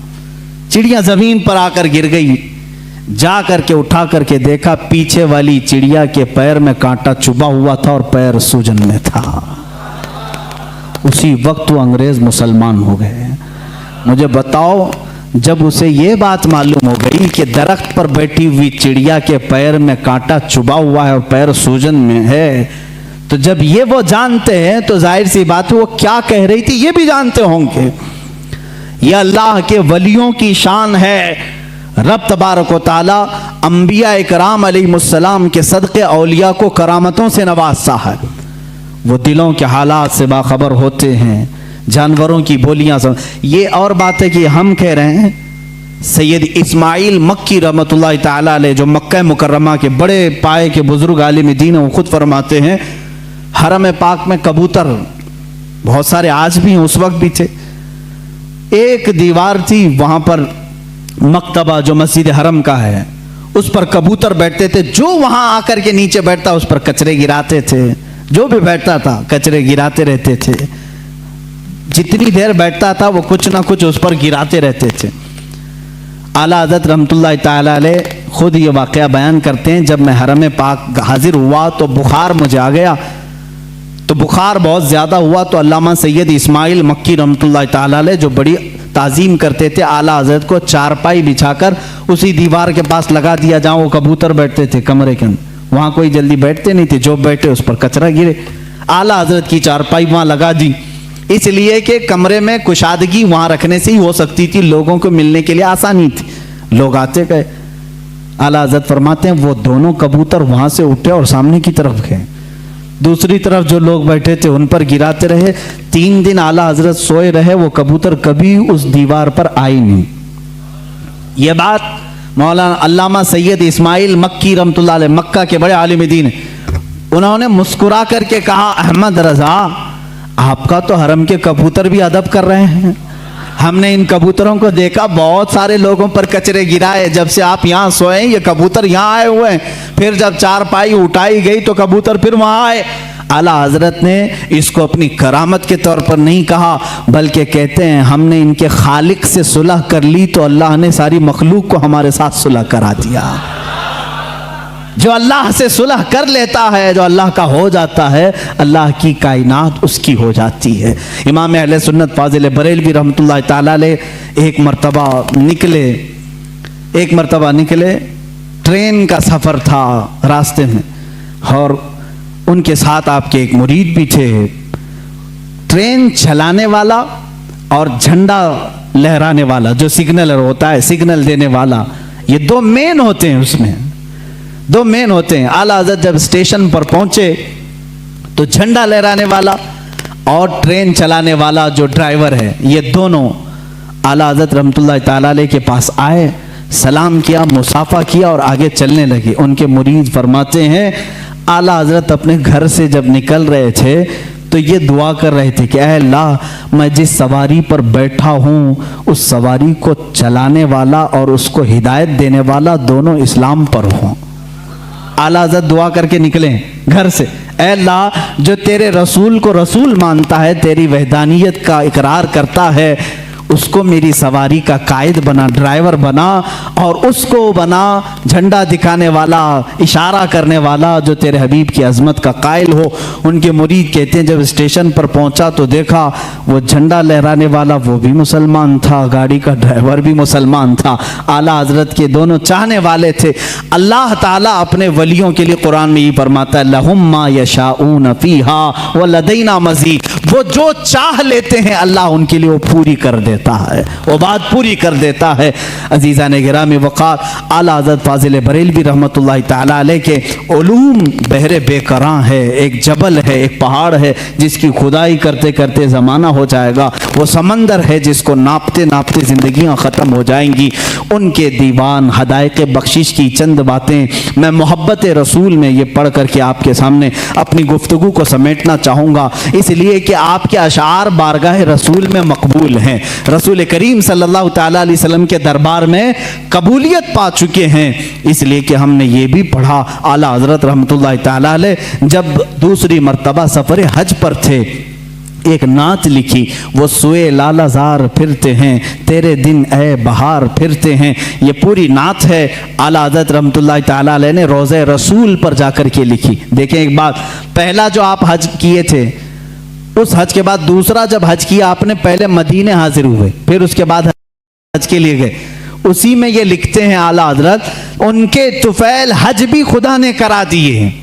चिड़िया जमीन पर आकर गिर गई। जा करके उठा करके देखा पीछे वाली चिड़िया के पैर में कांटा चुभा हुआ था और पैर सूजन में था। उसी वक्त वो अंग्रेज मुसलमान हो गए। मुझे बताओ, जब उसे ये बात मालूम हो गई कि दरख्त पर बैठी हुई चिड़िया के पैर में कांटा चुभा हुआ है और पैर सूजन में है, तो जब ये वो जानते हैं तो जाहिर सी बात है वो क्या कह रही थी ये भी जानते होंगे। ये अल्लाह के वलियों की शान है। रब तबारक व तआला अंबिया इकराम अलैहिमुस्सलाम के सदक़े औलिया को करामतों से नवाज़ता है। वो दिलों के हालात से बाखबर होते हैं, जानवरों की बोलियां सब। ये और बात है कि हम कह रहे हैं सैयद इस्माइल मक्की रहमतुल्लाह ताला अलैह, जो मक्का मुकर्रमा के बड़े पाए के बुजुर्ग आलिम दीन, वो खुद फरमाते हैं हरम पाक में कबूतर बहुत सारे आज भी हैं, उस वक्त भी थे। एक दीवार थी वहां पर मक्तबा जो मस्जिद हरम का है, उस पर कबूतर बैठते थे। जो वहां आकर के नीचे बैठता उस पर कचरे गिराते थे, जो भी बैठता था कचरे गिराते रहते थे। जितनी देर बैठता था वो कुछ ना कुछ उस पर गिराते रहते थे। आला हज़रत रहमतुल्लाह ताला अलैह खुद ये वाक़या बयान करते हैं, जब मैं हरम पाक हाजिर हुआ तो बुखार मुझे आ गया। तो बुखार बहुत ज़्यादा हुआ तो अल्लामा सैयद इस्माइल मक्की रहमतुल्लाह ताला अलैह, जो बड़ी ताज़ीम करते थे, आला हज़रत को चारपाई बिछाकर उसी दीवार के पास लगा दिया जहाँ वो कबूतर बैठते थे कमरे के अंदर। वहाँ कोई जल्दी बैठते नहीं थे, जो बैठे उस पर कचरा गिरे। आला हज़रत की चारपाई वहाँ लगा दी, इसलिए कि कमरे में कुशादगी वहाँ रखने से ही हो सकती थी, लोगों को मिलने के लिए आसानी थी, लोग आते गए। आला हज़रत फरमाते हैं वो दोनों कबूतर वहाँ से उठे और सामने की तरफ गए, दूसरी तरफ जो लोग बैठे थे उन पर गिराते रहे। 3 दिन आला हजरत सोए रहे, वो कबूतर कभी उस दीवार पर आई नहीं। ये बात मौलाना अल्लामा सैयद इस्माइल मक्की रहमतुल्लाह अलैह, मक्का के बड़े आलिम दीन, उन्होंने मुस्कुरा करके कहा, अहमद रजा आपका तो हरम के कबूतर भी अदब कर रहे हैं। हमने इन कबूतरों को देखा, बहुत सारे लोगों पर कचरे गिराए, जब से आप यहाँ सोए ये कबूतर यहाँ आए हुए हैं। फिर जब चारपाई उठाई गई तो कबूतर फिर वहाँ आए। आला हजरत ने इसको अपनी करामत के तौर पर नहीं कहा, बल्कि कहते हैं हमने इनके खालिक से सुलह कर ली तो अल्लाह ने सारी मखलूक को हमारे साथ सुलह करा दिया। जो अल्लाह से सुलह कर लेता है, जो अल्लाह का हो जाता है, अल्लाह की कायनात उसकी हो जाती है। इमाम अहले सुन्नत फाजिल बरेलवी रहमतुल्लाह ताला अलैह एक मरतबा निकले, ट्रेन का सफ़र था रास्ते में, और उनके साथ आपके एक मुरीद भी थे। ट्रेन चलाने वाला और झंडा लहराने वाला, जो सिग्नलर होता है, सिग्नल देने वाला, ये 2 मेन होते हैं, उसमें 2 मेन होते हैं। आला हज़रत जब स्टेशन पर पहुंचे तो झंडा लहराने वाला और ट्रेन चलाने वाला जो ड्राइवर है, ये दोनों आला हज़रत रहमतुल्लाह ताला अलैह के पास आए, सलाम किया, मुसाफा किया और आगे चलने लगे। उनके मुरीद फरमाते हैं आला हज़रत अपने घर से जब निकल रहे थे तो ये दुआ कर रहे थे कि ऐ अल्लाह, मैं जिस सवारी पर बैठा हूँ उस सवारी को चलाने वाला और उसको हिदायत देने वाला दोनों इस्लाम पर हों। आला हज़रत दुआ करके निकले घर से, ऐ अल्लाह, जो तेरे रसूल को रसूल मानता है, तेरी वहदानियत का इकरार करता है, उसको मेरी सवारी का कायद बना, ड्राइवर बना, और उसको बना झंडा दिखाने वाला, इशारा करने वाला, जो तेरे हबीब की अजमत का कायल हो। उनके मुरीद कहते हैं जब स्टेशन पर पहुंचा तो देखा वो झंडा लहराने वाला वो भी मुसलमान था, गाड़ी का ड्राइवर भी मुसलमान था। आला हजरत के दोनों चाहने वाले थे। अल्लाह ताला अपने वलियों के लिए कुरान में ये फरमाता है, लहुम मा यशाऊन फीहा व लदैना मजीद, वो जो चाह लेते हैं अल्लाह उनके लिए वो पूरी कर देता है, वो बात पूरी कर देता है। अजीज़ान गिरामी वक़ार, आला हज़रत फाजिल बरेलवी रहमतुल्लाह ताला अलैह के उलूम बहरे बेकरां है, एक जबल है, एक पहाड़ है जिसकी खुदाई करते करते ज़माना हो जाएगा। वो समंदर है जिसको नापते नापते ज़िंदगियाँ ख़त्म हो जाएंगी। उनके दीवान हदायक़ बख्शिश की चंद बातें मैं मोहब्बत रसूल में ये पढ़ करके आपके सामने अपनी गुफ्तगू को समेटना चाहूँगा, इसलिए कि आपके अशार बारगाह रसूल में मकबूल हैं, रसूल करीम सल्लल्लाहु ताला अलैहि वसल्लम के दरबार में कबूलियत पा चुके हैं। इसलिए कि हमने ये भी पढ़ा, आला हज़रत रहमतुल्लाह ताला अलैह जब दूसरी मर्तबा सफ़र हज पर थे, एक नात लिखी, वो सुए लालाजार फिरते हैं, तेरे दिन ए बहार फिरते हैं। ये पूरी नात है, आला हज़रत रहमतुल्लाह ताला अलैह ने रोज़े रसूल पर जाकर के लिखी। देखें एक बात, पहला जो आप हज किए थे, उस हज के बाद दूसरा जब हज किया आपने, पहले मदीने हाजिर हुए, फिर उसके बाद हज के लिए गए। उसी में ये लिखते हैं आला हज़रत, उनके तुफैल हज भी खुदा ने करा दिए हैं।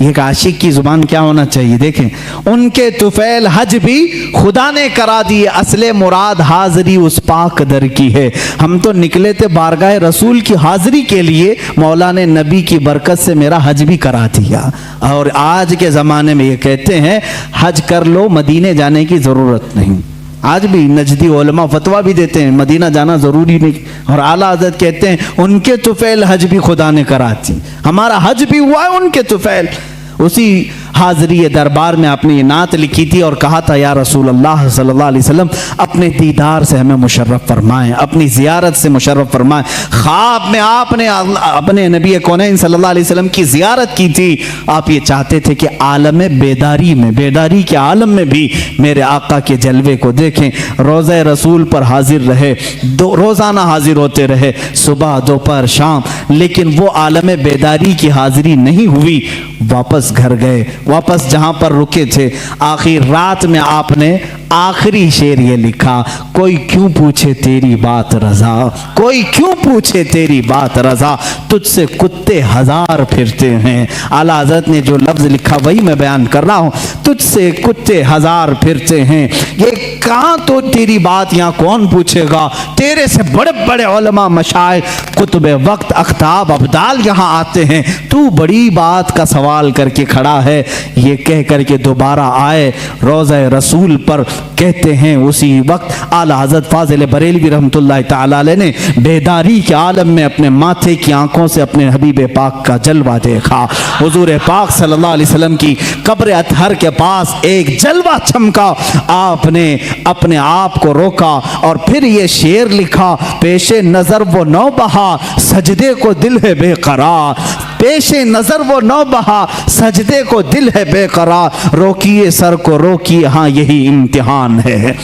एक आशिक की जुबान क्या होना चाहिए, देखें, उनके तुफैल हज भी खुदा ने करा दिए, असले मुराद हाजिरी उस पाक दर की है। हम तो निकले थे बारगाह रसूल की हाजिरी के लिए, मौला ने नबी की बरकत से मेरा हज भी करा दिया। और आज के ज़माने में ये कहते हैं हज कर लो, मदीने जाने की ज़रूरत नहीं। आज भी नजदी उलमा फतवा भी देते हैं मदीना जाना ज़रूरी नहीं, और आला हज़रत कहते हैं उनके तुफ़ैल हज भी खुदा ने कराती, हमारा हज भी हुआ है उनके तुफ़ैल। उसी हाज़री दरबार में आपने ये नात लिखी थी और कहा था, या रसूल अल्लाह सल्लल्लाहु अलैहि वसल्लम अपने दीदार से हमें मुशर्रफ फरमाएं, अपनी ज़ियारत से मुशर्रफ फरमाएं। ख्वाब में आपने अपने नबी कौनैन सल्लल्लाहु अलैहि वसल्लम की ज़ियारत की थी। आप ये चाहते थे कि आलम बेदारी में, बेदारी के आलम में भी मेरे आका के जलवे को देखें, रोज़े रसूल पर हाजिर रहे, रोज़ाना हाजिर होते रहे, सुबह दोपहर शाम, लेकिन वो आलम बेदारी की हाजिरी नहीं हुई। वापस घर गए, वापस जहां पर रुके थे, आखिर रात में आपने आखिरी शेर ये लिखा, कोई क्यों पूछे तेरी बात रजा, कोई क्यों पूछे तेरी बात रजा, तुझसे कुत्ते हजार फिरते हैं। आला हज़रत ने जो लफ्ज़ लिखा वही मैं बयान कर रहा हूँ, तुझसे कुत्ते हजार फिरते हैं। ये कहाँ तो तेरी बात यहाँ कौन पूछेगा, तेरे से बड़े बड़े उलमा मशाइख कुतुब वक्त अख्ताब अब्दाल यहाँ आते हैं, तू बड़ी बात का सवाल करके खड़ा है। ये कह करके दोबारा आए रोज़ा रसूल पर, कहते हैं उसी वक्त आला हज़रत फाज़िल बरेलवी रहमतुल्लाह ताला अलैह ने बेदारी के आलम में अपने माथे की आंखों से अपने हबीब पाक का जलवा देखा। हुजूर पाक सल्लल्लाहु अलैहि वसल्लम की कब्र अतहर के पास एक जलवा चमका, आपने अपने आप को रोका और फिर ये शेर लिखा, पेशे नज़र वो नौ बहा सजदे को दिल है बेकरार, पेशे नज़र वो नौ बहा सजदे को दिल है बेकरार, रोकिए सर को रोकिए, हाँ यही इम्तिहान है।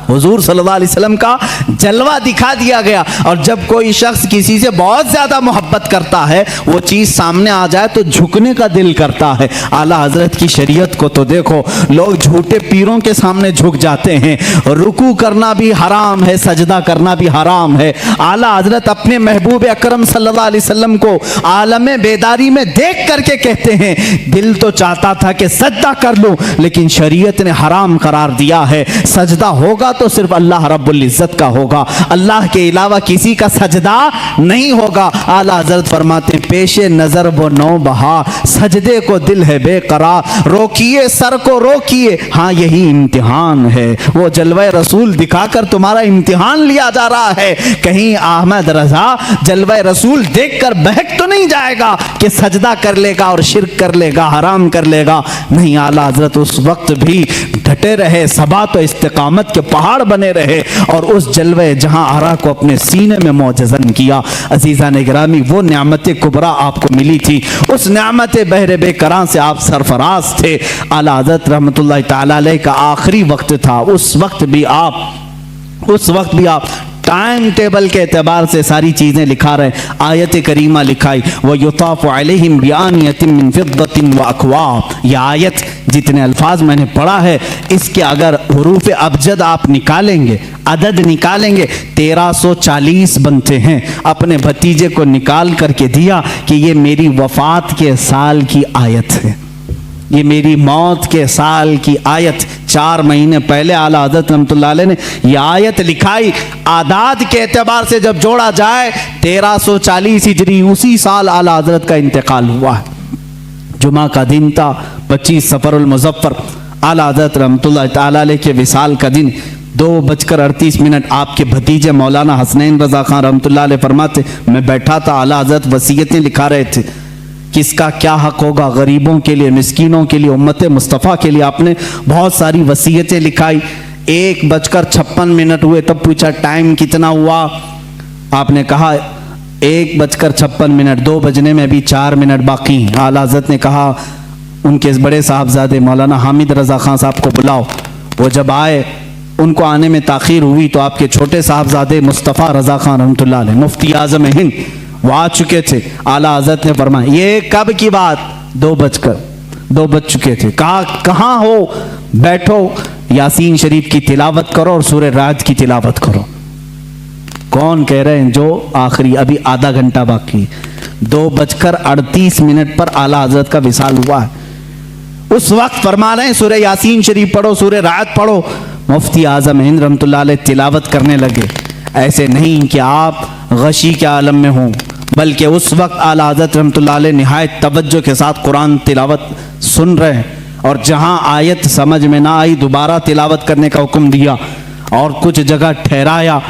हुजूर सल्लल्लाहु अलैहि वसल्लम का जलवा दिखा दिया गया। और जब कोई शख्स किसी से बहुत ज़्यादा मोहब्बत करता है, वो चीज़ सामने आ जाए तो झुकने का दिल करता है। आला हज़रत की शरीयत को तो देखो, लोग झूठे पीरों के सामने झुक जाते हैं, रुकू करना भी हराम है, सजदा करना भी हराम है। आला हज़रत अपने महबूब अकरम सल्लल्लाहु अलैहि वसल्लम को आलम बेदारी में देख करके कहते हैं, दिल तो चाहता था कि सजदा कर लूँ, लेकिन शरीयत ने हराम करार दिया है, सजदा होगा तो सिर्फ अल्लाह रब्बुल इज्जत का होगा, अल्लाह के अलावा किसी का सजदा नहीं होगा। आला हज़रत फरमाते हैं, पेशे नज़र वो नौ बहा सजदे को दिल है बेकरार, रोकिए सर को रोकिए, हाँ यही इम्तिहान है। वो जलवा रसूल दिखाकर तुम्हारा इम्तिहान लिया जा रहा है। कहीं अहमद रजा जलवा रसूल देखकर बहक तो नहीं जाएगा कि सजदा कर लेगा और शिरक कर लेगा, हराम कर लेगा। नहीं, आला हज़रत उस वक्त भी डटे रहे, सबात और इस्तिकामत के पहाड़ बने रहे और उस जलवे जहां आरा को अपने सीने में मौजज़न किया। अजीज़ान गिरामी, वो नेमत कुबरा आपको मिली थी, उस नेमत बहरे बेकरां से आप सरफराज थे। आला हज़रत रहमतुल्लाह ताला अलैह का आखिरी वक्त था, उस वक्त भी आप टाइम टेबल के एतबार से सारी चीज़ें लिखा रहे। आयत करीमा लिखाई, व युताफ़ु अलैहिम बिआनियतिन मिन फिद्दतिन व अक्वाब। यह आयत जितने अल्फाज मैंने पढ़ा है, इसके अगर हुरूफ अबजद आप निकालेंगे, अदद निकालेंगे, 1340 बनते हैं। अपने भतीजे को निकाल करके दिया कि ये मेरी वफ़ात के साल की आयत है, ये मेरी मौत के साल की आयत। 4 महीने पहले आला हज़रत रहमतुल्लाह अलैह ने यह आयत लिखाई। आदाद के एतबार से जब जोड़ा जाए 1340 हिजरी, उसी साल आला हज़रत का इंतकाल हुआ है। जुमा का दिन था, 25 सफ़रुल मुज़फ़्फ़र। आला हज़रत रहमतुल्लाह ताला अलैह के विसाल का दिन 2:38 आपके भतीजे मौलाना हसनैन रज़ा खान रहमतुल्लाह अलैह फरमाते, मैं बैठा था, आला हज़रत वसीयतें लिखा रहे थे, किसका क्या हक होगा, गरीबों के लिए, मिस्कीनों के लिए, उम्मत मुस्तफ़ा के लिए। आपने बहुत सारी वसीयतें लिखाई। 1:56 हुए, तब पूछा टाइम कितना हुआ, आपने कहा 1:56, 2 बजने में भी 4 मिनट बाकी हैं। आला हज़रत ने कहा उनके बड़े साहबजादे मौलाना हामिद रज़ा खान साहब को बुलाओ। वो जब आए, उनको आने में ताख़ीर हुई तो आपके छोटे साहबजादे मुस्तफ़ा रज़ा खान रहमतुल्लाह अलैह, मुफ्ती आज़म हिंद, वो आ चुके थे। आला हज़रत ने फरमाया, ये कब की बात, 2 बज चुके थे। कहा कहाँ हो, बैठो, यासीन शरीफ की तिलावत करो और सूरह राज की तिलावत करो। कौन कह रहे हैं, जो आखिरी, अभी आधा घंटा बाकी। 2:38 पर आला हज़रत का विसाल हुआ है। उस वक्त फरमा रहे हैं सूरह यासीन शरीफ पढ़ो, सूरह राज पढ़ो। मुफ्ती आज़म हिंद रहमतुल्लाह अलैह तिलावत करने लगे। ऐसे नहीं कि आप गशी के आलम में हों, बल्कि उस वक्त आला हज़रत रहमतुल्लाह अलैह निहायत तवज्जो के साथ कुरान तिलावत सुन रहे हैं, और जहां आयत समझ में ना आई दोबारा तिलावत करने का हुक्म दिया। और कुछ जगह ठहराया,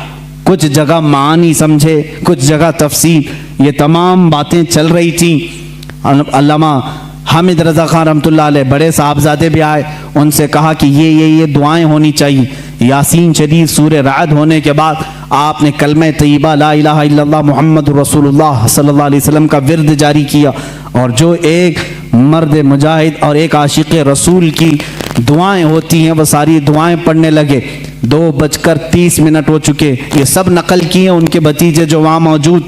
कुछ जगह मानी समझे, कुछ जगह तफसीर, ये तमाम बातें चल रही थी। अल्लामा हामिद रज़ा खान रहमतुल्लाह अलैह बड़े साहबजादे भी आए, उनसे कहा कि ये दुआएं होनी चाहिए। यासीन शरीफ सूरह राद होने के बाद आपने कलमे तय्यबा ला इलाहा इल्लल्लाह मुहम्मद रसूलुल्लाह सल्लल्लाहु अलैहि वसल्लम का विर्द जारी किया, और जो एक मर्द मुजाहिद और एक आशिक रसूल की दुआएं होती हैं वो सारी दुआएं पढ़ने लगे। 2:30 हो चुके। ये सब नकल किए उनके भतीजे जो वहाँ मौजूद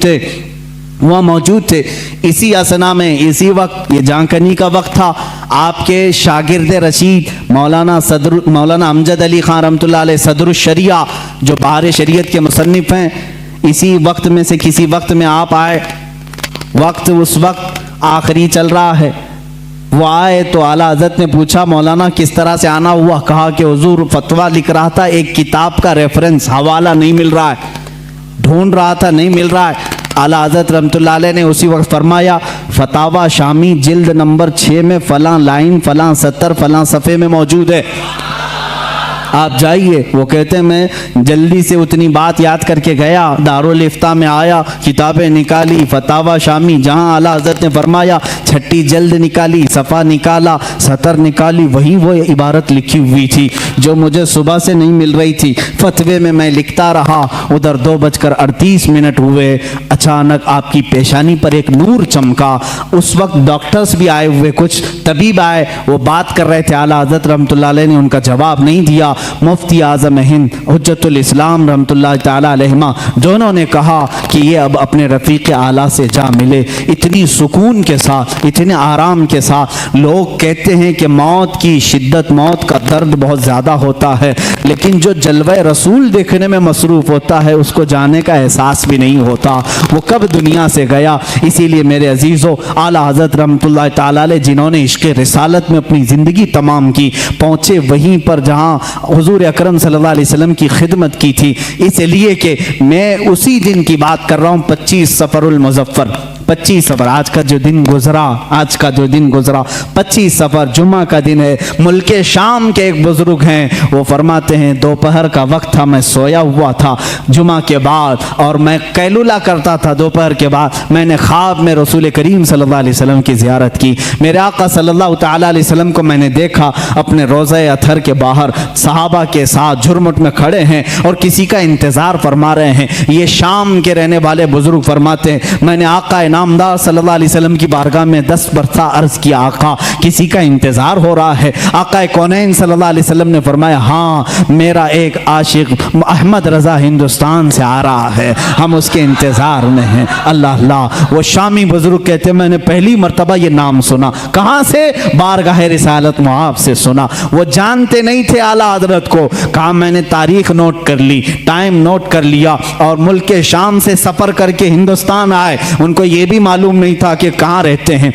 थे। इसी असना में, इसी वक्त, ये जानकनी का वक्त था, आपके शागिर्द रशीद मौलाना अमजद अली खान रहमतुल्लाह अलैह सदरुल शरिया जो बाहर शरीयत के मुसन्निफ हैं, इसी वक्त में से किसी वक्त में आप आए। वक्त उस वक्त आखिरी चल रहा है। वो आए तो आला हज़रत ने पूछा मौलाना किस तरह से आना हुआ? कहा कि हुजूर फतवा लिख रहा था, एक किताब का रेफरेंस हवाला नहीं मिल रहा है, ढूंढ रहा था नहीं मिल रहा है। आला हज़रत रहमतुल्लाह अलैह ने उसी वक्त फरमाया फतावा शामी जिल्द नंबर 6 में फलां लाइन फलां सतर फलां सफ़े में मौजूद है, आप जाइए। वो कहते हैं मैं जल्दी से उतनी बात याद करके गया, दारुल इफ्ता में आया, किताबें निकाली, फतावा शामी जहाँ आला हज़रत ने फरमाया 6 जल्द निकाली, सफ़ा निकाला, सतर निकाली, वहीं वो इबारत लिखी हुई थी जो मुझे सुबह से नहीं मिल रही थी। फतवे में मैं लिखता रहा, उधर 2:38 हुए, अचानक आपकी पेशानी पर एक नूर चमका। उस वक्त डॉक्टर्स भी आए हुए, कुछ तबीब आए, वो बात कर रहे थे। आला हज़रत रहमतुल्लाह अलैह ने उनका जवाब नहीं दिया। मुफ्ती आज़म हिंद हुज्जतुल इस्लाम रहमतुल्लाह ताला अलैहिमा दोनों ने कहा कि ये अब अपने रफ़ीक़ आला से जा मिले। इतनी सुकून के साथ, इतने आराम के साथ। लोग कहते हैं कि मौत की शिद्दत, मौत का दर्द बहुत ज़्यादा होता है, लेकिन जो जलवे रसूल देखने में मसरूफ़ होता है उसको जाने का एहसास भी नहीं होता, वो कब दुनिया से गया। इसीलिए मेरे अजीज़ों, आला हज़रत रहमतुल्लाह ताला अलैह जिन्होंने इश्क़ रिसालत में अपनी ज़िंदगी तमाम की, पहुँचे वहीं पर जहाँ हुजूर अकरम सल्लल्लाहु अलैहि वसल्लम की खिदमत की थी। इसलिए कि मैं उसी दिन की बात कर रहा हूँ, 25 सफ़रुल मुज़फ़्फ़र, 25 सफ़र, आज का जो दिन गुजरा 25 सफ़र जुम्मा का दिन है। मुल्के शाम के एक बुजुर्ग हैं, वो फरमाते हैं दोपहर का वक्त था, मैं सोया हुआ था जुम्मा के बाद, और मैं कैलुला करता था दोपहर के बाद। मैंने ख्वाब में रसूल करीम सल्लल्लाहु अलैहि वसल्लम की ज़ियारत की। मेरे आका सल्लल्लाहु ताला अलैहि वसल्लम को मैंने देखा अपने रोज़े अथर के बाहर सहाबा के साथ झुरमुट में खड़े हैं और किसी का इंतज़ार फरमा रहे हैं। ये शाम के रहने वाले बुजुर्ग फरमाते हैं मैंने आका नामदार सल्लल्लाहु अलैहि वसल्लम की बारगाह में 10 मरतबा अर्ज़ किया, आका किसी का इंतज़ार हो रहा है। आका कौनैन सल्लल्लाहु अलैहि वसल्लम ने फरमाया हाँ, मेरा एक आशिक अहमद रज़ा हिंदुस्तान से आ रहा है, हम उसके इंतज़ार में हैं। अल्लाह अल्लाह। वो शामी बुजुर्ग कहते मैंने पहली मरतबा ये नाम सुना। कहाँ से? बारगाह रिसालत में आपसे सुना। वो जानते नहीं थे आला हज़रत को। कहा मैंने तारीख नोट कर ली, टाइम नोट कर लिया, और मुल्क के शाम से सफ़र करके हिंदुस्तान आए। उनको ये भी मालूम नहीं था कि कहाँ रहते हैं।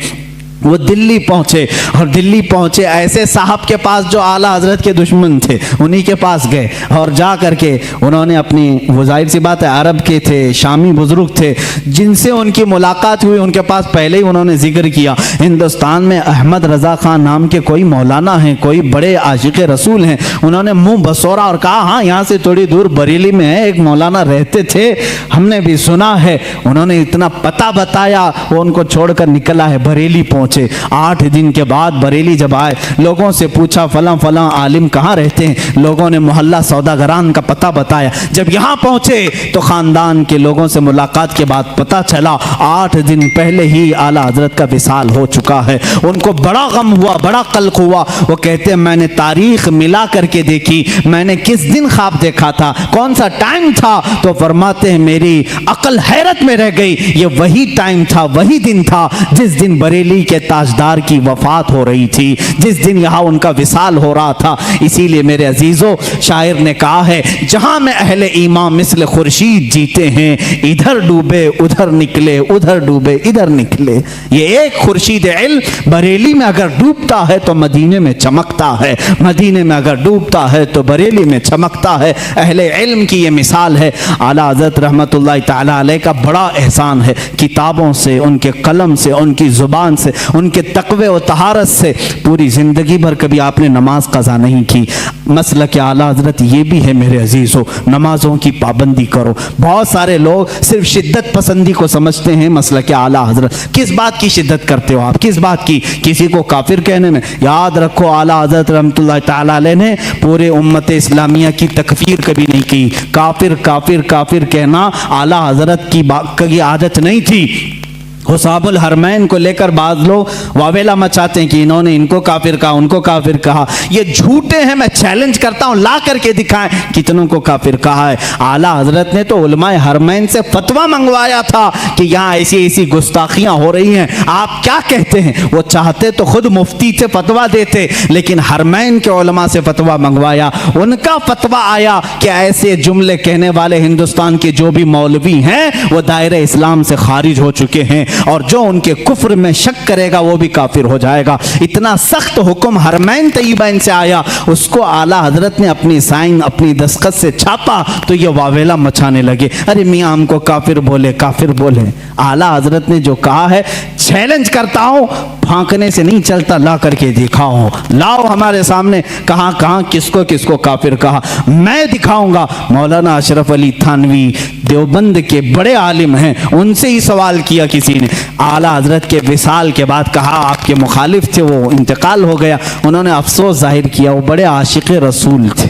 वो दिल्ली पहुँचे, और दिल्ली पहुँचे ऐसे साहब के पास जो आला हज़रत के दुश्मन थे, उन्हीं के पास गए और जा करके उन्होंने अपनी, वो जाहिर सी बात है अरब के थे, शामी बुजुर्ग थे, जिनसे उनकी मुलाकात हुई उनके पास पहले ही उन्होंने जिक्र किया हिंदुस्तान में अहमद रज़ा खान नाम के कोई मौलाना हैं, कोई बड़े आशिक रसूल हैं। उन्होंने मुँह बसोरा और कहा हाँ, यहाँ से थोड़ी दूर बरेली में है, एक मौलाना रहते थे, हमने भी सुना है। उन्होंने इतना पता बताया, वो उनको छोड़कर निकला है, बरेली पहुँचे। 8 दिन के बाद बरेली जब आए, लोगों से पूछा फलां फलां आलिम कहाँ रहते हैं। लोगों ने मोहल्ला सौदागरान का पता बताया। जब यहाँ पहुँचे तो ख़ानदान के लोगों से मुलाकात के बाद पता चला 8 दिन पहले ही आला हज़रत का विसाल हो चुका है। उनको बड़ा गम हुआ, बड़ा कल्क हुआ। वो कहते हैं मैंने तारीख मिला करके देखी, मैंने किस दिन ख्वाब देखा था, कौन सा टाइम था, तो फरमाते हैं मेरी अकल हैरत में रह गई। ये वही टाइम था, वही दिन था जिस दिन बरेली के ताजदार की वफात हो रही थी, जिस दिन यहाँ उनका विसाल हो रहा था। इसीलिए मेरे अजीजों, शायर ने कहा है जहां में अहले ईमान मिस्ल खुर्शीद जीते हैं, इधर डूबे उधर निकले, उधर डूबे इधर निकले। ये एक खुर्शीद इल्म बरेली में अगर डूबता है तो मदीने में चमकता है, मदीने में अगर डूबता है तो बरेली में चमकता है। अहले इल्म की ये मिसाल है। आला हज़रत रहमतुल्लाह ताला अलैह का बड़ा एहसान है, किताबों से, उनके कलम से, उनकी ज़ुबान से उनके तकवे और तहारत से पूरी ज़िंदगी भर कभी आपने नमाज कज़ा नहीं की। मसलक आला हज़रत ये भी है मेरे अजीज़ों, नमाज़ों की पाबंदी करो। बहुत सारे लोग सिर्फ शिद्दत पसंदी को समझते हैं मसलक आला हज़रत। किस बात की शिद्दत करते हो आप, किस बात की? किसी को काफिर कहने में। याद रखो आला हज़रत रहमतुल्लाह ताला अलैह ने पूरे उम्मत इस्लामिया की तकफीर कभी नहीं की। काफिर काफिर काफिर कहना आला हज़रत की आदत नहीं थी। हुसाबुल हरमैन को लेकर बाज लोग वावेला मचाते हैं कि इन्होंने इनको काफिर कहा, उनको काफिर कहा। ये झूठे हैं, मैं चैलेंज करता हूं, ला करके दिखाएं कितनों को काफिर कहा है। आला हजरत ने तो उलमाए हरमैन से फतवा मंगवाया था कि यहाँ ऐसी ऐसी गुस्ताखियां हो रही हैं, आप क्या कहते हैं? वो चाहते तो खुद मुफ्ती से फतवा देते, लेकिन हरमैन के उलमा से फतवा मंगवाया। उनका फतवा आया कि ऐसे जुमले कहने वाले हिंदुस्तान के जो भी मौलवी हैं वो दायरे इस्लाम से खारिज हो चुके हैं, और जो उनके कुफ्र में शक करेगा वो भी काफिर हो जाएगा। इतना सख्त हुक्म हरमैन तैयबैन से आया, उसको आला हजरत ने अपनी साइन अपनी दस्तखत से छापा तो ये वावेला मचाने लगे, अरे मियाँ हमको काफिर बोले, काफिर बोले। आला हजरत ने जो कहा है, चैलेंज करता हूं, फांकने से नहीं चलता, ला करके दिखाओ, लाओ हमारे सामने कहां कहां किसको किसको काफिर कहा, मैं दिखाऊंगा। मौलाना अशरफ अली थानवी देवबंद के बड़े आलिम हैं, उनसे ही सवाल किया किसी ने। आला हजरत के विसाल के बाद कहा, आपके मुखालिफ थे, वो इंतकाल हो गया। उन्होंने अफसोस जाहिर किया, वो बड़े आशिक रसूल थे।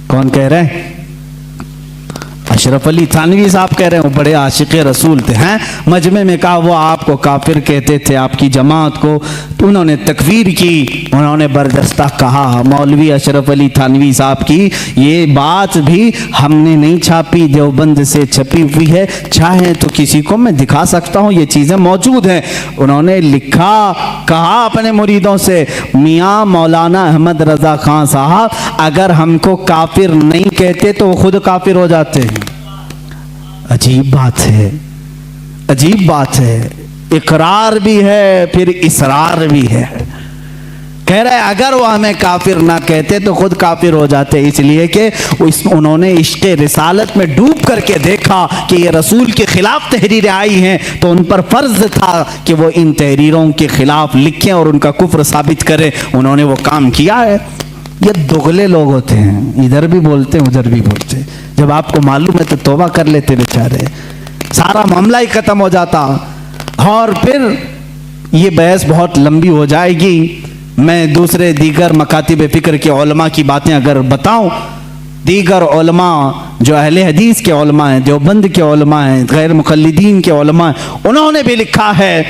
कौन कह रहे हैं? अशरफ अली थानवी साहब कह रहे हैं वो बड़े आशिक रसूल थे। हैं मजमे में कहा वो आपको काफिर कहते थे, आपकी जमात को उन्होंने तकफीर की, उन्होंने बरदस्ता कहा। मौलवी अशरफ अली थानवी साहब की ये बात भी हमने नहीं छापी, देवबंद से छपी हुई है, चाहे तो किसी को मैं दिखा सकता हूँ, ये चीज़ें मौजूद हैं। उन्होंने लिखा, कहा अपने मुरीदों से, मियाँ मौलाना अहमद रज़ा खान साहब अगर हमको काफिर नहीं कहते तो वो खुद काफिर हो जाते हैं। अजीब बात है, अजीब बात है। इकरार भी है फिर इसरार भी है। कह रहा है अगर वो हमें काफिर ना कहते तो खुद काफिर हो जाते, इसलिए कि उन्होंने इश्क़े रिसालत में डूब करके देखा कि ये रसूल के खिलाफ तहरीरें आई हैं, तो उन पर फर्ज था कि वो इन तहरीरों के खिलाफ लिखें और उनका कुफ्र साबित करें। उन्होंने वो काम किया है। ये दुगले लोग होते हैं, इधर भी बोलते हैं उधर भी बोलते हैं। जब आपको मालूम है तो तौबा कर लेते बेचारे, सारा मामला ही खत्म हो जाता। और फिर ये बहस बहुत लंबी हो जाएगी। मैं दूसरे दीगर मकातिब फ़िक्र के उलमा की बातें अगर बताऊं, दीगर उलमा जो अहले हदीस के उलमा हैं, देवबंद के उलमा हैं, गैर मुक़ल्लिदीन के उलमा हैं, उन्होंने भी लिखा है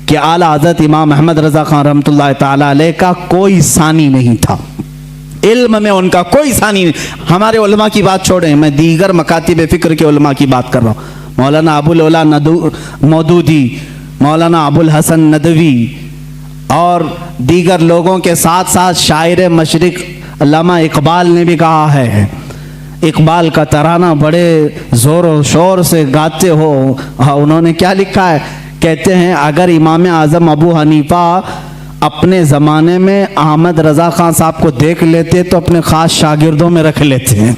कि आला हज़रत इमाम अहमद रज़ा खान रहमतुल्लाह ताला अलैह का कोई सानी नहीं था, इल्म में उनका कोई सानी नहीं। हमारे उलमा की बात छोड़ें, मैं दीगर मकातिब फ़िक्र के उलमा की बात कर रहा हूँ। मौलाना अबुल ओला मौदूदी, मौलाना अबुल हसन नदवी और दीगर लोगों के साथ साथ शायर मशरिक अल्लामा इकबाल ने भी कहा है। इकबाल का तराना बड़े ज़ोर और शोर से गाते हो। उन्होंने क्या लिखा है? कहते हैं अगर इमाम आज़म अबू हनीफा अपने ज़माने में अहमद रज़ा खान साहब को देख लेते तो अपने ख़ास शागिर्दों में रख लेते हैं,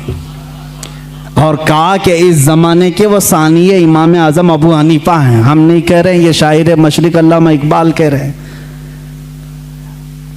और कहा कि इस ज़माने के वो सानिए इमाम आज़म अबू हनीफा हैं। हम नहीं कह रहे हैं, ये शायर मशरिक अल्लामा इकबाल कह रहे हैं।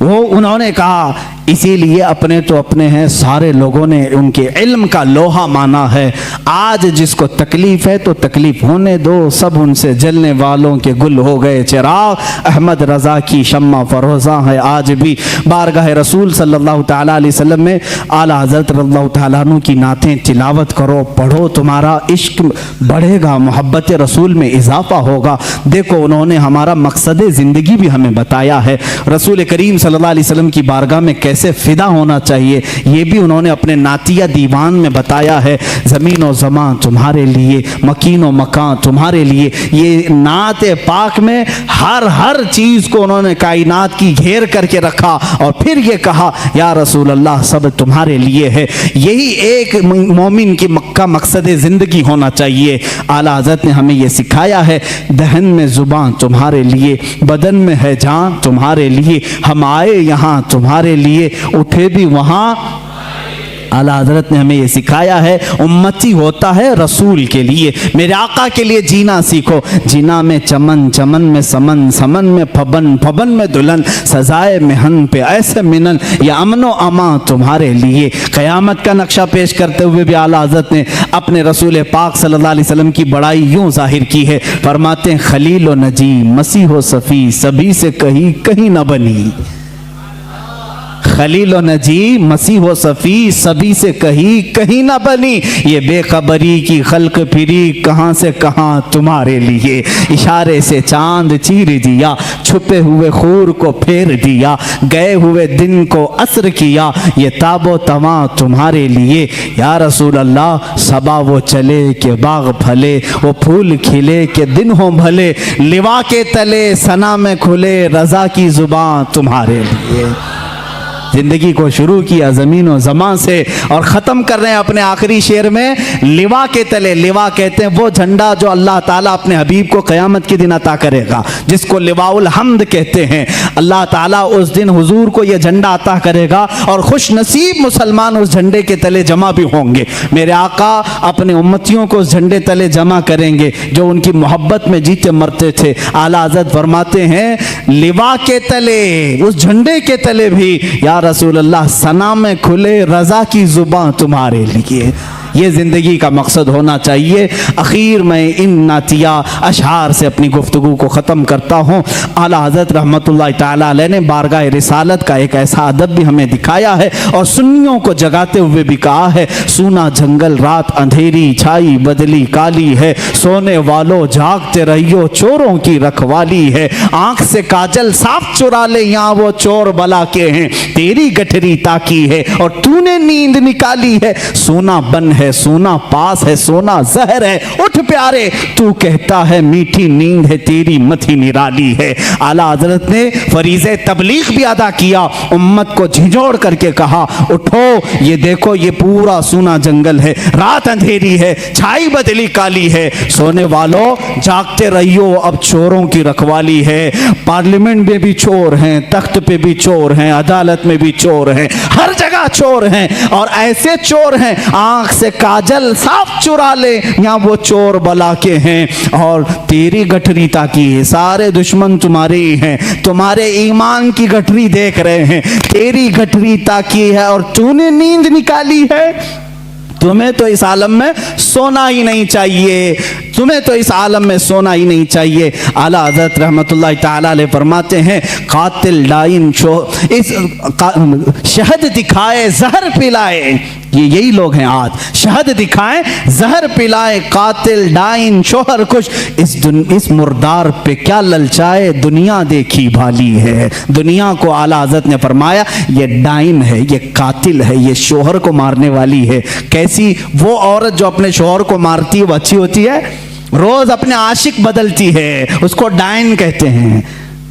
वो उन्होंने कहा इसीलिए अपने तो अपने हैं, सारे लोगों ने उनके इल्म का लोहा माना है। आज जिसको तकलीफ है तो तकलीफ होने दो, सब उनसे जलने वालों के गुल हो गए चिराग। अहमद रज़ा की शम्मा फरोज़ा है आज भी। बारगाह रसूल सल्लल्लाहु ताला अलैहि वसल्लम में आला हज़रत रज़ियल्लाहु ताला अन्हु की नातें तिलावत करो, पढ़ो, तुम्हारा इश्क बढ़ेगा, मोहब्बत रसूल में इजाफा होगा। देखो उन्होंने हमारा मकसद ज़िंदगी भी हमें बताया है। रसूल करीम सल्लल्लाहु अलैहि वसल्लम की बारगाह में कैसे फिदा होना चाहिए ये भी उन्होंने अपने नातिया दीवान में बताया है। ज़मीन और ज़मान तुम्हारे लिए, मकीन और मकान तुम्हारे लिए। ये नात पाक में हर चीज़ को उन्होंने कायनात की घेर करके रखा और फिर ये कहा या रसूल अल्लाह सब तुम्हारे लिए है। यही एक मोमिन की का मकसद ज़िंदगी होना चाहिए। आला हज़रत ने हमें ये सिखाया है, दहन में ज़ुबान तुम्हारे लिए, बदन में है जान तुम्हारे लिए। हम आए यहाँ तुम्हारे लिए, उठे भी वहाँ आला हजरत ने हमें ये सिखाया है, उम्मती होता है रसूल के लिए, मेरे आका के लिए जीना सीखो। जीना में चमन, चमन में समन, समन में फबन, फबन में दुल्हन, सजाए मेहन पे ऐसे मिनन, या अमनो अमा तुम्हारे लिए। क़यामत का नक्शा पेश करते हुए भी आला हजरत ने अपने रसूल पाक सल्लल्लाहु अलैहि वसल्लम की बड़ाई यूं जाहिर की है। फरमाते हैं खलील व नजी मसीह व सफ़ी सभी से कहीं कहीं न बनी। खलील व नजी मसीह व सफ़ी सभी से कहीं ना बनी, ये बेखबरी की खल्क फिरी कहाँ से कहाँ तुम्हारे लिए। इशारे से चांद चीर दिया, छुपे हुए खूर को फेर दिया, गए हुए दिन को असर किया, ये ताबो तमा तुम्हारे लिए। या रसूल अल्लाह सबा वो चले के बाग फले, वो फूल खिले के दिन हो भले, लिवा के तले सना में खुले रज़ा की ज़ुबान तुम्हारे लिए। जिंदगी को शुरू किया ज़मीन और ज़मां से और ख़त्म कर रहे हैं अपने आखिरी शेर में लिवा के तले। लिवा कहते हैं वो झंडा जो अल्लाह ताला अपने हबीब को क़यामत के दिन अता करेगा, जिसको लिवाउल हम्द कहते हैं। अल्लाह ताला उस दिन हुजूर को ये झंडा अता करेगा और खुश नसीब मुसलमान उस झंडे के तले जमा भी होंगे। मेरे आका अपने उम्मतियों को उस झंडे तले जमा करेंगे जो उनकी मोहब्बत में जीते मरते थे। आला हज़रत फरमाते हैं लिवा के तले, उस झंडे के तले भी या रसूल अल्लाह सना में खुले रज़ा की ज़ुबान तुम्हारे लिए। ये ज़िंदगी का मकसद होना चाहिए। आखिर में इन नातिया अशआर से अपनी गुफ्तगू को ख़त्म करता हूँ। आला हज़रत रहमतुल्लाह ताला अलैह ने बारगाह रिसालत का एक ऐसा अदब भी हमें दिखाया है और सुन्नियों को जगाते हुए भी कहा है, सूना जंगल रात अंधेरी छाई बदली काली है, सोने वालों जागते रहियो चोरों की रखवाली है, आँख से काजल साफ चुरा ले यहाँ वो चोर बला के हैं, तेरी गठरी ताकी है और तूने नींद निकाली है, सोना बन है सोना पास है सोना जहर है, उठ प्यारे तू कहता है मीठी नींद है तेरी मथी निराली है। आला हजरत ने फरीज़े तबलीग भी अदा किया, उम्मत को झिझोड़ करके कहा उठो ये देखो ये पूरा सूना जंगल है, रात अंधेरी है छाई बदली काली है, सोने वालों जागते रहियो अब चोरों की रखवाली है। पार्लियामेंट में भी चोर हैं, तख्त पे भी चोर हैं, अदालत में भी चोर हैं, हर जगह चोर हैं और ऐसे चोर हैं आंख से काजल साफ चुरा ले यहाँ वो चोर बला के हैं और तेरी गठरी ताकी है, सारे दुश्मन तुम्हारे ही हैं, तुम्हारे ईमान की गठरी देख रहे हैं, तेरी गठरी ताकी है और तूने नींद निकाली है। तुम्हें तो इस आलम में सोना ही नहीं चाहिए, तुम्हें तो इस आलम में सोना ही नहीं चाहिए। आला हज़रत रहमतुल्लाह ताला अलैह फरमाते हैं कातिल डाइन इस शहद दिखाए जहर पिलाए, ये यही लोग हैं आज, शहद दिखाएं जहर पिलाए, कातिल डाइन शोहर खुश, इस मुर्दार पे क्या ललचाए दुनिया देखी भाली है। दुनिया को आला हज़रत ने फरमाया ये डाइन है, ये कातिल है, ये शोहर को मारने वाली है। कैसी वो औरत जो अपने शोहर को मारती है वो अच्छी होती है? रोज अपने आशिक बदलती है, उसको डाइन कहते हैं।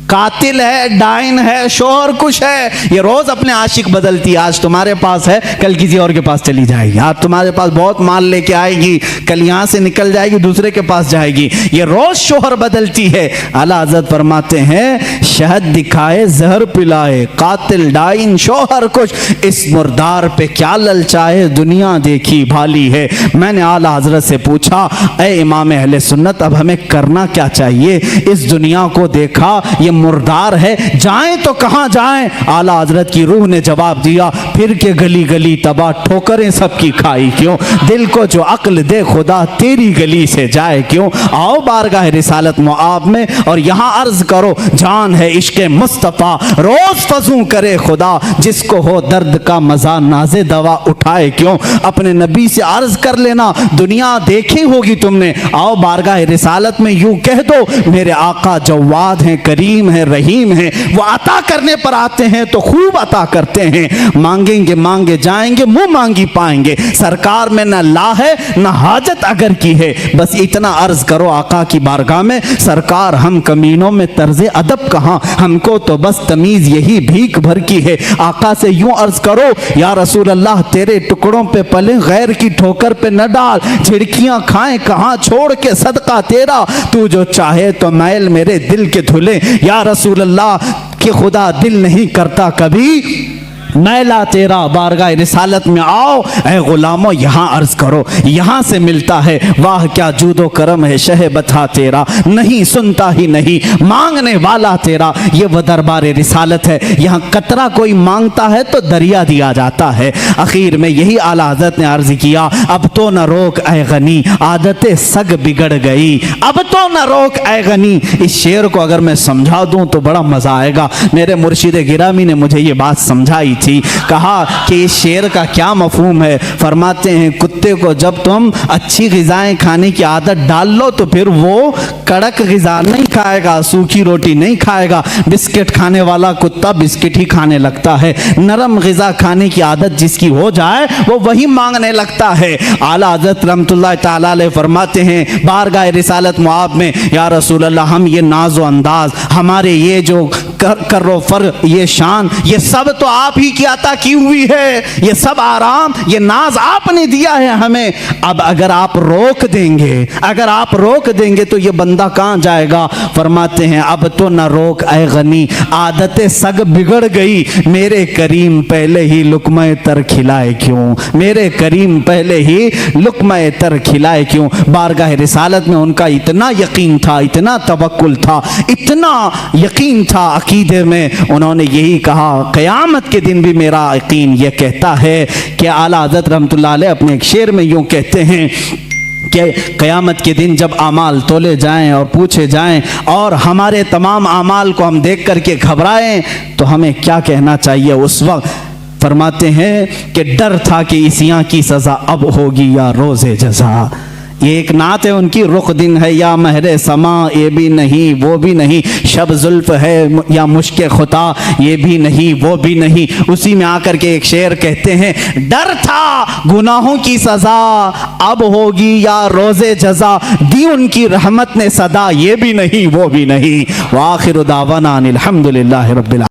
कातिल है, डाइन है, शोहर कुछ है, ये रोज अपने आशिक बदलती है। आज तुम्हारे पास है कल किसी और के पास चली जाएगी, आज तुम्हारे पास बहुत माल लेके आएगी कल यहाँ से निकल जाएगी दूसरे के पास जाएगी, ये रोज शोहर बदलती है। आला हज़रत फरमाते हैं शहद दिखाए जहर पिलाए, कातिल डाइन शोहर कुछ, इस मुर्दार पे क्या ललचाए दुनिया देखी भाली है। मैंने आला हज़रत से पूछा ए इमाम अहले सुन्नत अब हमें करना क्या चाहिए? इस दुनिया को देखा ये मुर्दार है, जाएं तो कहां जाएं? आला हजरत की रूह ने जवाब दिया फिर के गली गली तबाह ठोकरें सबकी खाई क्यों, दिल को जो अक्ल दे खुदा तेरी गली से जाए क्यों। आओ बारगाह रिसालत मुआब में और यहां अर्ज करो जान है इश्क मुस्तफ़ा, रोज फजू करे खुदा, जिसको हो दर्द का मजा नाजे दवा उठाए क्यों। अपने नबी से अर्ज कर लेना दुनिया देखी होगी तुमने, आओ बारगाह रिसालत में यूं कह दो मेरे आका जवाद हैं करीम है रहीम है, वो अता करने पर आते हैं तो खूब अता करते हैं, मांगेंगे मांगे जाएंगे मुंह मांगी पाएंगे, सरकार में न ला है न हाजत अगर की है। बस इतना अर्ज करो आका की बारगाह में सरकार हम कमीनों में तर्ज अदब कहाँ, हमको तो बस तमीज यही भीख भर की है। आका से यूं अर्ज करो या रसूल अल्लाह तेरे टुकड़ों पे पले गैर की ठोकर पे न डाल, झिड़कियां खाएं कहाँ छोड़ के सदका तेरा, तू जो चाहे तो मैल मेरे दिल के धुले। या रसूल अल्लाह कि खुदा दिल नहीं करता कभी मैला तेरा बारगाह रिसालत में आओ, ऐ गुलामों यहाँ अर्ज करो, यहाँ से मिलता है। वाह क्या जूदो करम है शह बता तेरा, नहीं सुनता ही नहीं मांगने वाला तेरा। ये वो दरबार रिसालत है, यहाँ कतरा कोई मांगता है तो दरिया दिया जाता है। आखिर में यही आला हज़रत ने अर्ज किया, अब तो न रोक ऐ गनी आदतें सग बिगड़ गई, अब तो न रोक ऐ गनी। इस शेर को अगर मैं समझा दूं तो बड़ा मजा आएगा। मेरे मुर्शिद गिरामी ने मुझे ये बात समझाई थी, कहा कि इस शेर का क्या मफहूम है। फरमाते हैं कुत्ते को जब तुम अच्छी ग़िज़ाएं खाने की आदत डाल लो तो फिर वो कड़क ग़िज़ा नहीं खाएगा, सूखी रोटी नहीं खाएगा। बिस्किट खाने वाला कुत्ता बिस्किट ही खाने लगता है। नरम ग़िज़ा खाने की आदत जिसकी हो जाए वो वही मांगने लगता है। आला हज़रत रहमतुल्लाह तआला अलैह फरमाते हैं बारगाह रिसालत मुआब में, या रसूल अल्लाह हम ये नाज़ो अंदाज़, हमारे ये जो कर्रो फर, ये शान, ये सब तो आप ही की अता की हुई है। ये सब आराम, ये नाज आपने दिया है हमें। अब अगर आप रोक देंगे, अगर आप रोक देंगे तो ये बंदा कहाँ जाएगा। फरमाते हैं अब तो न रोक ऐ गनी आदतें सग बिगड़ गई, मेरे करीम पहले ही लुक़्मा तर खिलाए क्यों, मेरे करीम पहले ही लुक़्मा तर खिलाए क्यों। बारगाह रिसालत में उनका इतना यकीन था, इतना तवक्कुल था, इतना यकीन था अकीदे में, उन्होंने यही कहा क़यामत के दिन भी मेरा यकीन ये कहता है कि आला हज़रत रहमतुल्लाह अलैह अपने एक शेर में यूँ कहते हैं कि क़यामत के दिन जब आमाल तोले जाएं और पूछे जाएं और हमारे तमाम आमाल को हम देख करके घबराएं तो हमें क्या कहना चाहिए उस वक्त। फरमाते हैं कि डर था कि इसियां की सज़ा अब होगी या रोज़े जज़ा। ये एक नात है उनकी, रुख दिन है या महरे समा, ये भी नहीं वो भी नहीं, शब जुल्फ है या मुश्क खुता, ये भी नहीं वो भी नहीं। उसी में आकर के एक शेर कहते हैं, डर था गुनाहों की सज़ा अब होगी या रोज़े जज़ा, दी उनकी रहमत ने सदा, ये भी नहीं वो भी नहीं। व आखिरु दावाना अनिल हम्दुलिल्लाहि रब्बिल